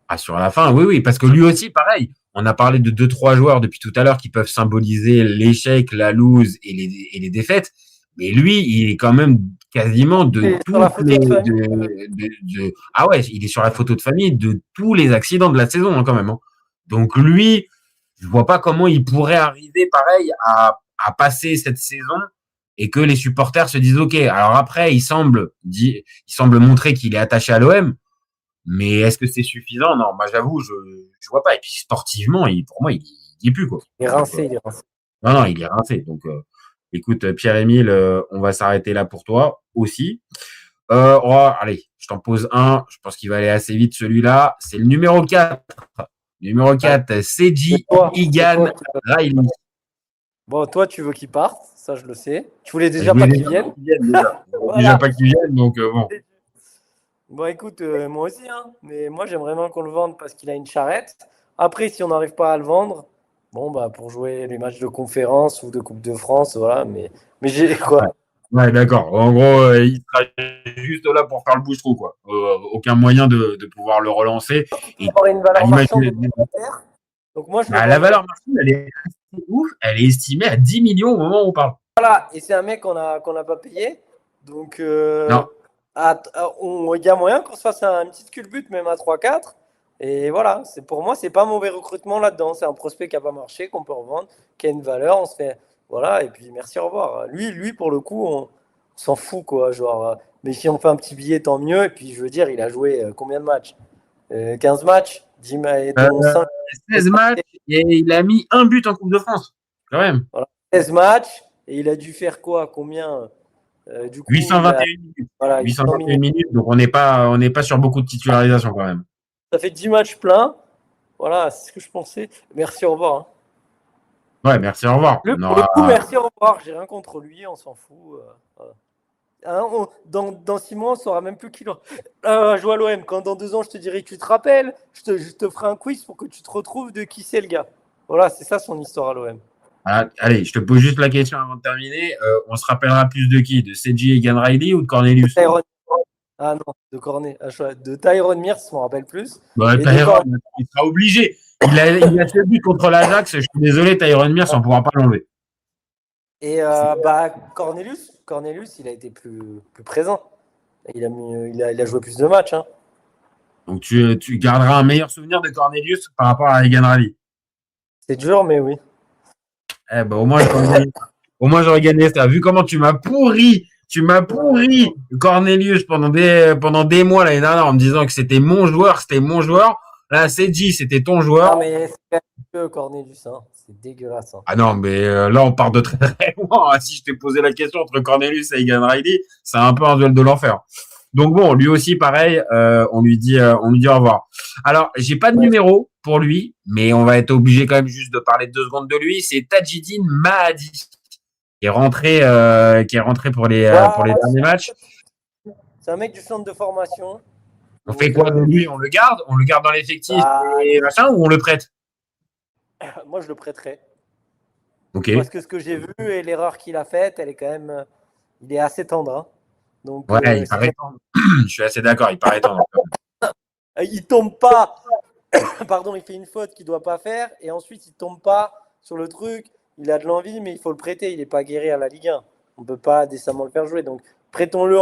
Speaker 1: Ah sur la fin, oui, parce que lui aussi pareil. On a parlé de 2-3 joueurs depuis tout à l'heure qui peuvent symboliser l'échec, la lose et les défaites, mais lui il est quand même quasiment de toutes les ah ouais, il est sur la photo de famille de tous les accidents de la saison hein, quand même. Hein. Donc lui, je vois pas comment il pourrait arriver pareil à passer cette saison et que les supporters se disent OK. Alors après, il semble montrer qu'il est attaché à l'OM, mais est-ce que c'est suffisant? Non, moi j'avoue, je vois pas. Et puis sportivement, pour moi, il y est plus quoi.
Speaker 8: Il est rincé.
Speaker 1: Non, il est rincé. Donc écoute, Pierre-Emile, on va s'arrêter là pour toi aussi. Allez, je t'en pose un. Je pense qu'il va aller assez vite celui-là. C'est le numéro 4. Numéro 4, Seji Igan Riley.
Speaker 8: Bon, toi, tu veux qu'il parte, ça je le sais. Tu voulais déjà pas qu'il vienne.
Speaker 1: Déjà pas qu'il vienne, donc bon.
Speaker 8: Bon, écoute, moi aussi, hein, mais moi j'aimerais vraiment qu'on le vende parce qu'il a une charrette. Après, si on n'arrive pas à le vendre, bon, bah, pour jouer les matchs de conférence ou de Coupe de France, voilà. Mais j'ai quoi?
Speaker 1: Ouais, d'accord. En gros, il sera juste là pour faire le bouche-trou, quoi. Aucun moyen de pouvoir le relancer. Et
Speaker 8: Avoir une
Speaker 1: à
Speaker 8: valeur
Speaker 1: l'image
Speaker 8: marchande
Speaker 1: des-
Speaker 8: supplémentaire. Donc moi, je le
Speaker 1: la
Speaker 8: vends.
Speaker 1: valeur marchande, elle est assez ouf. Elle est estimée à 10 millions au moment où on parle.
Speaker 8: Voilà. Et c'est un mec qu'on n'a pas payé. Donc,
Speaker 1: Non.
Speaker 8: il y a moyen qu'on se fasse une petite culbute, même à 3-4. Et voilà, pour moi, c'est pas un mauvais recrutement là-dedans. C'est un prospect qui n'a pas marché, qu'on peut revendre, qui a une valeur. On se fait. Voilà, et puis merci, au revoir. Lui pour le coup, on s'en fout, quoi. Genre, mais si on fait un petit billet, tant mieux. Et puis, je veux dire, il a joué combien de matchs? 15 matchs, 10 matchs, dont 5.
Speaker 1: 16 matchs et il a mis un but en Coupe de France, quand même.
Speaker 8: Voilà, 16 matchs. Et il a dû faire quoi? Combien? Du coup,
Speaker 1: 821 minutes.
Speaker 8: voilà,
Speaker 1: 821 minutes, donc on n'est pas sur beaucoup de titularisation quand même.
Speaker 8: ça fait 10 matchs pleins. Voilà, c'est ce que je pensais. Merci, au revoir.
Speaker 1: Ouais, merci, au revoir.
Speaker 8: Pour le coup, merci, au revoir. J'ai rien contre lui, on s'en fout. Voilà. Hein, dans 6 mois, on saura même plus qui joue à l'OM. Quand dans 2 ans, je te dirai, tu te rappelles, je te ferai un quiz pour que tu te retrouves de qui c'est le gars. Voilà, c'est ça son histoire à l'OM.
Speaker 1: Allez, je te pose juste la question avant de terminer. On se rappellera plus de qui? De Seji Egan Riley ou de Cornelius?
Speaker 8: Ah non, de Tyrone Mears, je m'en rappelle plus.
Speaker 1: Bah, Tyrone, il sera obligé. Il a fait but contre l'Ajax. Je suis désolé, Tyrone Mears, on ne pourra pas l'enlever.
Speaker 8: Et Cornelius, il a été plus présent. Il a joué plus de matchs. Hein.
Speaker 1: Donc tu garderas un meilleur souvenir de Cornelius par rapport à Egan Riley.
Speaker 8: C'est dur, mais oui.
Speaker 1: Eh ben, au moins j'aurais gagné ça. Vu comment tu m'as pourri Cornelius pendant des mois l'année dernière en me disant que c'était mon joueur. Là, Seji, c'était ton joueur.
Speaker 8: Non, mais c'est quand même Cornelius, hein. C'est dégueulasse. Hein.
Speaker 1: Ah non, mais là, on part de très très loin. Si je t'ai posé la question entre Cornelius et Egan Riley, c'est un peu un duel de l'enfer. Donc bon, lui aussi, pareil, on lui dit au revoir. Alors, j'ai pas de numéro pour lui, mais on va être obligé quand même juste de parler 2 secondes de lui. C'est Tadjidine Mahadi, qui est rentré pour les derniers matchs.
Speaker 8: C'est un mec du centre de formation.
Speaker 1: On fait quoi de lui? On le garde dans l'effectif et machin, ou on le prête?
Speaker 8: Moi, je le prêterais.
Speaker 1: Ok.
Speaker 8: Parce que ce que j'ai vu et l'erreur qu'il a faite, elle est quand même. Il est assez tendre. Hein. Donc,
Speaker 1: ouais, il paraît tendre. Je suis assez d'accord, il paraît tendre.
Speaker 8: Il tombe pas. Pardon, il fait une faute qu'il doit pas faire et ensuite il tombe pas sur le truc. Il a de l'envie, mais il faut le prêter. Il n'est pas guéri à la Ligue 1. On peut pas décemment le faire jouer. Donc, prêtons-le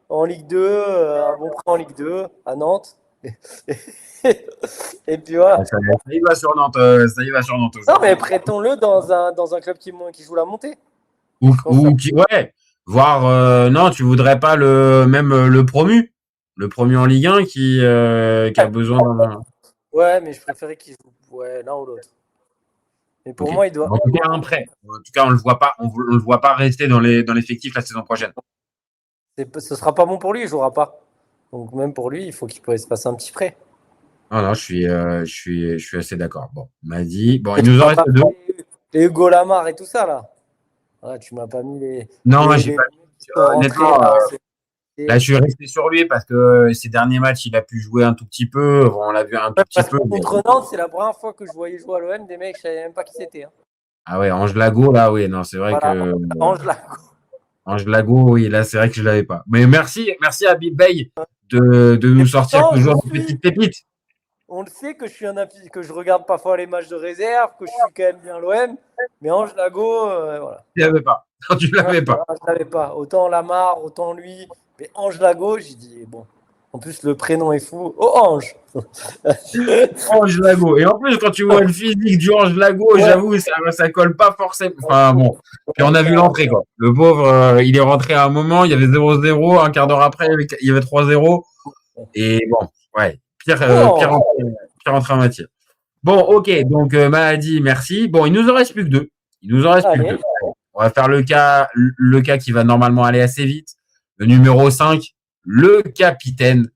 Speaker 8: en Ligue 2, un bon prêt en Ligue 2 à Nantes. Et puis voilà.
Speaker 1: Ça y va sur Nantes.
Speaker 8: Non, mais prêtons-le dans un club qui joue la montée.
Speaker 1: Ouais. Voire, non, tu voudrais pas le promu en Ligue 1 qui a besoin d'un.
Speaker 8: Ouais, mais je préférais qu'il joue l'un ou l'autre. Mais pour moi, il doit.
Speaker 1: En tout cas, un prêt. En tout cas, on le voit pas rester dans l'effectif la saison prochaine.
Speaker 8: Ce sera pas bon pour lui, il jouera pas. Donc même pour lui, il faut qu'il puisse passer un petit prêt.
Speaker 1: Non, je suis assez d'accord. Bon, m'a dit. Bon, il nous en reste 2.
Speaker 8: Les Hugo Lamar et tout ça là. Ah, tu m'as pas mis les.
Speaker 1: Non, j'ai pas. Honnêtement, là, je suis resté sur lui parce que ces derniers matchs, il a pu jouer un tout petit peu. On l'a vu un tout petit peu.
Speaker 8: Contre Nantes, c'est la première fois que je voyais jouer à l'OM des mecs, je savais même pas qui c'était. Hein.
Speaker 1: Ah ouais, Ange Lago, là, oui, non, c'est vrai que. Ange Lago, oui, là, c'est vrai que je l'avais pas. Mais merci à Big Bay de nous sortir toujours une petite pépite.
Speaker 8: On le sait que que je regarde parfois les matchs de réserve, que je suis quand même bien l'OM, mais Ange Lago, voilà.
Speaker 1: Tu l'avais pas. Non, tu l'avais pas.
Speaker 8: Je l'avais pas. Autant Lamar, autant lui, mais Ange Lago, j'ai dit bon. En plus, le prénom est fou. Oh, Ange.
Speaker 1: Ange Lago. Et en plus, quand tu vois le physique du Ange Lago, j'avoue, ça colle pas forcément. Enfin bon. Puis on a vu l'entrée, quoi. Le pauvre, il est rentré à un moment, il y avait 0-0, un quart d'heure après, il y avait 3-0. Et bon, ouais. Pire entrée en matière. Bon, ok. Donc, Mahadi, merci. Bon, il nous en reste plus que 2. On va faire le cas qui va normalement aller assez vite. Le numéro 5, le capitaine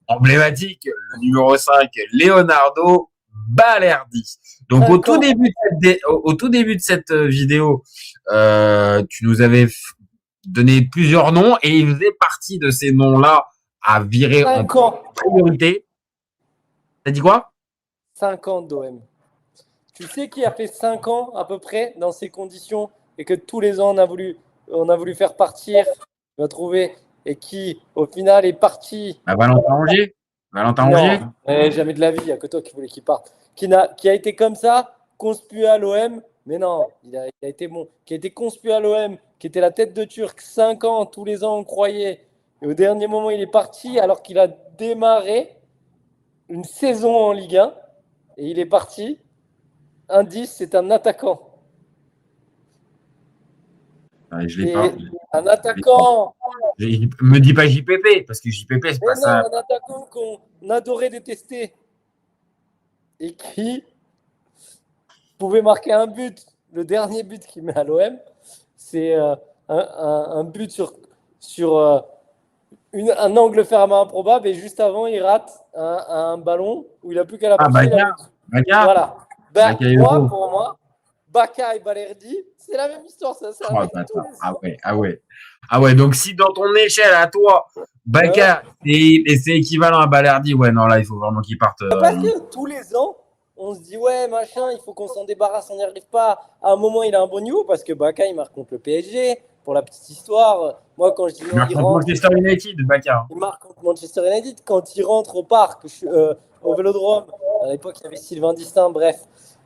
Speaker 1: emblématique, le numéro 5, Leonardo Balerdi. Donc, au tout début de cette vidéo, tu nous avais donné plusieurs noms et il faisait partie de ces noms-là à virer en priorité. T'as dit quoi?
Speaker 8: 5 ans d'OM. Tu sais qui a fait 5 ans à peu près dans ces conditions et que tous les ans on a voulu faire partir, tu vas trouver, et qui au final est parti.
Speaker 1: Bah, Valentin Rongier. Valentin Rongier.
Speaker 8: Non, jamais de la vie, il n'y a que toi qui voulais qu'il parte. Qui a été comme ça, conspué à l'OM, mais non, il a été bon. Qui a été conspué à l'OM, qui était la tête de Turc, 5 ans, tous les ans on croyait. Et au dernier moment, il est parti alors qu'il a démarré une saison en Ligue 1 et il est parti. Indice, c'est un attaquant.
Speaker 1: Ouais, je l'ai
Speaker 8: Et
Speaker 1: pas.
Speaker 8: un attaquant,
Speaker 1: Me dis pas JPP, parce que JPP, c'est
Speaker 8: mais
Speaker 1: pas
Speaker 8: non,
Speaker 1: ça.
Speaker 8: un attaquant qu'on adorait détester et qui pouvait marquer un but. Le dernier but qu'il met à l'OM, c'est un but sur un angle fermé improbable et juste avant, il rate un ballon où il n'a plus qu'à la
Speaker 1: Ah,
Speaker 8: pousser.
Speaker 1: Baka.
Speaker 8: Voilà.
Speaker 1: Bakayoko.
Speaker 8: Pour moi, Baka et Balerdi, c'est la même histoire. Ça
Speaker 1: Oh,
Speaker 8: arrive
Speaker 1: attends.
Speaker 8: tous les
Speaker 1: Ah
Speaker 8: ans.
Speaker 1: ouais, ah ouais. Ah ouais, donc si dans ton échelle à toi, Baka, c'est équivalent à Balerdi, ouais, non, là, il faut vraiment qu'il parte.
Speaker 8: Parce que tous les ans, on se dit, ouais, machin, il faut qu'on s'en débarrasse, on n'y arrive pas. À un moment, il a un bon niveau parce que Baka, il marque contre le PSG. Pour la petite histoire, moi, quand je dis
Speaker 1: Il
Speaker 8: non,
Speaker 1: marque
Speaker 8: il
Speaker 1: contre
Speaker 8: rentre.
Speaker 1: Manchester United, Baka.
Speaker 8: Il marque contre Manchester United. Quand il rentre au parc, au Vélodrome, à l'époque, il y avait Sylvain Distin, bref,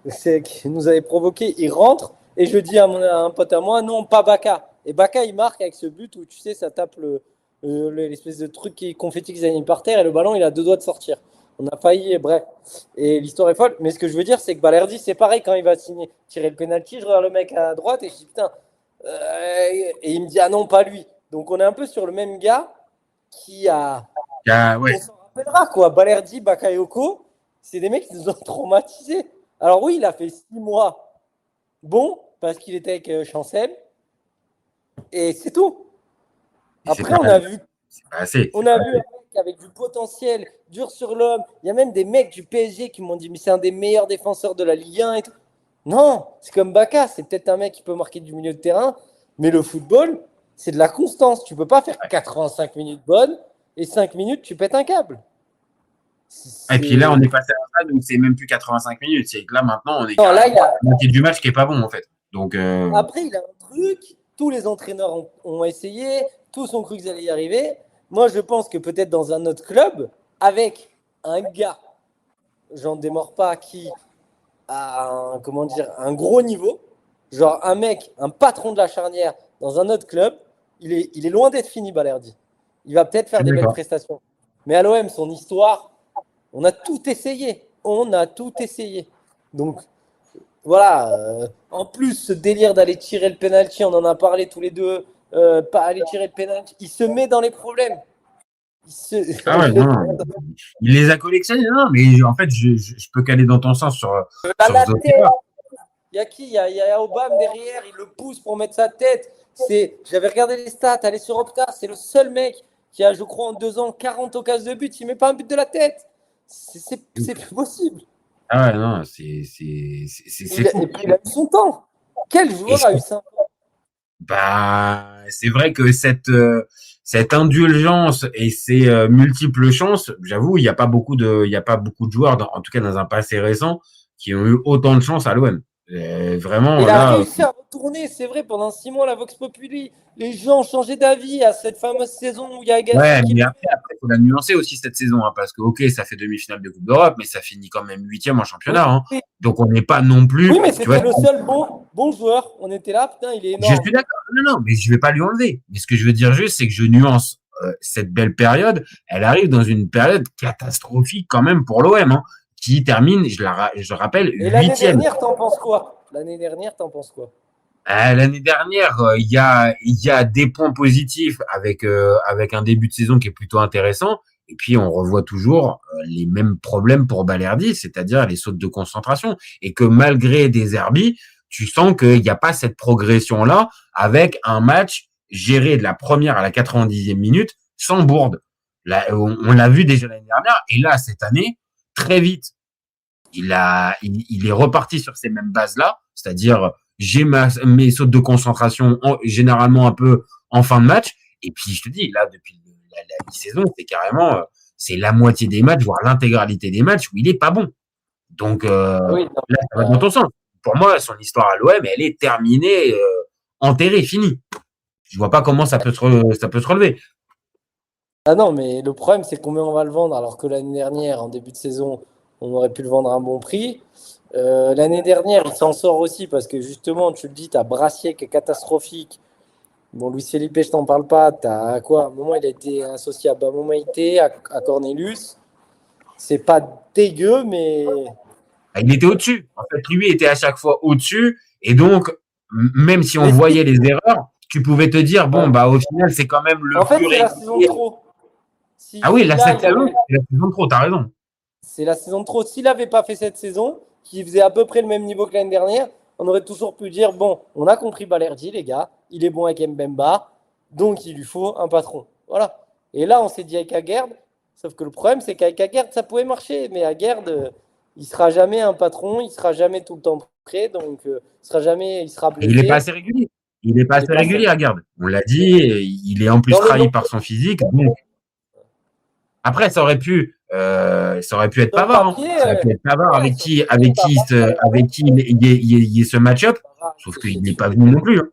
Speaker 8: c'est qui nous avait provoqué. Il rentre et je dis à un pote à moi, non, pas Baka. Et Baka, il marque avec ce but où, tu sais, ça tape l'espèce de truc qui confetti qui s'anime par terre et le ballon, il a 2 doigts de sortir. On a failli, et bref. Et l'histoire est folle. Mais ce que je veux dire, c'est que Balerdi, c'est pareil quand il va tirer le penalty. Je regarde le mec à droite et je dis, putain. Et il me dit, ah non, pas lui. Donc on est un peu sur le même gars qui a.
Speaker 1: Ouais.
Speaker 8: On s'en rappellera, quoi. Balerdi, Bakayoko, c'est des mecs qui nous ont traumatisés. Alors oui, il a fait 6 mois. Bon, parce qu'il était avec Chancel. Et c'est tout. Après, on a vu.
Speaker 1: C'est pas assez.
Speaker 8: On a vu un mec avec du potentiel, dur sur l'homme. Il y a même des mecs du PSG qui m'ont dit, mais c'est un des meilleurs défenseurs de la Ligue 1 et tout. Non, c'est comme Baka, c'est peut-être un mec qui peut marquer du milieu de terrain, mais le football, c'est de la constance. Tu peux pas faire 85 minutes bonnes et 5 minutes, tu pètes un câble.
Speaker 1: Et puis là, on est passé à un stade où c'est même plus 85 minutes. C'est que là, maintenant, on est
Speaker 8: Non, là, il a.
Speaker 1: à la moitié du match qui est pas bon, en fait. Donc,
Speaker 8: Après, il a un truc, tous les entraîneurs ont essayé, tous ont cru qu'ils allaient y arriver. Moi, je pense que peut-être dans un autre club, avec un gars, j'en démords pas, qui a un gros niveau, genre un mec, un patron de la charnière dans un autre club, il est loin d'être fini, Balerdi. Il va peut-être faire des belles prestations. Mais à l'OM, son histoire, on a tout essayé. On a tout essayé. Donc, voilà. En plus, ce délire d'aller tirer le penalty, on en a parlé tous les deux, pas aller tirer le penalty, il se met dans les problèmes.
Speaker 1: Ah ouais, non. Il les a collectionnés, non, mais en fait, je peux caler dans ton sens sur
Speaker 8: la
Speaker 1: ce
Speaker 8: tête. Il y a qui? Il y a Obama derrière, il le pousse pour mettre sa tête. J'avais regardé les stats, allez sur Opta, c'est le seul mec qui a, je crois, en 2 ans, 40 occasions de but. Il ne met pas un but de la tête. C'est plus possible.
Speaker 1: Ah ouais, non, c'est fou.
Speaker 8: Et puis, il a eu son temps. Quel joueur a eu ça?
Speaker 1: Bah, c'est vrai que cette indulgence et ces multiples chances, j'avoue, il n'y a pas beaucoup de joueurs, en tout cas dans un passé récent, qui ont eu autant de chance à l'OM. Vraiment,
Speaker 8: il
Speaker 1: là,
Speaker 8: a réussi à retourner, c'est vrai, pendant 6 mois, la Vox Populi. Les gens ont changé d'avis à cette fameuse saison où il y a Gaston.
Speaker 1: Ouais, mais après, il faut la nuancer aussi cette saison, hein, parce que, ok, ça fait demi-finale de Coupe d'Europe, mais ça finit quand même 8e en championnat. Hein.
Speaker 8: Oui.
Speaker 1: Donc, on n'est pas non plus.
Speaker 8: Oui, mais c'était le seul bon joueur. On était là, putain, il est énorme.
Speaker 1: Je suis d'accord. Non, mais je vais pas lui enlever. Mais ce que je veux dire juste, c'est que je nuance cette belle période. Elle arrive dans une période catastrophique quand même pour l'OM, hein, qui termine, je rappelle, 8e.
Speaker 8: Et l'année dernière, t'en penses quoi? L'année dernière,
Speaker 1: il y a des points positifs avec un début de saison qui est plutôt intéressant. Et puis, on revoit toujours les mêmes problèmes pour Balerdi, c'est-à-dire les sautes de concentration. Et que malgré des herbies, tu sens qu'il n'y a pas cette progression-là avec un match géré de la première à la 90e minute sans bourde. Là, on l'a vu déjà l'année dernière. Et là, cette année, très vite, il est reparti sur ces mêmes bases-là, c'est-à-dire j'ai mes sautes de concentration généralement un peu en fin de match. Et puis, je te dis, là, depuis la mi-saison, c'est la moitié des matchs, voire l'intégralité des matchs où il est pas bon. Donc
Speaker 8: Oui, non,
Speaker 1: là, ça va dans ton sens. Pour moi, son histoire à l'OM, elle est terminée, enterrée, finie. Je vois pas comment ça peut se relever.
Speaker 8: ah non, mais le problème, c'est combien on va le vendre, alors que l'année dernière, en début de saison, on aurait pu le vendre à un bon prix. L'année dernière, il s'en sort aussi parce que justement, tu le dis, tu as Brassier qui est catastrophique. Bon, Luis Felipe, je t'en parle pas. T'as quoi? À un moment, il a été associé à Bamomaïté, à Cornelius. C'est pas dégueu, mais
Speaker 1: Il était au-dessus. En fait, lui était à chaque fois au-dessus. Et donc, même si on
Speaker 8: Mais
Speaker 1: voyait les erreurs, tu pouvais te dire, bon,
Speaker 8: Ouais.
Speaker 1: bah, au final, c'est quand même le
Speaker 8: en fait,
Speaker 1: plus
Speaker 8: c'est la saison de
Speaker 1: régulier.
Speaker 8: trop.
Speaker 1: Ah oui, là, cette
Speaker 8: Il
Speaker 1: saison,
Speaker 8: avait-
Speaker 1: c'est la saison de trop, t'as raison.
Speaker 8: c'est la saison de trop. S'il n'avait pas fait cette saison, qui faisait à peu près le même niveau que l'année dernière, on aurait toujours pu dire, bon, on a compris Balerdi, les gars, il est bon avec Mbemba, donc il lui faut un patron. Voilà. Et là, on s'est dit avec Aguerd, sauf que le problème, c'est qu'avec Aguerd, ça pouvait marcher, mais Aguerd, il sera jamais un patron, il sera jamais tout le temps prêt, donc il sera
Speaker 1: Et il n'est pas
Speaker 8: blessé.
Speaker 1: assez régulier. Il n'est pas
Speaker 8: Il est
Speaker 1: assez
Speaker 8: pas
Speaker 1: régulier, regarde. On l'a dit, il est en plus
Speaker 8: dans le
Speaker 1: trahi
Speaker 8: long
Speaker 1: par son physique. Donc, après, ça aurait pu être
Speaker 8: sur le
Speaker 1: Pavard. Hein.
Speaker 8: papier,
Speaker 1: Ça aurait pu être Pavard
Speaker 8: ouais,
Speaker 1: avec
Speaker 8: sur
Speaker 1: qui,
Speaker 8: le papier,
Speaker 1: il y ait ce match-up.
Speaker 8: Pavard,
Speaker 1: Sauf
Speaker 8: c'est
Speaker 1: qu'il
Speaker 8: shit
Speaker 1: n'est
Speaker 8: show.
Speaker 1: pas venu non plus. Hein.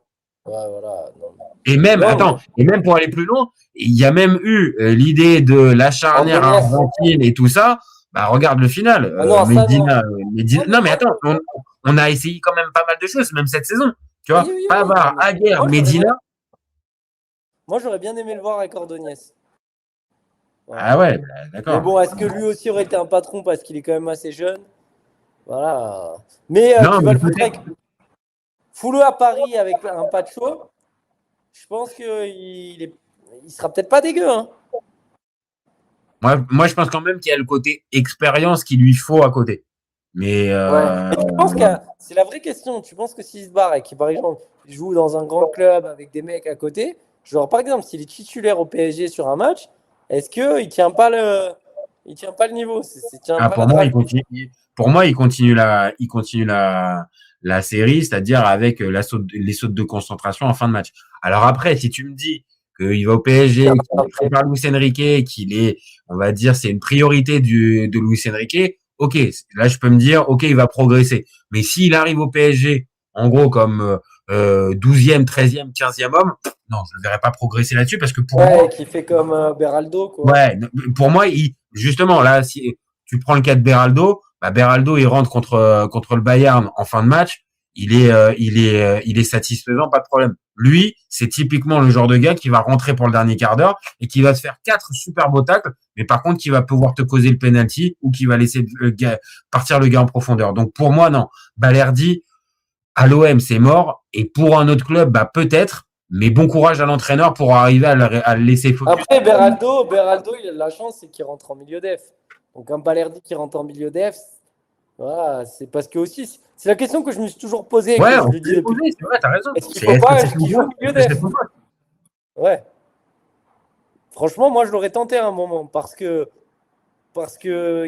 Speaker 8: Ouais, voilà. Non,
Speaker 1: Et même,
Speaker 8: non,
Speaker 1: attends, et même pour aller plus loin, il y a même eu l'idée de la charnière
Speaker 8: Ordonez.
Speaker 1: argentine et tout ça. Bah, regarde le final.
Speaker 8: Ah non, ça, non.
Speaker 1: Non, mais attends, on a essayé quand même pas mal de choses, même cette saison. Tu
Speaker 8: Oui,
Speaker 1: vois,
Speaker 8: oui, oui.
Speaker 1: Pavard,
Speaker 8: Non, mais
Speaker 1: Aguerd,
Speaker 8: moi,
Speaker 1: Medina.
Speaker 8: j'aurais bien aimé le voir avec Ordonez. Voilà.
Speaker 1: Ah ouais, bah,
Speaker 8: Mais
Speaker 1: d'accord.
Speaker 8: bon, est-ce que lui aussi aurait été un patron parce qu'il est quand même assez jeune? Voilà. Mais
Speaker 1: Non,
Speaker 8: tu vas
Speaker 1: mais
Speaker 8: le foutre
Speaker 1: peut-être.
Speaker 8: avec Foulo à Paris avec un Pacho. Je pense qu'il sera peut-être pas dégueu. Hein.
Speaker 1: Moi, je pense quand même qu'il y a le côté expérience qu'il lui faut à côté. Mais
Speaker 8: Ouais. Et tu penses que c'est la vraie question. Tu penses que s'il se barre et qu'il, par exemple, joue dans un grand club avec des mecs à côté, genre par exemple, s'il est titulaire au PSG sur un match, est-ce qu'il tient pas il tient pas le niveau? Il tient pas la
Speaker 1: pour moi,
Speaker 8: drive.
Speaker 1: il continue la série, c'est-à-dire avec les sautes de concentration en fin de match. Alors après, si tu me dis qu'il va au PSG, qu'il est pris par Luis Enrique, qu'il est, on va dire, c'est une priorité de Luis Enrique, ok, là je peux me dire, ok, il va progresser. Mais s'il arrive au PSG, en gros, comme 12e, 13e, 15e homme, non, je ne le verrai pas progresser là-dessus parce que pour moi,
Speaker 8: Ouais, qui fait comme Beraldo, quoi.
Speaker 1: ouais, pour moi, justement, là, si tu prends le cas de Beraldo, bah Beraldo, il rentre contre le Bayern en fin de match, il est satisfaisant, pas de problème. Lui, c'est typiquement le genre de gars qui va rentrer pour le dernier quart d'heure et qui va se faire 4 super beaux tacles, mais par contre, qui va pouvoir te causer le penalty ou qui va laisser partir le gars en profondeur. Donc, pour moi, non. Balerdi, à l'OM, c'est mort. Et pour un autre club, bah, peut-être. Mais bon courage à l'entraîneur pour arriver à le laisser focus.
Speaker 8: Après, Beraldo, il a de la chance, c'est qu'il rentre en milieu def. Donc, un Balerdi qui rentre en milieu def, voilà, c'est parce que aussi, c'est la question que je me suis toujours posée.
Speaker 1: Ouais,
Speaker 8: Que je
Speaker 1: on
Speaker 8: lui
Speaker 1: peut
Speaker 8: dis
Speaker 1: les
Speaker 8: depuis.
Speaker 1: poser, c'est vrai, t'as raison.
Speaker 8: Est-ce qu'il faut pas qu'il joue milieu def?
Speaker 1: C'est ton poste.
Speaker 8: Ouais. Franchement, moi, je l'aurais tenté à un moment parce que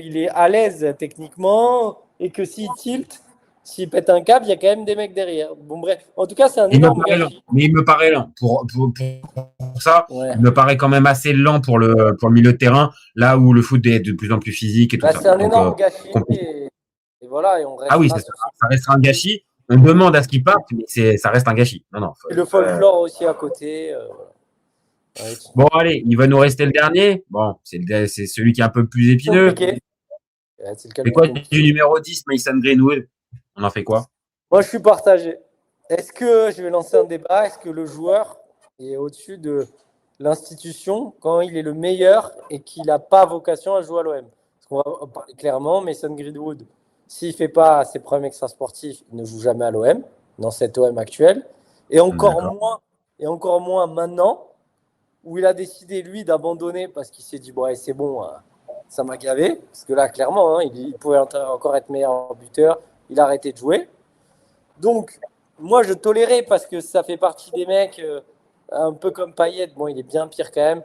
Speaker 8: il est à l'aise techniquement et que s'il tilt, s'il pète un câble, il y a quand même des mecs derrière. Bon, bref. En tout cas, c'est un
Speaker 1: Il me
Speaker 8: énorme
Speaker 1: paraît lent.
Speaker 8: gâchis.
Speaker 1: Mais il me paraît lent. Pour ça,
Speaker 8: Ouais.
Speaker 1: il me paraît quand même assez lent pour le milieu de terrain, là où le foot est de plus en plus physique et tout
Speaker 8: Bah,
Speaker 1: ça.
Speaker 8: c'est un
Speaker 1: Donc,
Speaker 8: énorme gâchis.
Speaker 1: compliqué.
Speaker 8: Et voilà, et on
Speaker 1: Ah oui,
Speaker 8: restera
Speaker 1: c'est ça.
Speaker 8: sur ce.
Speaker 1: Ça restera un gâchis. On demande à ce qu'il parte, mais ça reste un gâchis. Non, non.
Speaker 8: Et le folklore aussi à côté. Ouais,
Speaker 1: Bon, allez, il va nous rester le dernier. Bon, c'est celui qui est un peu plus épineux.
Speaker 8: compliqué. Ouais, c'est le cas
Speaker 1: C'est
Speaker 8: le
Speaker 1: quoi
Speaker 8: plus compliqué.
Speaker 1: du numéro 10, Mason Greenwood? On en fait quoi?
Speaker 8: Moi, je suis partagé. Est-ce que je vais lancer un débat? Est-ce que le joueur est au-dessus de l'institution quand il est le meilleur et qu'il n'a pas vocation à jouer à l'OM? Parce qu'on va parler clairement, Mason Greenwood, s'il ne fait pas ses problèmes extrasportifs, il ne joue jamais à l'OM, dans cet OM actuel. Et encore moins maintenant, où il a décidé, lui, d'abandonner parce qu'il s'est dit, bon, allez, c'est bon, ça m'a gavé. Parce que là, clairement, il pouvait encore être meilleur buteur. Il a arrêté de jouer. Donc, moi, je tolérais parce que ça fait partie des mecs un peu comme Payet. Bon, il est bien pire quand même.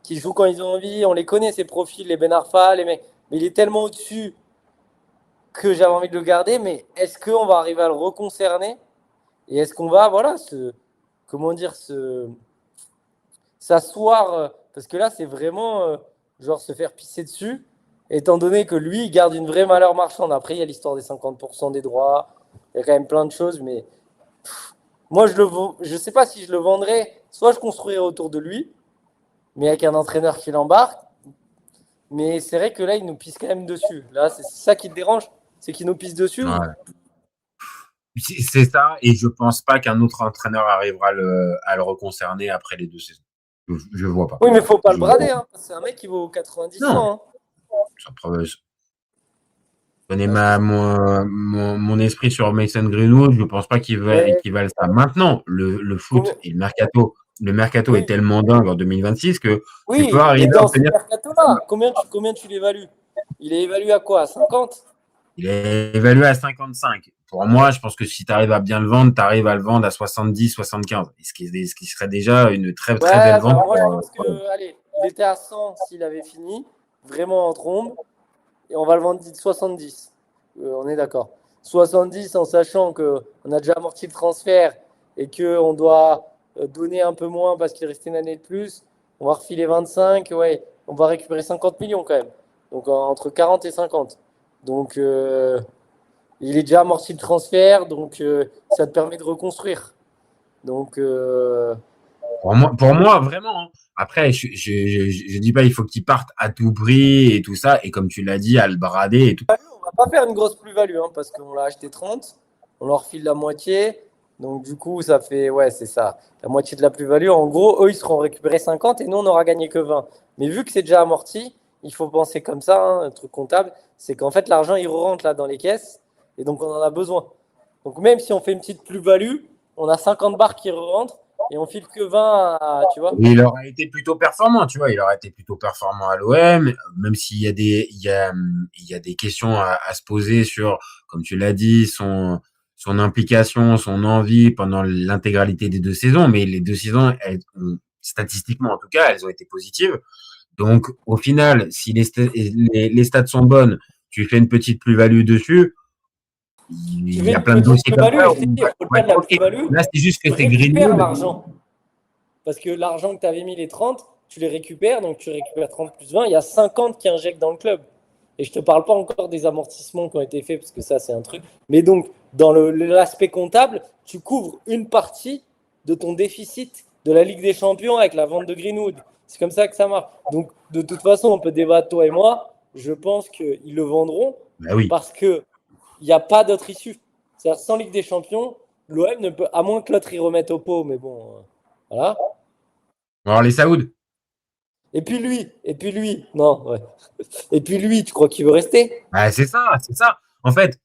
Speaker 8: Qui jouent quand ils ont envie. On les connaît, ces profils, les Ben Arfa, les mecs. Mais il est tellement au-dessus que j'avais envie de le garder. Mais est-ce qu'on va arriver à le reconcerner? Et est-ce qu'on va, voilà, s'asseoir? Parce que là, c'est vraiment genre se faire pisser dessus, étant donné que lui, il garde une vraie valeur marchande. Après, il y a l'histoire des 50% des droits, il y a quand même plein de choses, mais moi, je sais pas si je le vendrais. Soit je construirais autour de lui, mais avec un entraîneur qui l'embarque. Mais c'est vrai que là, il nous pisse quand même dessus. Là, c'est ça qui te dérange, c'est qu'il nous pisse dessus.
Speaker 1: Ouais. C'est ça, et je pense pas qu'un autre entraîneur arrivera à le reconcerner après les 2 saisons. Je vois pas.
Speaker 8: Oui, mais faut pas le
Speaker 1: Je-
Speaker 8: brader. Hein. C'est un mec qui vaut 90
Speaker 1: Non.
Speaker 8: ans. Hein.
Speaker 1: Ça prouve- Je connais mon esprit sur Mason Greenwood, je pense pas qu'il va ça. Maintenant, le foot
Speaker 8: Combien-
Speaker 1: et le mercato
Speaker 8: Oui.
Speaker 1: est tellement dingue en 2026 que tu
Speaker 8: Oui,
Speaker 1: peux
Speaker 8: mais
Speaker 1: arriver à
Speaker 8: dans ce
Speaker 1: obtenir.
Speaker 8: mercato-là, combien tu l'évalues? Il est évalué à quoi? À 50?
Speaker 1: Il est évalué à 55. Pour moi, je pense que si tu arrives à bien le vendre, tu arrives à le vendre à 70, 75. Ce qui serait déjà une très, très
Speaker 8: Ouais,
Speaker 1: belle vente.
Speaker 8: moi je pense que, allez, il était à 100 s'il avait fini, vraiment en trombe, et on va le vendre 70. On est d'accord. 70 en sachant qu'on a déjà amorti le transfert et qu'on doit donner un peu moins parce qu'il restait une année de plus. On va refiler 25, ouais, on va récupérer 50 millions quand même. Donc entre 40 et 50. Donc il est déjà amorti le transfert, donc ça te permet de reconstruire. Donc
Speaker 1: Pour moi, vraiment. Hein. Après, je dis pas il faut qu'il parte à tout prix et tout ça. Et comme tu l'as dit, à le brader et tout.
Speaker 8: on va pas faire une grosse plus-value hein, parce qu'on l'a acheté 30, on leur file la moitié. Donc du coup, ça fait, ouais, c'est ça, la moitié de la plus-value. En gros, eux, ils seront récupérés 50 et nous, on n'aura gagné que 20. Mais vu que c'est déjà amorti, il faut penser comme ça, hein, un truc comptable, c'est qu'en fait, l'argent, il rentre là dans les caisses et donc on en a besoin. Donc même si on fait une petite plus-value, on a 50 barres qui rentrent et on file que 20 tu vois.
Speaker 1: Il aurait été plutôt performant, tu vois. Il aurait été plutôt performant à l'OM, même s'il y a il y a des questions à se poser sur, comme tu l'as dit, son implication, son envie pendant l'intégralité des 2 saisons. Mais les 2 saisons, statistiquement en tout cas, elles ont été positives. Donc, au final, si les stats sont bonnes, tu fais une petite plus-value dessus.
Speaker 8: Tu
Speaker 1: Il
Speaker 8: fais
Speaker 1: y a
Speaker 8: une
Speaker 1: plein de
Speaker 8: petite
Speaker 1: dossiers comme
Speaker 8: plus-value
Speaker 1: ça.
Speaker 8: et je te dis, au-delà de la plus-value,
Speaker 1: Là, c'est juste que
Speaker 8: tu
Speaker 1: c'est
Speaker 8: récupères
Speaker 1: Greenwood.
Speaker 8: l'argent. Parce que l'argent que tu avais mis les 30, tu les récupères, donc tu récupères 30 plus 20, il y a 50 qui injectent dans le club. Et je ne te parle pas encore des amortissements qui ont été faits, parce que ça, c'est un truc. Mais donc, dans l'aspect comptable, tu couvres une partie de ton déficit de la Ligue des Champions avec la vente de Greenwood. C'est comme ça que ça marche. Donc, de toute façon, on peut débattre, toi et moi. Je pense qu'ils le vendront
Speaker 1: Bah oui.
Speaker 8: parce qu'il n'y a pas d'autre issue. C'est-à-dire, sans Ligue des Champions, l'OM ne peut, à moins que l'autre y remette au pot, mais bon, voilà.
Speaker 1: Alors, les Saouds.
Speaker 8: Et puis lui, non, ouais. Et puis lui, tu crois qu'il veut rester?
Speaker 1: Bah, c'est ça, c'est ça. En fait,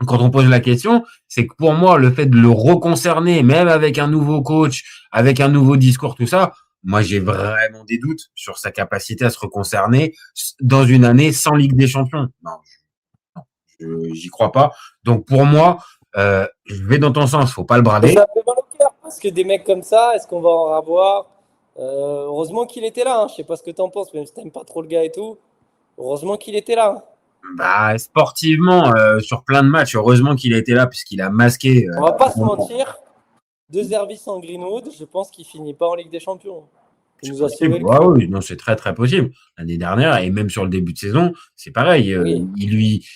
Speaker 1: quand on pose la question, c'est que pour moi, le fait de le reconcerner, même avec un nouveau coach, avec un nouveau discours, tout ça, moi, j'ai vraiment des doutes sur sa capacité à se reconcerner dans une année sans Ligue des Champions. Non, j'y crois pas. Donc, pour moi, je vais dans ton sens, faut pas le
Speaker 8: Et
Speaker 1: brader.
Speaker 8: ça me fait mal au cœur, parce que des mecs comme ça, est-ce qu'on va en avoir? Heureusement qu'il était là, hein. Je sais pas ce que t'en penses, même si t'aimes pas trop le gars et tout. Heureusement qu'il était là. Hein.
Speaker 1: Bah, sportivement, sur plein de matchs, heureusement qu'il a été là, puisqu'il a masqué.
Speaker 8: On va pas se mentir, De Zerbi sans Greenwood, je pense qu'il finit pas en Ligue des Champions. Il nous a sauvé le
Speaker 1: Ouais,
Speaker 8: club.
Speaker 1: oui, non, c'est très très possible. L'année dernière et même sur le début de saison, c'est pareil.
Speaker 8: Oui.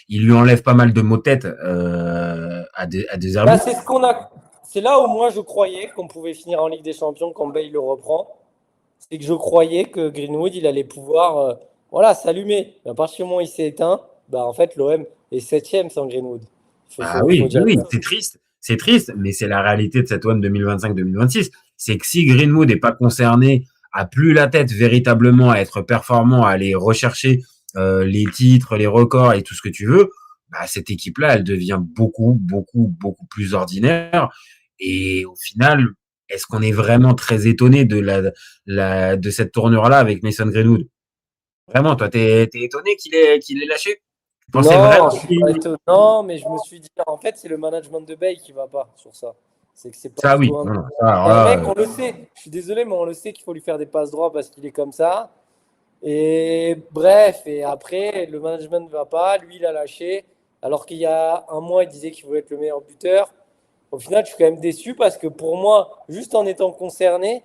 Speaker 1: Il lui enlève pas mal de mots de tête à des
Speaker 8: Là,
Speaker 1: arbitres.
Speaker 8: c'est ce qu'on a. C'est là où moi je croyais qu'on pouvait finir en Ligue des Champions quand Bale le reprend. C'est que je croyais que Greenwood il allait pouvoir voilà, s'allumer. Mais à partir du moment où il s'est éteint, bah en fait l'OM est 7e sans Greenwood.
Speaker 1: Ah
Speaker 8: Faut
Speaker 1: oui,
Speaker 8: dire
Speaker 1: oui,
Speaker 8: ça.
Speaker 1: c'est triste, mais c'est la réalité de cette OM 2025-2026. C'est que si Greenwood n'est pas concerné, a plus la tête véritablement à être performant, à aller rechercher les titres, les records et tout ce que tu veux, bah, cette équipe-là, elle devient beaucoup, beaucoup, beaucoup plus ordinaire. Et au final, est-ce qu'on est vraiment très étonné de cette tournure-là avec Mason Greenwood? Vraiment, toi, t'es étonné qu'il ait lâché? Tu pensais
Speaker 8: Non,
Speaker 1: vraiment
Speaker 8: je suis pas étonné. Non, mais je me suis dit, en fait, c'est le management de Bale qui va pas sur ça. C'est que c'est pas
Speaker 1: ça,
Speaker 8: du
Speaker 1: oui.
Speaker 8: tout un.
Speaker 1: Non, non, ça, alors
Speaker 8: C'est un
Speaker 1: là,
Speaker 8: mec, on le sait. Je suis désolé, mais on le sait qu'il faut lui faire des passes droits parce qu'il est comme ça. Et bref, et après, le management ne va pas. Lui, il a lâché. Alors qu'il y a un mois, il disait qu'il voulait être le meilleur buteur. Au final, je suis quand même déçu parce que pour moi, juste en étant concerné,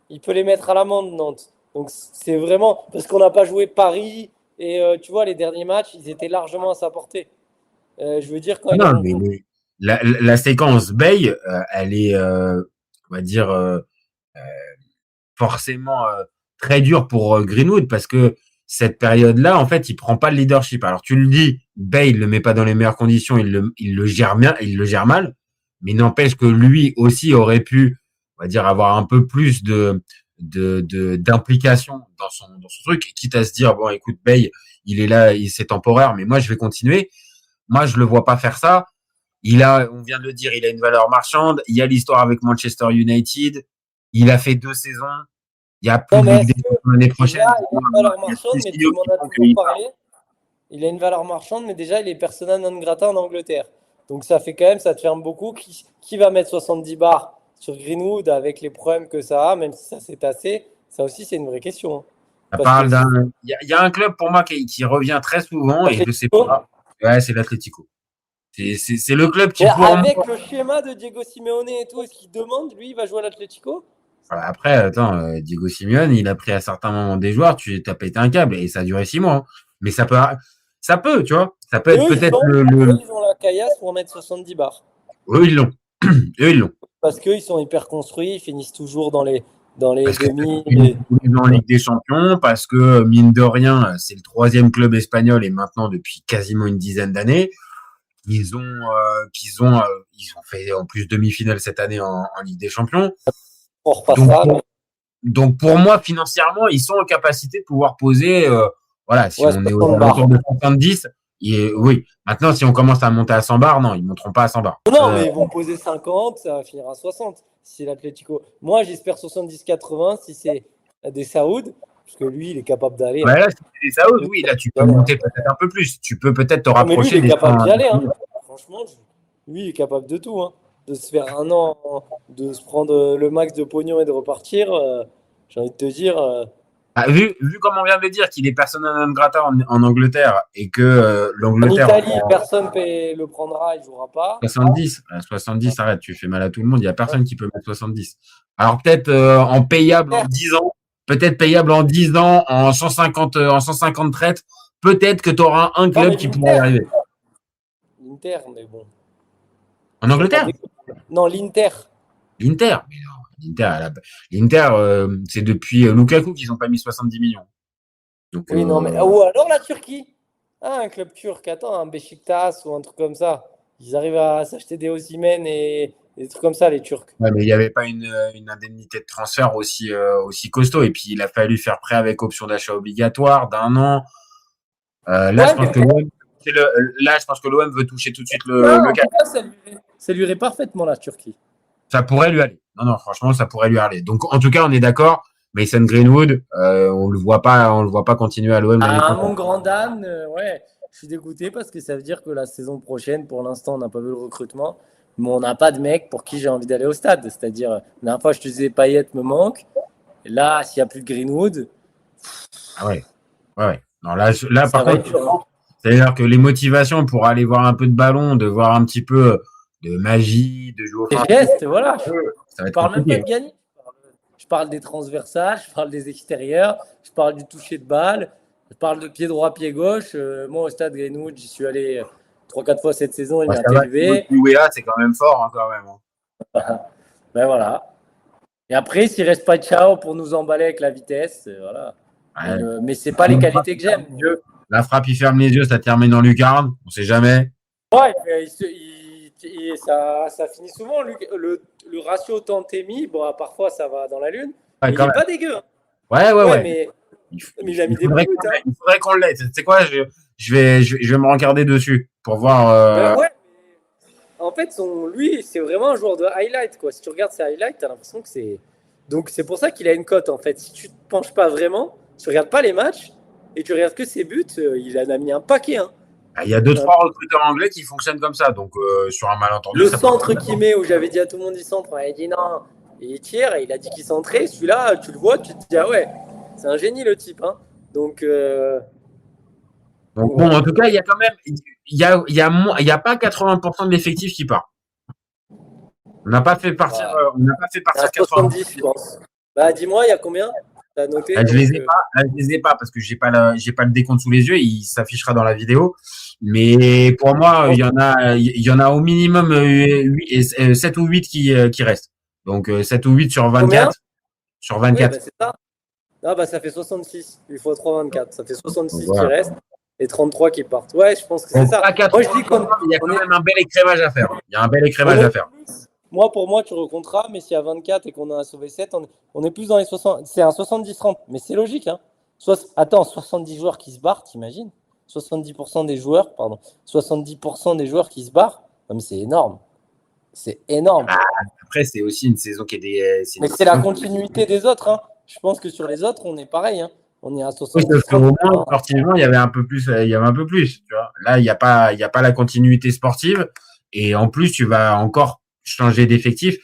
Speaker 8: il peut les mettre à l'amende, Nantes. Donc c'est vraiment parce qu'on n'a pas joué Paris et tu vois les derniers matchs, ils étaient largement à sa portée. Je veux dire quand il a
Speaker 1: Non,
Speaker 8: un
Speaker 1: mais
Speaker 8: coup.
Speaker 1: la séquence Bay, elle est, on va dire, forcément très dure pour Greenwood parce que cette période-là, en fait, il prend pas le leadership. Alors tu le dis, Bay, il le met pas dans les meilleures conditions, il le gère bien, il le gère mal, mais n'empêche que lui aussi aurait pu, on va dire, avoir un peu plus d'implication dans son truc, quitte à se dire bon, écoute, Bay, il est là, c'est temporaire, mais moi je vais continuer. Moi, je le vois pas faire ça. On vient de le dire, il a une valeur marchande. Il y a l'histoire avec Manchester United. Il a fait 2 saisons. Il y a plus
Speaker 8: Non,
Speaker 1: de
Speaker 8: mais
Speaker 1: Ligue des Champions l'année prochaine.
Speaker 8: déjà, il a une valeur
Speaker 1: Il y a
Speaker 8: marchande, mais tout
Speaker 1: Cessillo
Speaker 8: le monde
Speaker 1: qui
Speaker 8: a
Speaker 1: font
Speaker 8: toujours
Speaker 1: qu'il
Speaker 8: parlé. Il a une valeur marchande, mais déjà, il est persona non grata en Angleterre. Donc ça fait quand même, ça te ferme beaucoup. Qui va mettre 70 bars sur Greenwood avec les problèmes que ça a, même si ça s'est tassé, ça aussi, c'est une vraie question. Hein.
Speaker 1: ça
Speaker 8: Parce que
Speaker 1: parle il y a un club pour moi qui revient très souvent et je sais
Speaker 8: Atlético,
Speaker 1: pas. Ouais, c'est l'Atlético. C'est le club qui
Speaker 8: mais
Speaker 1: pour moi.
Speaker 8: avec le schéma de Diego Simeone et tout, est-ce qu'il demande, lui, il va jouer à l'Atlético?
Speaker 1: Après, attends, Diego Simeone, il a pris à certains moments des joueurs, tu as pété un câble et ça a duré 6 mois. Hein. Mais ça peut, tu vois. Ça peut être peut-être
Speaker 8: Eux, ils ont la caillasse pour mettre 70 bars.
Speaker 1: eux, ils l'ont. Eux, ils l'ont.
Speaker 8: Parce qu'ils sont hyper construits, ils finissent toujours dans les
Speaker 1: Parce que
Speaker 8: demi.
Speaker 1: ils sont en Ligue des Champions, parce que mine de rien, c'est le 3e club espagnol et maintenant depuis quasiment une dizaine d'années, ils ont fait en plus demi-finale cette année en Ligue des Champions.
Speaker 8: On
Speaker 1: Donc,
Speaker 8: repassera. Mais...
Speaker 1: donc pour moi, financièrement, ils sont en capacité de pouvoir poser, voilà, si
Speaker 8: Ouais,
Speaker 1: on est
Speaker 8: 60
Speaker 1: aux
Speaker 8: bars.
Speaker 1: alentours de 70, oui. Maintenant, si on commence à monter à 100 bars, non, ils ne monteront pas à 100 bars.
Speaker 8: Non, mais ils vont poser 50, ça va finir à 60 si c'est l'Atlético. Moi, j'espère 70-80 si c'est des Saouds, parce que lui, il est capable d'aller.
Speaker 1: Ouais, là, si c'est des Saouds, oui, là, tu peux monter peut-être un peu plus. Tu peux peut-être te
Speaker 8: Non, mais lui,
Speaker 1: rapprocher
Speaker 8: il est
Speaker 1: des
Speaker 8: capable
Speaker 1: 100.
Speaker 8: d'y aller. Hein. Franchement, lui, il est capable de tout. Hein. De se faire un an, de se prendre le max de pognon et de repartir. J'ai envie de te dire.
Speaker 1: Vu comme on vient de le dire, qu'il est persona non grata en Angleterre et que
Speaker 8: En
Speaker 1: l'Angleterre.
Speaker 8: Italie, personne ne le prendra, il ne jouera pas.
Speaker 1: 70, arrête, tu fais mal à tout le monde. Il n'y a personne qui peut mettre 70. Alors peut-être en payable en 10 ans, peut-être payable en 10 ans, en 150 traites, peut-être que tu auras un club qui pourrait y arriver.
Speaker 8: L'Inter, mais bon.
Speaker 1: En Angleterre?
Speaker 8: Non, l'Inter.
Speaker 1: L'Inter. Mais non, l'Inter, c'est depuis Lukaku qu'ils n'ont pas mis 70 millions. Donc,
Speaker 8: Oui, non, mais. Ou alors la Turquie. Ah, un club turc, attends, un Beşiktaş ou un truc comme ça. Ils arrivent à s'acheter des Osimhen et des trucs comme ça, les Turcs.
Speaker 1: Ouais, mais il n'y avait pas une indemnité de transfert aussi costaud. Et puis, il a fallu faire prêt avec option d'achat obligatoire d'1 an. Là, je pense que l'OM veut toucher tout de suite le cap.
Speaker 8: Ça lui irait parfaitement, la Turquie.
Speaker 1: Ça pourrait lui aller. Non, franchement, ça pourrait lui aller. Donc, en tout cas, on est d'accord. Mason Greenwood, on le voit pas continuer à l'OM.
Speaker 8: Mon grand Dan, ouais, je suis dégoûté parce que ça veut dire que la saison prochaine, pour l'instant, on n'a pas vu le recrutement, mais on n'a pas de mec pour qui j'ai envie d'aller au stade. C'est-à-dire, la dernière fois, je te disais, Payet me manque. Et là, s'il n'y a plus de Greenwood.
Speaker 1: Ah ouais. Non, là par
Speaker 8: va être
Speaker 1: contre,
Speaker 8: dur, hein.
Speaker 1: c'est-à-dire que les motivations pour aller voir un peu de ballon, de voir un petit peu de magie, de jouer au
Speaker 8: Les gestes, voilà.
Speaker 1: ça va
Speaker 8: Je
Speaker 1: être
Speaker 8: parle même pas
Speaker 1: compliqué.
Speaker 8: de gagner. Je parle des transversales, je parle des extérieurs, je parle du toucher de balle, je parle de pied droit, pied gauche. Moi, au stade Greenwood, j'y suis allé 3-4 fois cette saison, il m'a élevé.
Speaker 1: UEA, c'est quand même fort, hein, quand même. Hein.
Speaker 8: Ben voilà. Et après, s'il reste pas de Ciao pour nous emballer avec la vitesse, voilà.
Speaker 1: Ouais.
Speaker 8: Mais c'est pas les qualités que j'aime.
Speaker 1: La frappe, il ferme les yeux, ça termine en lucarne, on sait jamais.
Speaker 8: Ouais, ça finit souvent. Le ratio Tantémi, bon, parfois ça va dans la lune.
Speaker 1: Ouais,
Speaker 8: il n'est pas dégueu. Hein.
Speaker 1: Ouais.
Speaker 8: Mais il a mis des
Speaker 1: faudrait
Speaker 8: buts.
Speaker 1: Il faudrait qu'on l'ait. Tu sais quoi, je vais me regarder dessus pour voir.
Speaker 8: Ouais. En fait, lui, c'est vraiment un joueur de highlight, quoi. Si tu regardes ses highlights, tu as l'impression que c'est. Donc, c'est pour ça qu'il a une cote, en fait. Si tu ne te penches pas vraiment, tu ne regardes pas les matchs et tu regardes que ses buts, il en a mis un paquet. Hein.
Speaker 1: Il y a 2-3 recruteurs anglais qui fonctionnent comme ça. Donc, sur un malentendu.
Speaker 8: Le centre qu'il met, où j'avais dit à tout le monde, il centre, il dit non. Et il tire, et il a dit qu'il centrait. Celui-là, tu le vois, tu te dis, ah ouais, c'est un génie, le type. Hein. Donc
Speaker 1: bon, en tout cas, il y a quand même. Il y a pas 80% de l'effectif qui part. On n'a pas fait partir. On n'a pas fait partir
Speaker 8: 70, je pense. Bah, dis-moi, il y a combien? T'as noté.
Speaker 1: Là, je
Speaker 8: donc,
Speaker 1: les ai pas. Là, je les ai pas parce que j'ai pas le décompte sous les yeux. Il s'affichera dans la vidéo. Mais pour moi, il y en a au minimum 7 ou 8 qui restent. Donc 7 ou 8 sur
Speaker 8: Combien
Speaker 1: 24. Sur
Speaker 8: Oui,
Speaker 1: 24.
Speaker 8: bah, c'est ça. Ah, bah, ça fait 66. Il faut 3, 24. Ça fait 66
Speaker 1: Voilà.
Speaker 8: qui restent et 33 qui partent. Ouais, je pense que c'est
Speaker 1: Donc,
Speaker 8: ça.
Speaker 1: à 4,
Speaker 8: Moi, je dis
Speaker 1: il y a quand même un bel écrémage à faire. Il y a un bel écrémage à faire.
Speaker 8: Moi, pour moi, tu recompteras, mais s'il y a 24 et qu'on en a sauvé 7, on est plus dans les 60. C'est un 70-30, mais c'est logique. Hein. Attends, 70 joueurs qui se barrent, t'imagines 70% des joueurs, pardon, 70% des joueurs qui se barrent. Non, mais c'est énorme. C'est énorme.
Speaker 1: Après, c'est aussi une saison qui est des.
Speaker 8: Mais c'est la continuité des autres. Hein. Je pense que sur les autres, on est pareil. Hein. On est à
Speaker 1: Oui,
Speaker 8: 70.
Speaker 1: parce qu'au moins, sportivement, il y avait un peu plus. Il y avait un peu plus. Tu vois. Là, il n'y a pas la continuité sportive. Et en plus, tu vas encore changer d'effectif.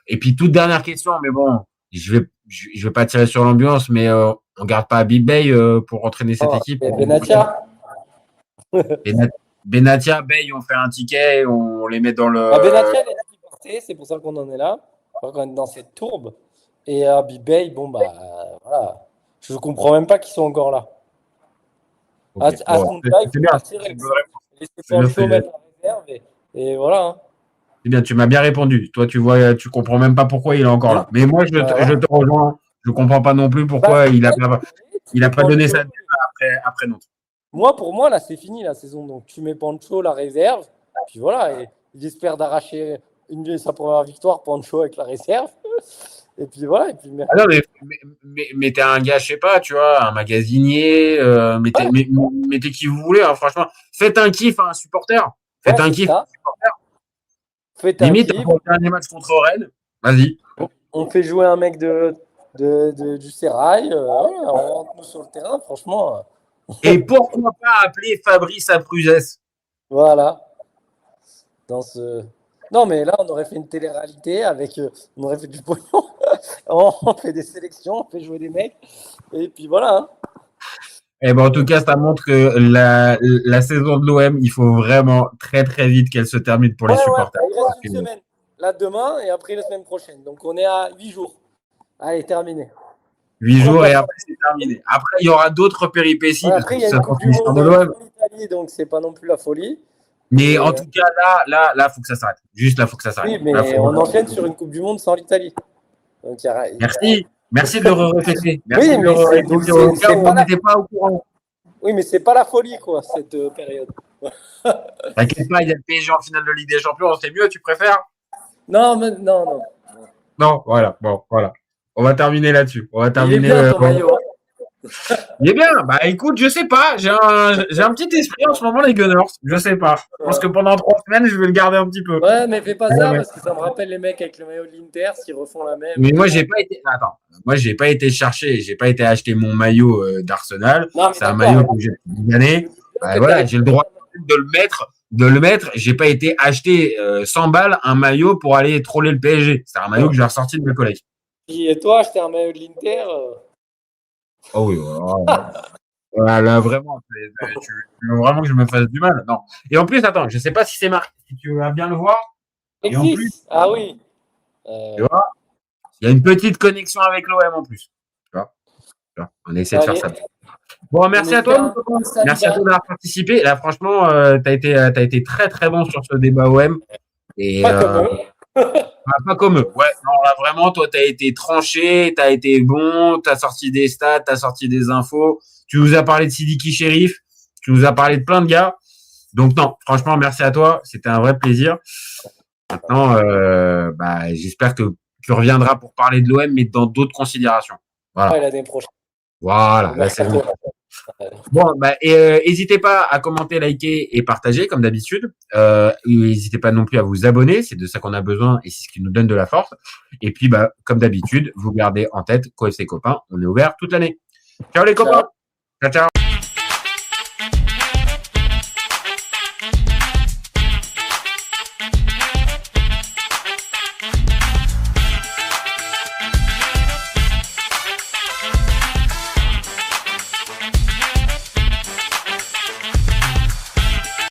Speaker 1: Et puis, toute dernière question, mais bon, je vais pas tirer sur l'ambiance, mais on garde pas Big Bay pour entraîner cette équipe.
Speaker 8: Benatia.
Speaker 1: Benatia, Bay, on fait un ticket, on les met dans le.
Speaker 8: Benatia, il a dit qu'il partait, c'est pour ça qu'on en est là. On est dans cette tourbe. Et Big Bay, bon, bah, voilà. Je comprends même pas qu'ils sont encore là.
Speaker 1: Okay.
Speaker 8: À
Speaker 1: Bon,
Speaker 8: ce
Speaker 1: c'est bien.
Speaker 8: laisser Pancho mettre la réserve et voilà. Hein.
Speaker 1: C'est bien, tu m'as bien répondu. Toi, tu comprends même pas pourquoi il est encore là. Mais moi, je te rejoins. Je comprends pas non plus pourquoi il a pas donné sa après Nantes.
Speaker 8: Pour moi, là, c'est fini la saison. Donc, tu mets Pancho, la réserve. Puis voilà. Et j'espère d'arracher sa première victoire, Pancho, avec la réserve. Et puis voilà. Et puis,
Speaker 1: ah non, mais t'es un gars, je sais pas, tu vois, un magasinier. Mettez qui vous voulez, hein, franchement. Faites un kiff à un supporter. Faites un kiff à un supporter. Limite, pour le dernier match contre Rennes, vas-y.
Speaker 8: On fait jouer un mec du Sérail. On rentre nous sur le terrain, franchement.
Speaker 1: Et pourquoi pas appeler Fabrice Apruzès?
Speaker 8: Voilà. Non, mais là, on aurait fait une télé-réalité on aurait fait du pognon. On fait des sélections, on fait jouer des mecs. Et puis voilà. Hein.
Speaker 1: Eh ben, en tout cas, ça montre que la saison de l'OM, il faut vraiment très très vite qu'elle se termine pour les supporters.
Speaker 8: Il reste une semaine. Là, demain et après la semaine prochaine. Donc, on est à 8 jours. Allez, terminé.
Speaker 1: 8 jours et après, c'est terminé. Après, il y aura d'autres péripéties.
Speaker 8: Ouais, après, il y a une Coupe du Monde en Italie, donc c'est pas non plus la folie.
Speaker 1: Mais en tout cas, là, faut que ça s'arrête. Juste là, faut que ça s'arrête.
Speaker 8: Oui, mais là, on enchaîne sur une Coupe du Monde sans l'Italie. Donc,
Speaker 1: Merci de le répéter. Merci
Speaker 8: oui,
Speaker 1: de le répéter au cas où on n'était pas au courant.
Speaker 8: Oui, mais c'est pas la folie, quoi, cette période.
Speaker 1: T'inquiète pas, il y a le PSG en finale de Ligue des Champions, c'est mieux, tu préfères?
Speaker 8: Non.
Speaker 1: Non, voilà, bon, voilà. On va terminer là-dessus. On va terminer.
Speaker 8: Il est bien, ton maillot.
Speaker 1: Il est bien. Bah écoute, je sais pas. J'ai un petit esprit en ce moment, les Gunners. Je sais pas. Je pense que pendant 3 semaines, je vais le garder un petit peu.
Speaker 8: Ouais, mais fais pas ça parce que ça me rappelle les mecs avec le maillot de l'Inter s'ils refont la même.
Speaker 1: Mais moi, j'ai pas été. Attends. Moi, j'ai pas été chercher. J'ai pas été acheter mon maillot d'Arsenal. C'est un maillot que j'ai gagné. Voilà, j'ai le droit de le mettre. J'ai pas été acheter 100 balles un maillot pour aller troller le PSG. C'est un maillot que j'ai ressorti de mes collègues.
Speaker 8: Et toi, acheter un maillot de l'Inter
Speaker 1: Oh oui, voilà, là, vraiment, tu veux vraiment que je me fasse du mal? Non. Et en plus, attends, je sais pas si c'est marqué, si tu vas bien le voir. Et en plus,
Speaker 8: ah oui.
Speaker 1: Tu vois, il y a une petite connexion avec l'OM en plus. Tu vois, on essaie de faire ça. Bon, merci à toi. Merci à toi d'avoir participé. Là, franchement, t'as été très très bon sur ce débat OM. Et, pas comme eux. Ouais, non, là, vraiment, toi, t'as été tranché, t'as été bon, t'as sorti des stats, t'as sorti des infos. Tu nous as parlé de Sidiki Chérif, tu nous as parlé de plein de gars. Donc, non, franchement, merci à toi. C'était un vrai plaisir. Maintenant, j'espère que tu reviendras pour parler de l'OM, mais dans d'autres considérations. Voilà.
Speaker 8: Ouais, l'année prochaine.
Speaker 1: Voilà, là, c'est bon. Bon, n'hésitez pas à commenter, liker et partager comme d'habitude. N'hésitez pas non plus à vous abonner, c'est de ça qu'on a besoin et c'est ce qui nous donne de la force. Et puis, comme d'habitude, vous gardez en tête qu'OFC Copain, on est ouvert toute l'année. Ciao les copains. Ciao.